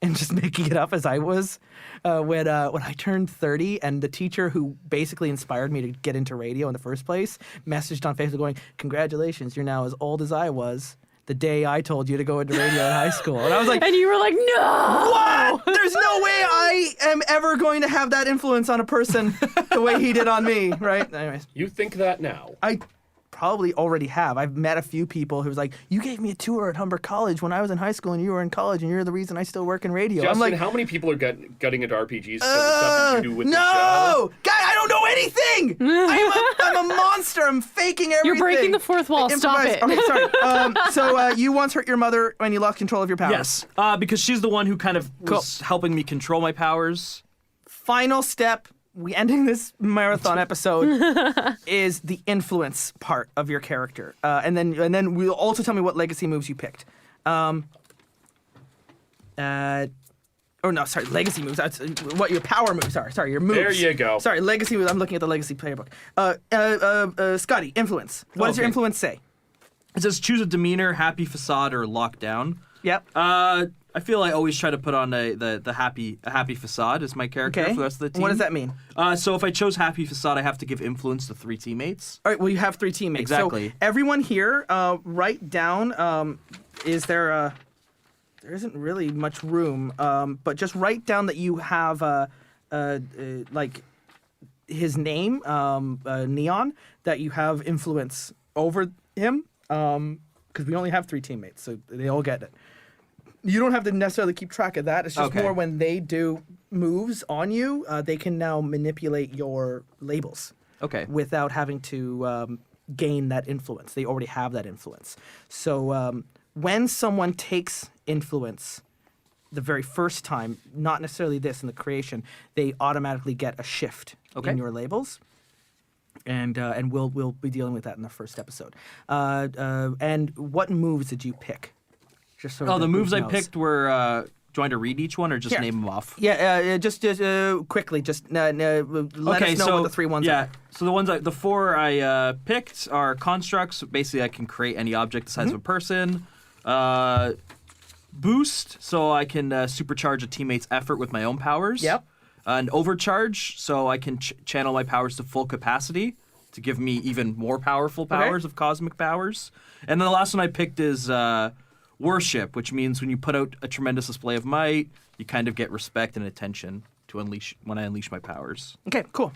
and just making it up as I was. When I turned 30, and the teacher who basically inspired me to get into radio in the first place messaged on Facebook going, "Congratulations, you're now as old as I was the day I told you to go into radio in high school." And I was like, and you were like, no! What? There's no way I am ever going to have that influence on a person the way he did on me, right? Anyways. You think that now? I probably already have. I've met a few people who's like, "You gave me a tour at Humber College when I was in high school, and you were in college, and you're the reason I still work in radio." Justin, I'm like, how many people are gutting into RPGs because of stuff that you do with the show? No! God, I don't know anything! I'm a monster. I'm faking everything. You're breaking the fourth wall. Stop it. Okay, sorry. So you once hurt your mother when you lost control of your powers. Yes, because she's the one who kind of was helping me control my powers. Final step. We ending this marathon episode is the influence part of your character, and then we'll also tell me what legacy moves you picked. Legacy moves. That's what your power moves are. Sorry, your moves. There you go. Sorry, legacy moves. I'm looking at the legacy playbook. Scotty, influence. What does your influence say? It says choose a demeanor, happy facade, or lockdown. Yep. I feel I always try to put on a happy facade as my character for the rest of the team. What does that mean? So if I chose happy facade, I have to give influence to 3 teammates. All right. Well, you have 3 teammates. Exactly. So everyone here, write down. There isn't really much room, but just write down that you have like his name, Neon, that you have influence over him, because we only have 3 teammates, so they all get it. You don't have to necessarily keep track of that. It's just more when they do moves on you, they can now manipulate your labels. Okay. Without having to gain that influence. They already have that influence. So when someone takes influence the very first time, not necessarily this in the creation, they automatically get a shift in your labels. And we'll be dealing with that in the first episode. And what moves did you pick? Just so the moves I picked were. Do I want to read each one or just name them off? Yeah, just quickly. Just let us know what the 3 ones are. So the 4 I picked are constructs. Basically, I can create any object the size of a person. Boost, so I can supercharge a teammate's effort with my own powers. Yep. An overcharge, so I can channel my powers to full capacity to give me even more powerful powers of cosmic powers. And then the last one I picked is worship, which means when you put out a tremendous display of might, you kind of get respect and attention when I unleash my powers. Okay, cool.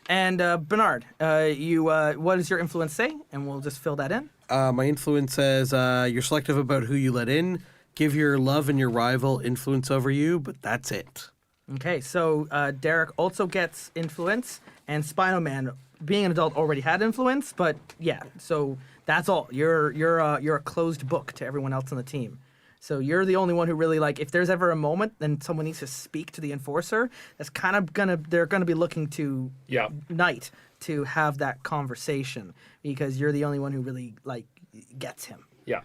And Bernard, what does your influence say? And we'll just fill that in. My influence says you're selective about who you let in. Give your love and your rival influence over you, but that's it. Okay, so Derek also gets influence, and Spino Man, being an adult, already had influence. But yeah, so that's all. You're a closed book to everyone else on the team. So you're the only one who really, like, if there's ever a moment then someone needs to speak to the enforcer, that's kind of they're gonna be looking to Knight to have that conversation, because you're the only one who really, like, gets him. Yeah.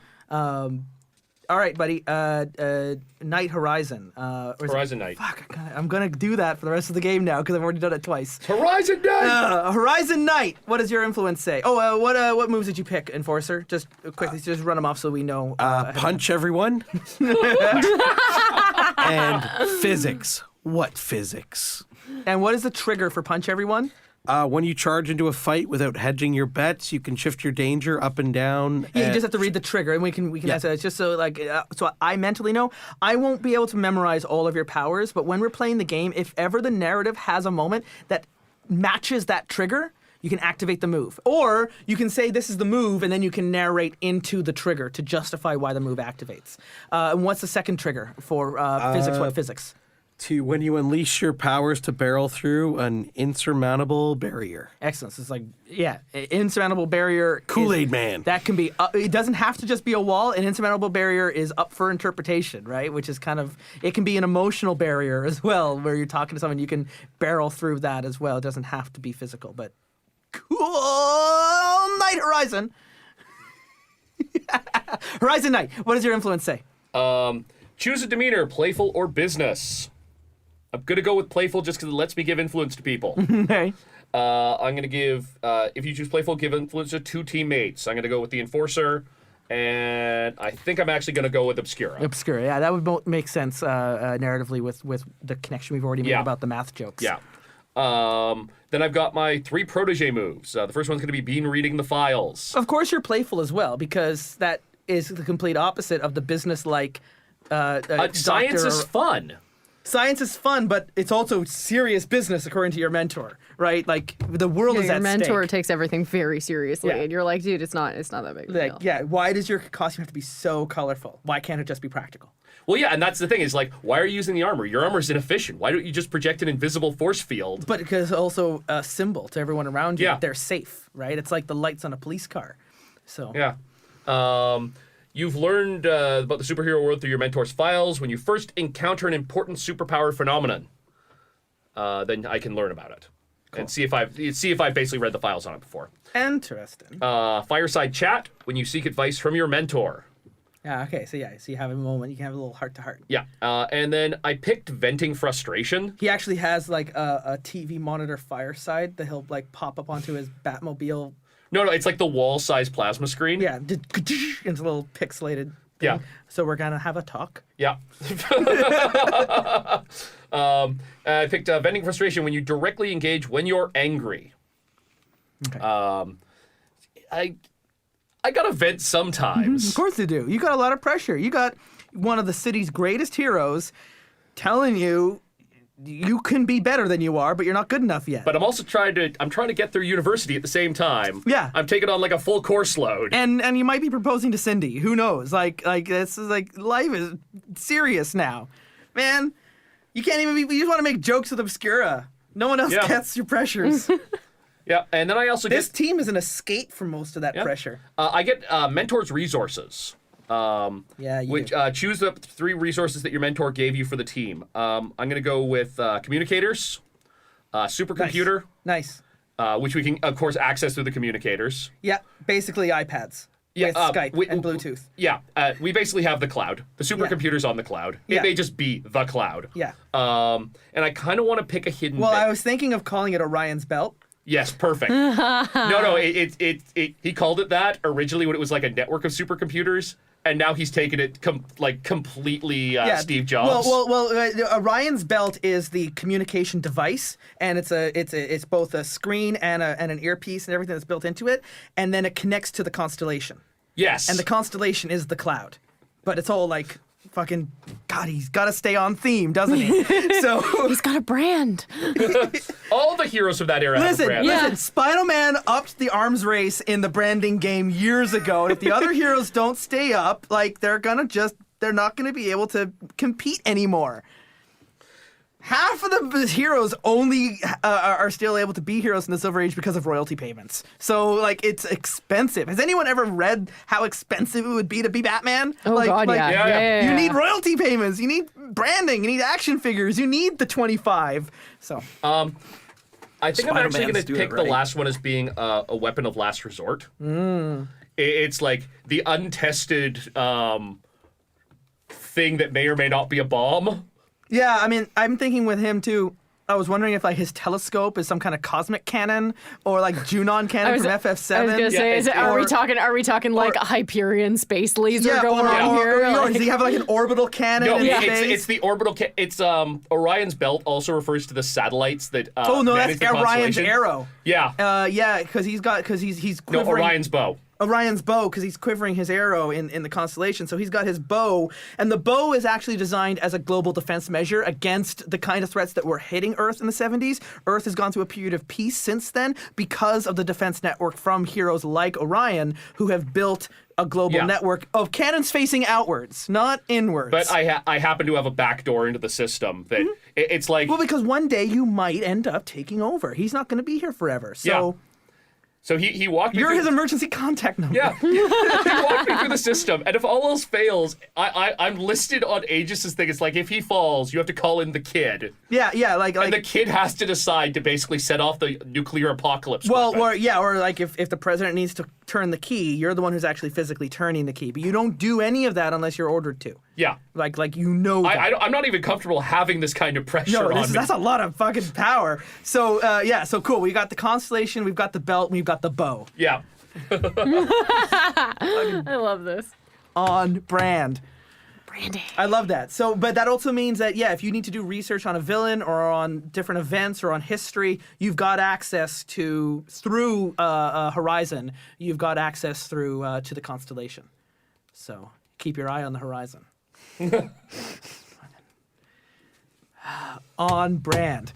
All right, buddy. Night Horizon. Or is it- Horizon Knight. Fuck, I'm gonna do that for the rest of the game now because I've already done it twice. Horizon Knight! Horizon Knight. What does your influence say? Oh, what moves did you pick, Enforcer? Just quickly, just run them off so we know. Punch everyone. And physics. What physics? And what is the trigger for Punch Everyone? When you charge into a fight without hedging your bets, you can shift your danger up and down. Yeah, you just have to read the trigger, and we can answer. It's just so so I mentally know. I won't be able to memorize all of your powers, but when we're playing the game, if ever the narrative has a moment that matches that trigger, you can activate the move, or you can say this is the move, and then you can narrate into the trigger to justify why the move activates. And what's the second trigger for physics? What physics? To when you unleash your powers to barrel through an insurmountable barrier. Excellent. So it's like, insurmountable barrier. Kool-Aid Man. That can be, it doesn't have to just be a wall. An insurmountable barrier is up for interpretation, right? Which is kind of, it can be an emotional barrier as well, where you're talking to someone, you can barrel through that as well. It doesn't have to be physical, but cool. Night Horizon. Horizon Knight. What does your influence say? Choose a demeanor, playful or business. I'm going to go with playful just because it lets me give influence to people. Okay. I'm going to give, if you choose playful, give influence to 2 teammates. I'm going to go with the Enforcer, and I think I'm actually going to go with Obscura. Obscura. Yeah, that would make sense narratively with the connection we've already made about the math jokes. Yeah. Then I've got my 3 protege moves. The first one's going to be Bean reading the files. Of course you're playful as well, because that is the complete opposite of the business-like Science is fun. Science is fun, but it's also serious business, according to your mentor, right? Like, the world is Your at mentor stake. takes everything very seriously, Yeah. and you're like, dude, it's not that big of a deal. Yeah, why does your costume have to be so colorful? Why can't it just be practical? Well, yeah, and that's the thing is like, why are you using the armor? Your armor's inefficient. Why don't you just project an invisible force field? But because it's also a symbol to everyone around you Yeah. that they're safe, right? It's like the lights on a police car. So Yeah. You've learned about the superhero world through your mentor's files. When you first encounter an important superpower phenomenon, then I can learn about it and see if I've basically read the files on it before. Interesting. Fireside chat when you seek advice from your mentor. Yeah, okay, so you have a moment, you can have a little heart-to-heart. Yeah, and then I picked venting frustration. He actually has like a TV monitor fireside that he'll like pop up onto his Batmobile. No, it's like the wall-sized plasma screen. Yeah, it's a little pixelated thing. Yeah. So we're gonna have a talk. Yeah. I picked venting frustration when you directly engage when you're angry. Okay. I gotta vent sometimes. Of course you do. You got a lot of pressure. You got one of the city's greatest heroes telling you you can be better than you are, but you're not good enough yet. But I'm also trying to get through university at the same time. Yeah. I'm taking on like a full course load. And you might be proposing to Cindy. Who knows? Like this is like life is serious now, man. You can't even be. You just want to make jokes with Obscura. No one else Yeah. gets your pressures. Yeah, and then I also This get team is an escape from most of that Yeah. pressure. I get mentors resources. Yeah, you Which do. choose the 3 resources that your mentor gave you for the team. I'm gonna go with communicators, supercomputer, Nice. which we can of course access through the communicators. Yeah, basically iPads. Yeah, with Skype and Bluetooth. Yeah, we basically have the cloud. The supercomputer's on the cloud. It Yeah. may just be the cloud. Yeah. And I kind of want to pick a hidden. Well, bit. I was thinking of calling it Orion's Belt. Yes, perfect. No, he called it that originally when it was like a network of supercomputers, and now he's taken it completely Steve Jobs. Well, Orion's Belt is the communication device, and it's both a screen and an earpiece and everything that's built into it, and then it connects to the constellation. Yes. And the constellation is the cloud, but it's all like fucking God. He's got to stay on theme, doesn't he? So He's got a brand. all the heroes from that era have a listen, brand. listen. Spider-Man upped the arms race in the branding game years ago, and if the other heroes don't stay up, like they're not gonna be able to compete anymore. Half of the heroes only are still able to be heroes in the Silver Age because of royalty payments. So, like, it's expensive. Has anyone ever read how expensive it would be to be Batman? Oh, God, yeah. Yeah. You need royalty payments. You need branding. You need action figures. You need the 25. So, I think I'm actually going Spider-Man's to doing pick it the right. last one as being a weapon of last resort. It's like the untested thing that may or may not be a bomb. Yeah, I mean, I'm thinking with him too. I was wondering if like his telescope is some kind of cosmic cannon or like Junon cannon from FF7. I was gonna say, are we talking like a Hyperion space laser going on here? Or does he have like an orbital cannon? No, in it's space? the orbital. It's Orion's belt also refers to the satellites that. Oh no, manage that's the Orion's constellation. arrow. Yeah. Yeah, because he's No, quivering. Orion's bow. Orion's bow, because he's quivering his arrow in the constellation. So he's got his bow, and the bow is actually designed as a global defense measure against the kind of threats that were hitting Earth in the 70s. Earth has gone through a period of peace since then because of the defense network from heroes like Orion, who have built a global network of cannons facing outwards, not inwards. But I happen to have a backdoor into the system that it's like. Well, because one day you might end up taking over. He's not going to be here forever. So. So he walked me You're through his emergency contact number. Yeah. He walked me through the system, and if all else fails, I'm listed on Aegis's thing. It's like, if he falls, you have to call in the kid. Yeah, like And the kid has to decide to basically set off the nuclear apocalypse. Well, weapon. or like if the president needs to turn the key, you're the one who's actually physically turning the key. But you don't do any of that unless you're ordered to. Yeah. Like you know that. I'm not even comfortable having this kind of pressure on me. That's a lot of fucking power. So, so cool. We got the constellation, we've got the belt, we've got the bow. Yeah. I love this. On brand. Brandy. I love that. So, but that also means that, if you need to do research on a villain or on different events or on history, you've got access through Horizon, you've got access through to the constellation. So, keep your eye on the horizon. On brand.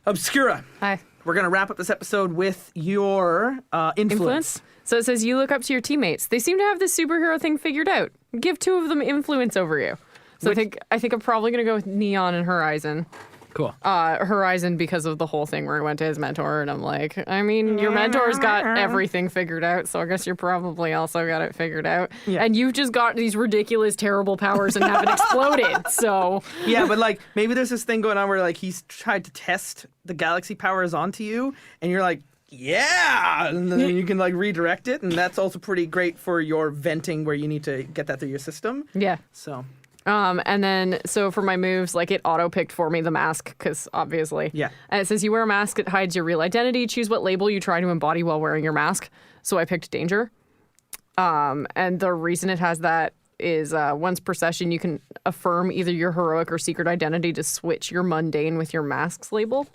Obscura. Hi. We're going to wrap up this episode with your influence. So it says you look up to your teammates. They seem to have this superhero thing figured out. Give 2 of them influence over you. So I think I'm probably going to go with Neon and Horizon. Cool. Horizon because of the whole thing where I went to his mentor and I'm like, I mean, your mentor's got everything figured out, so I guess you're probably also got it figured out. Yeah. And you've just got these ridiculous, terrible powers and haven't exploded, so... Yeah, but like maybe there's this thing going on where like he's tried to test the galaxy powers onto you and you're like, yeah, and then you can like redirect it, and that's also pretty great for your venting where you need to get that through your system. Yeah. So... And then, so for my moves, like it auto-picked for me the mask, because obviously. Yeah. And it says you wear a mask that hides your real identity. Choose what label you try to embody while wearing your mask. So I picked Danger. And the reason it has that is once per session, you can affirm either your heroic or secret identity to switch your mundane with your mask's label.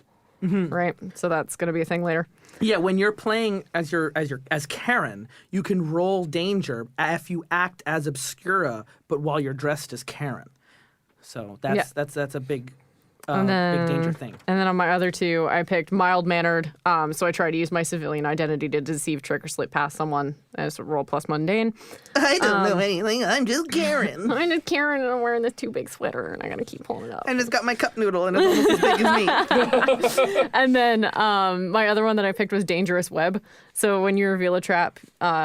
Mm-hmm. Right? So that's going to be a thing later. Yeah, when you're playing as Karen, you can roll Danger if you act as Obscura, but while you're dressed as Karen. So that's a big big Danger thing. And then on my other 2, I picked mild-mannered. So I try to use my civilian identity to deceive, trick, or slip past someone as a roll plus mundane. I don't know anything. I'm just Karen. I'm just Karen, and I'm wearing this too big sweater, and I gotta keep pulling it up. And it's got my cup noodle, and it's almost as big as me. And then my other one that I picked was Dangerous Web. So when you reveal a trap,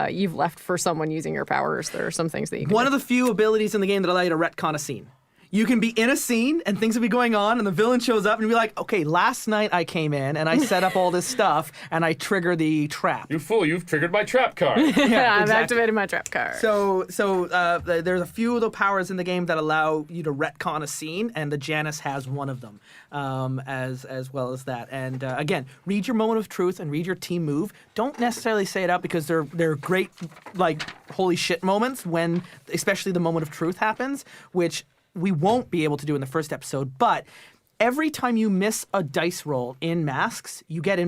you've left for someone using your powers. There are some things that you can One do. of the few abilities in the game that allow you to retcon a scene. You can be in a scene and things will be going on and the villain shows up and you'll be like, okay, last night I came in and I set up all this stuff and I trigger the trap. You fool, you've triggered my trap card. Yeah, I've exactly. activated my trap card. So there's a few of the powers in the game that allow you to retcon a scene, and the Janus has one of them, as well as that. And again, read your moment of truth and read your team move. Don't necessarily say it out because they're great, like holy shit moments when, especially the moment of truth happens, which we won't be able to do in the first episode, but. Every time you miss a dice roll in masks, you get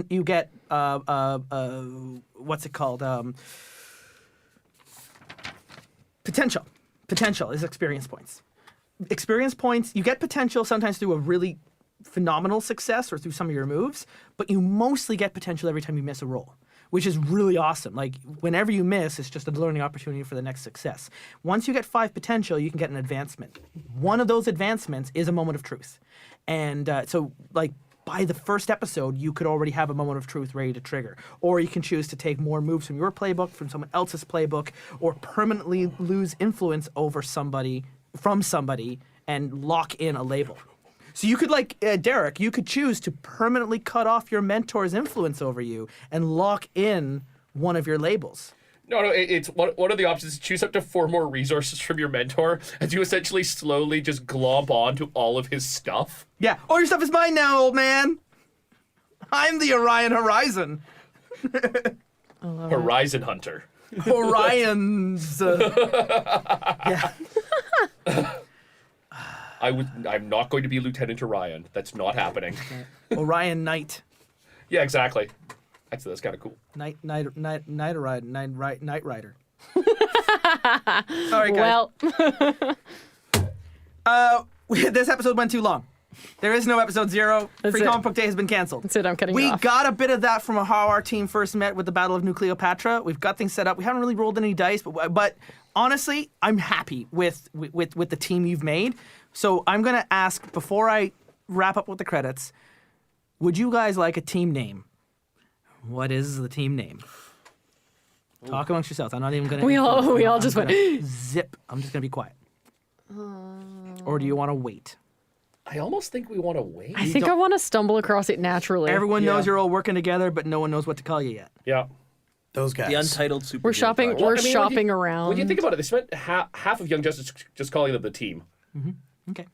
what's it called? Potential. Potential is experience points. Experience points, you get potential sometimes through a really phenomenal success or through some of your moves, but you mostly get potential every time you miss a roll, which is really awesome. Like, whenever you miss, it's just a learning opportunity for the next success. Once you get 5 potential, you can get an advancement. One of those advancements is a moment of truth. And so, like, by the first episode, you could already have a moment of truth ready to trigger. Or you can choose to take more moves from your playbook, from someone else's playbook, or permanently lose influence over somebody, and lock in a label. So you could, like, Derek, you could choose to permanently cut off your mentor's influence over you and lock in one of your labels. No, it's one of the options is choose up to 4 more resources from your mentor as you essentially slowly just glob onto all of his stuff. Yeah. All your stuff is mine now, old man. I'm the Orion Horizon. Horizon Hunter. Orion's. Yeah. I'm not going to be Lieutenant Orion. That's not happening. Orion Knight. Yeah, exactly. That's kind of cool. Night Rider. Sorry, guys. Well, This episode went too long. There is no episode 0. That's Free it. Comic Book Day has been canceled. that's it. I'm cutting you We off. got a bit of that from how our team first met with the Battle of New Cleopatra. We've got things set up. We haven't really rolled any dice, but honestly, I'm happy with the team you've made. So I'm gonna ask before I wrap up with the credits. Would you guys like a team name? What is the team name? Talk amongst yourselves. I'm not even gonna. We all I'm just went, gonna zip. I'm just gonna be quiet. Or do you want to wait? I almost think we want to wait. I think I want to stumble across it naturally. Everyone knows you're all working together, but no one knows what to call you yet. Yeah. Those guys. The untitled super. We're shopping. Project. We're I mean, shopping when around. you think about it, they spent half of Young Justice just calling them the team. Okay.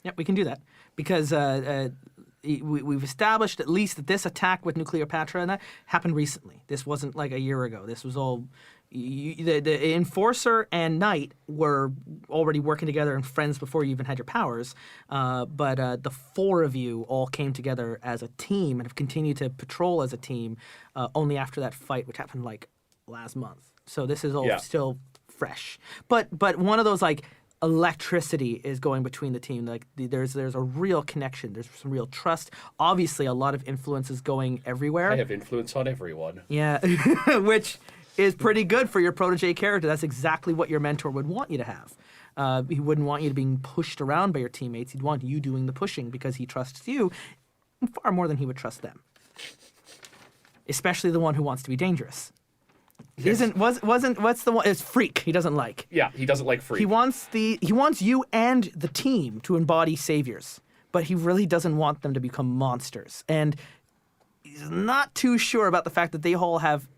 Yeah, we can do that because we've established at least that this attack with Nuclear Patra and that happened recently. This wasn't like a year ago. This was all the Enforcer and Knight were already working together and friends before you even had your powers. But the 4 of you all came together as a team and have continued to patrol as a team only after that fight, which happened like last month. So this is all still fresh. But one of those like electricity is going between the team. Like there's a real connection. There's some real trust. Obviously, a lot of influence is going everywhere. I have influence on everyone. Yeah, which is pretty good for your protege character. That's exactly what your mentor would want you to have. He wouldn't want you to being pushed around by your teammates. He'd want you doing the pushing because he trusts you far more than he would trust them. Especially the one who wants to be dangerous. What's the one? It's Freak. He doesn't like. Yeah, he doesn't like free. He wants you and the team to embody saviors, but he really doesn't want them to become monsters. And he's not too sure about the fact that they all have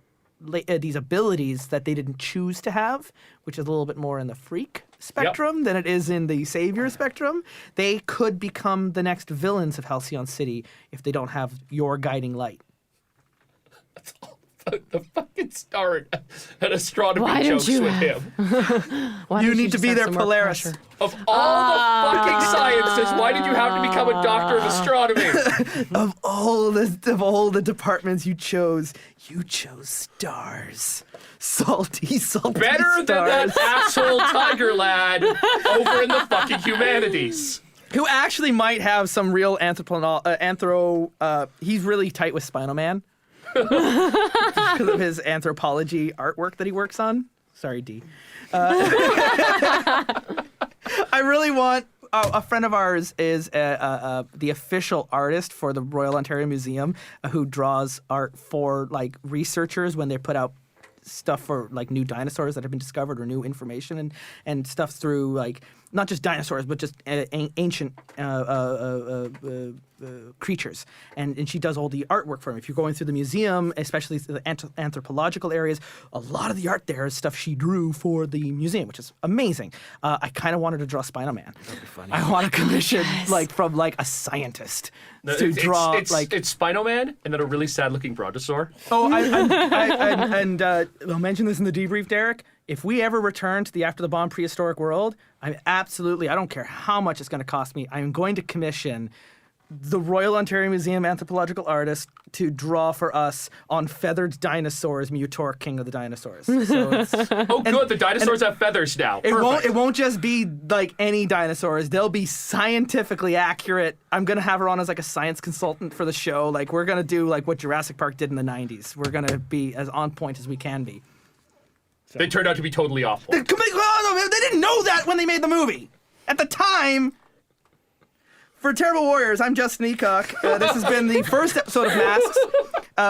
these abilities that they didn't choose to have, which is a little bit more in the freak spectrum than it is in the savior spectrum. They could become the next villains of Halcyon City if they don't have your guiding light. The fucking start an astronomy Why don't jokes you with have- him. Why You don't need to just be have their some more Polaris. pressure? Of all the fucking sciences, why did you have to become a doctor of astronomy? Of all the departments you chose stars. Salty Better than stars. that asshole tiger lad over in the fucking humanities. Who actually might have some real he's really tight with Spinal Man. Because of his anthropology artwork that he works on. Sorry, D. I really want... a friend of ours is the official artist for the Royal Ontario Museum who draws art for like researchers when they put out stuff for like new dinosaurs that have been discovered or new information and stuff through like not just dinosaurs but just ancient creatures and she does all the artwork for him. If you're going through the museum, especially the anthropological areas, a lot of the art there is stuff she drew for the museum, which is amazing. I kind of wanted to draw Spinal Man. That'd be funny. I want a commission from a scientist to draw it's Spino Man and then a really sad looking brontosaur. Oh, I'll mention this in the debrief, Derek. If we ever return to the after the bomb prehistoric world, I don't care how much it's going to cost me, I'm going to commission the Royal Ontario Museum anthropological artist to draw for us on feathered dinosaurs, Mutor, King of the Dinosaurs. So Good, the dinosaurs have feathers now. it won't just be like any dinosaurs. They'll be scientifically accurate. I'm gonna have her on as like a science consultant for the show. Like we're gonna do like what Jurassic Park did in the 90s. We're gonna be as on point as we can be. They turned out to be totally off point. They didn't know that when they made the movie. At the time, for Terrible Warriors, I'm Justin Ecock. This has been the first episode of Masks.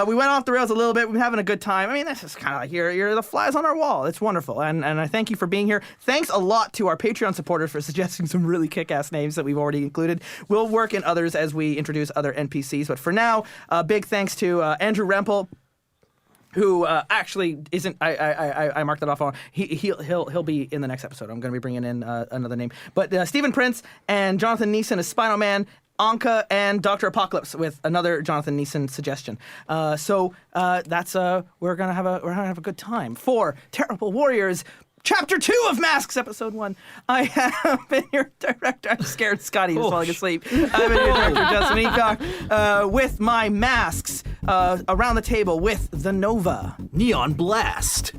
We went off the rails a little bit. We've been having a good time. I mean, this is kind of like you're the flies on our wall. It's wonderful. And I thank you for being here. Thanks a lot to our Patreon supporters for suggesting some really kick-ass names that we've already included. We'll work in others as we introduce other NPCs. But for now, big thanks to Andrew Rempel, who actually isn't. I marked that off on. He'll be in the next episode. I'm going to be bringing in another name, but Stephen Prince and Jonathan Neeson as Spinal Man, Anka and Dr. Apocalypse with another Jonathan Neeson suggestion. So that's we're gonna have a good time for Terrible Warriors. Chapter 2 of Masks, Episode 1. I have been your director. I'm scared Scotty is falling asleep. I've been your director, Justin Ecock, with my masks around the table with the Nova. Neon Blast.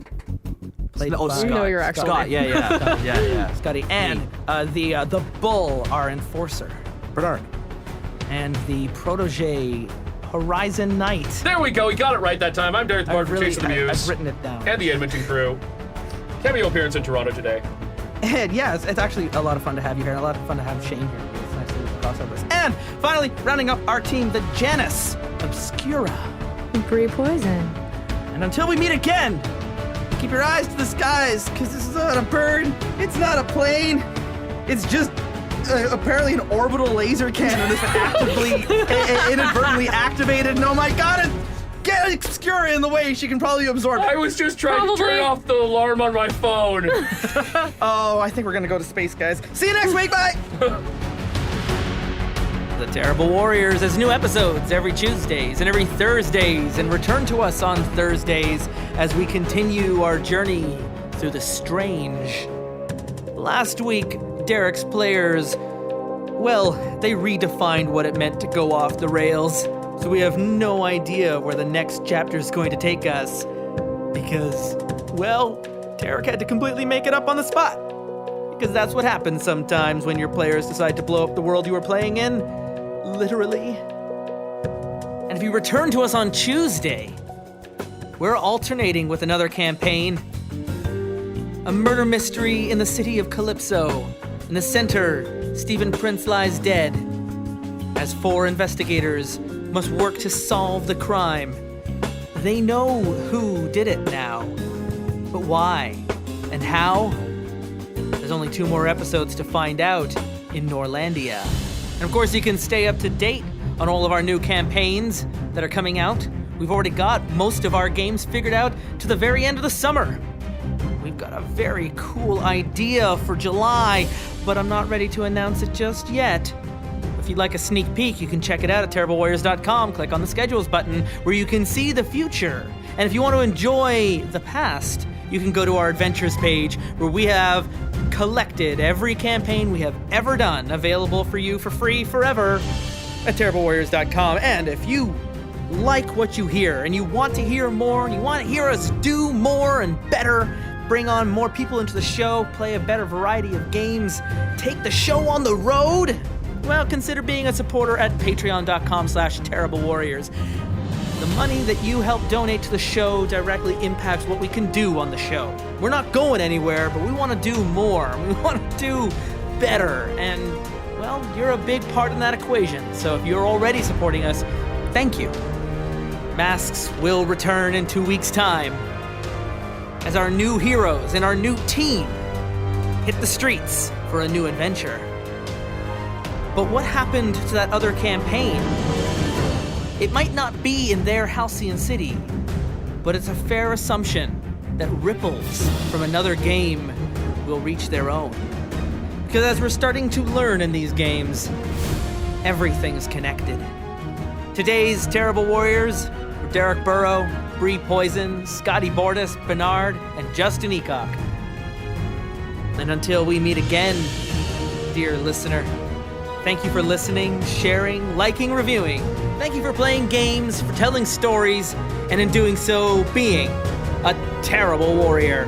Played Oh, by Scott. know your actual Scott, name. yeah. Scotty. And the Bull, our enforcer. Bernard. And the protege, Horizon Knight. There we go. We got it right that time. I'm Derek Bard from Chasing the Muse. I've written it down. And the Edmonton crew. Cameo appearance in Toronto today. And yeah, it's actually a lot of fun to have you here, and a lot of fun to have Shane here. It's nice to cross over this. And finally, rounding up our team, the Janus Obscura. Bree Poisonne. And until we meet again, keep your eyes to the skies, because this is not a bird, it's not a plane, it's just apparently an orbital laser cannon that's actively, inadvertently activated. And oh my god, get Obscura in the way, she can probably absorb it. I was just trying to turn off the alarm on my phone. Oh, I think we're gonna go to space, guys. See you next week, bye! The Terrible Warriors has new episodes every Tuesdays and every Thursdays, and return to us on Thursdays as we continue our journey through the strange. Last week, Derek's players, well, they redefined what it meant to go off the rails, so we have no idea where the next chapter is going to take us, because, well, Derek had to completely make it up on the spot. Because that's what happens sometimes when your players decide to blow up the world you were playing in. Literally. And if you return to us on Tuesday, we're alternating with another campaign. A murder mystery in the city of Calypso. In the center, Stephen Prince lies dead. As 4 investigators must work to solve the crime. They know who did it now. But why? And how? There's only 2 more episodes to find out in Norlandia. And of course, you can stay up to date on all of our new campaigns that are coming out. We've already got most of our games figured out to the very end of the summer. We've got a very cool idea for July, but I'm not ready to announce it just yet. If you'd like a sneak peek, you can check it out at terriblewarriors.com. Click on the schedules button where you can see the future. And if you want to enjoy the past, you can go to our adventures page where we have collected every campaign we have ever done available for you for free forever at terriblewarriors.com. And if you like what you hear and you want to hear more and you want to hear us do more and better, bring on more people into the show, play a better variety of games, take the show on the road, well, consider being a supporter at patreon.com/terriblewarriors. The money that you help donate to the show directly impacts what we can do on the show. We're not going anywhere, but we want to do more. We want to do better. And, well, you're a big part in that equation. So if you're already supporting us, thank you. Masks will return in 2 weeks' time as our new heroes and our new team hit the streets for a new adventure. But what happened to that other campaign? It might not be in their Halcyon City, but it's a fair assumption that ripples from another game will reach their own. Because as we're starting to learn in these games, everything's connected. Today's Terrible Warriors were Derek Burrow, Bree Poisonne, Scotty Bordas, Bernard, and Justin Ecock. And until we meet again, dear listener, thank you for listening, sharing, liking, reviewing. Thank you for playing games, for telling stories, and in doing so, being a terrible warrior.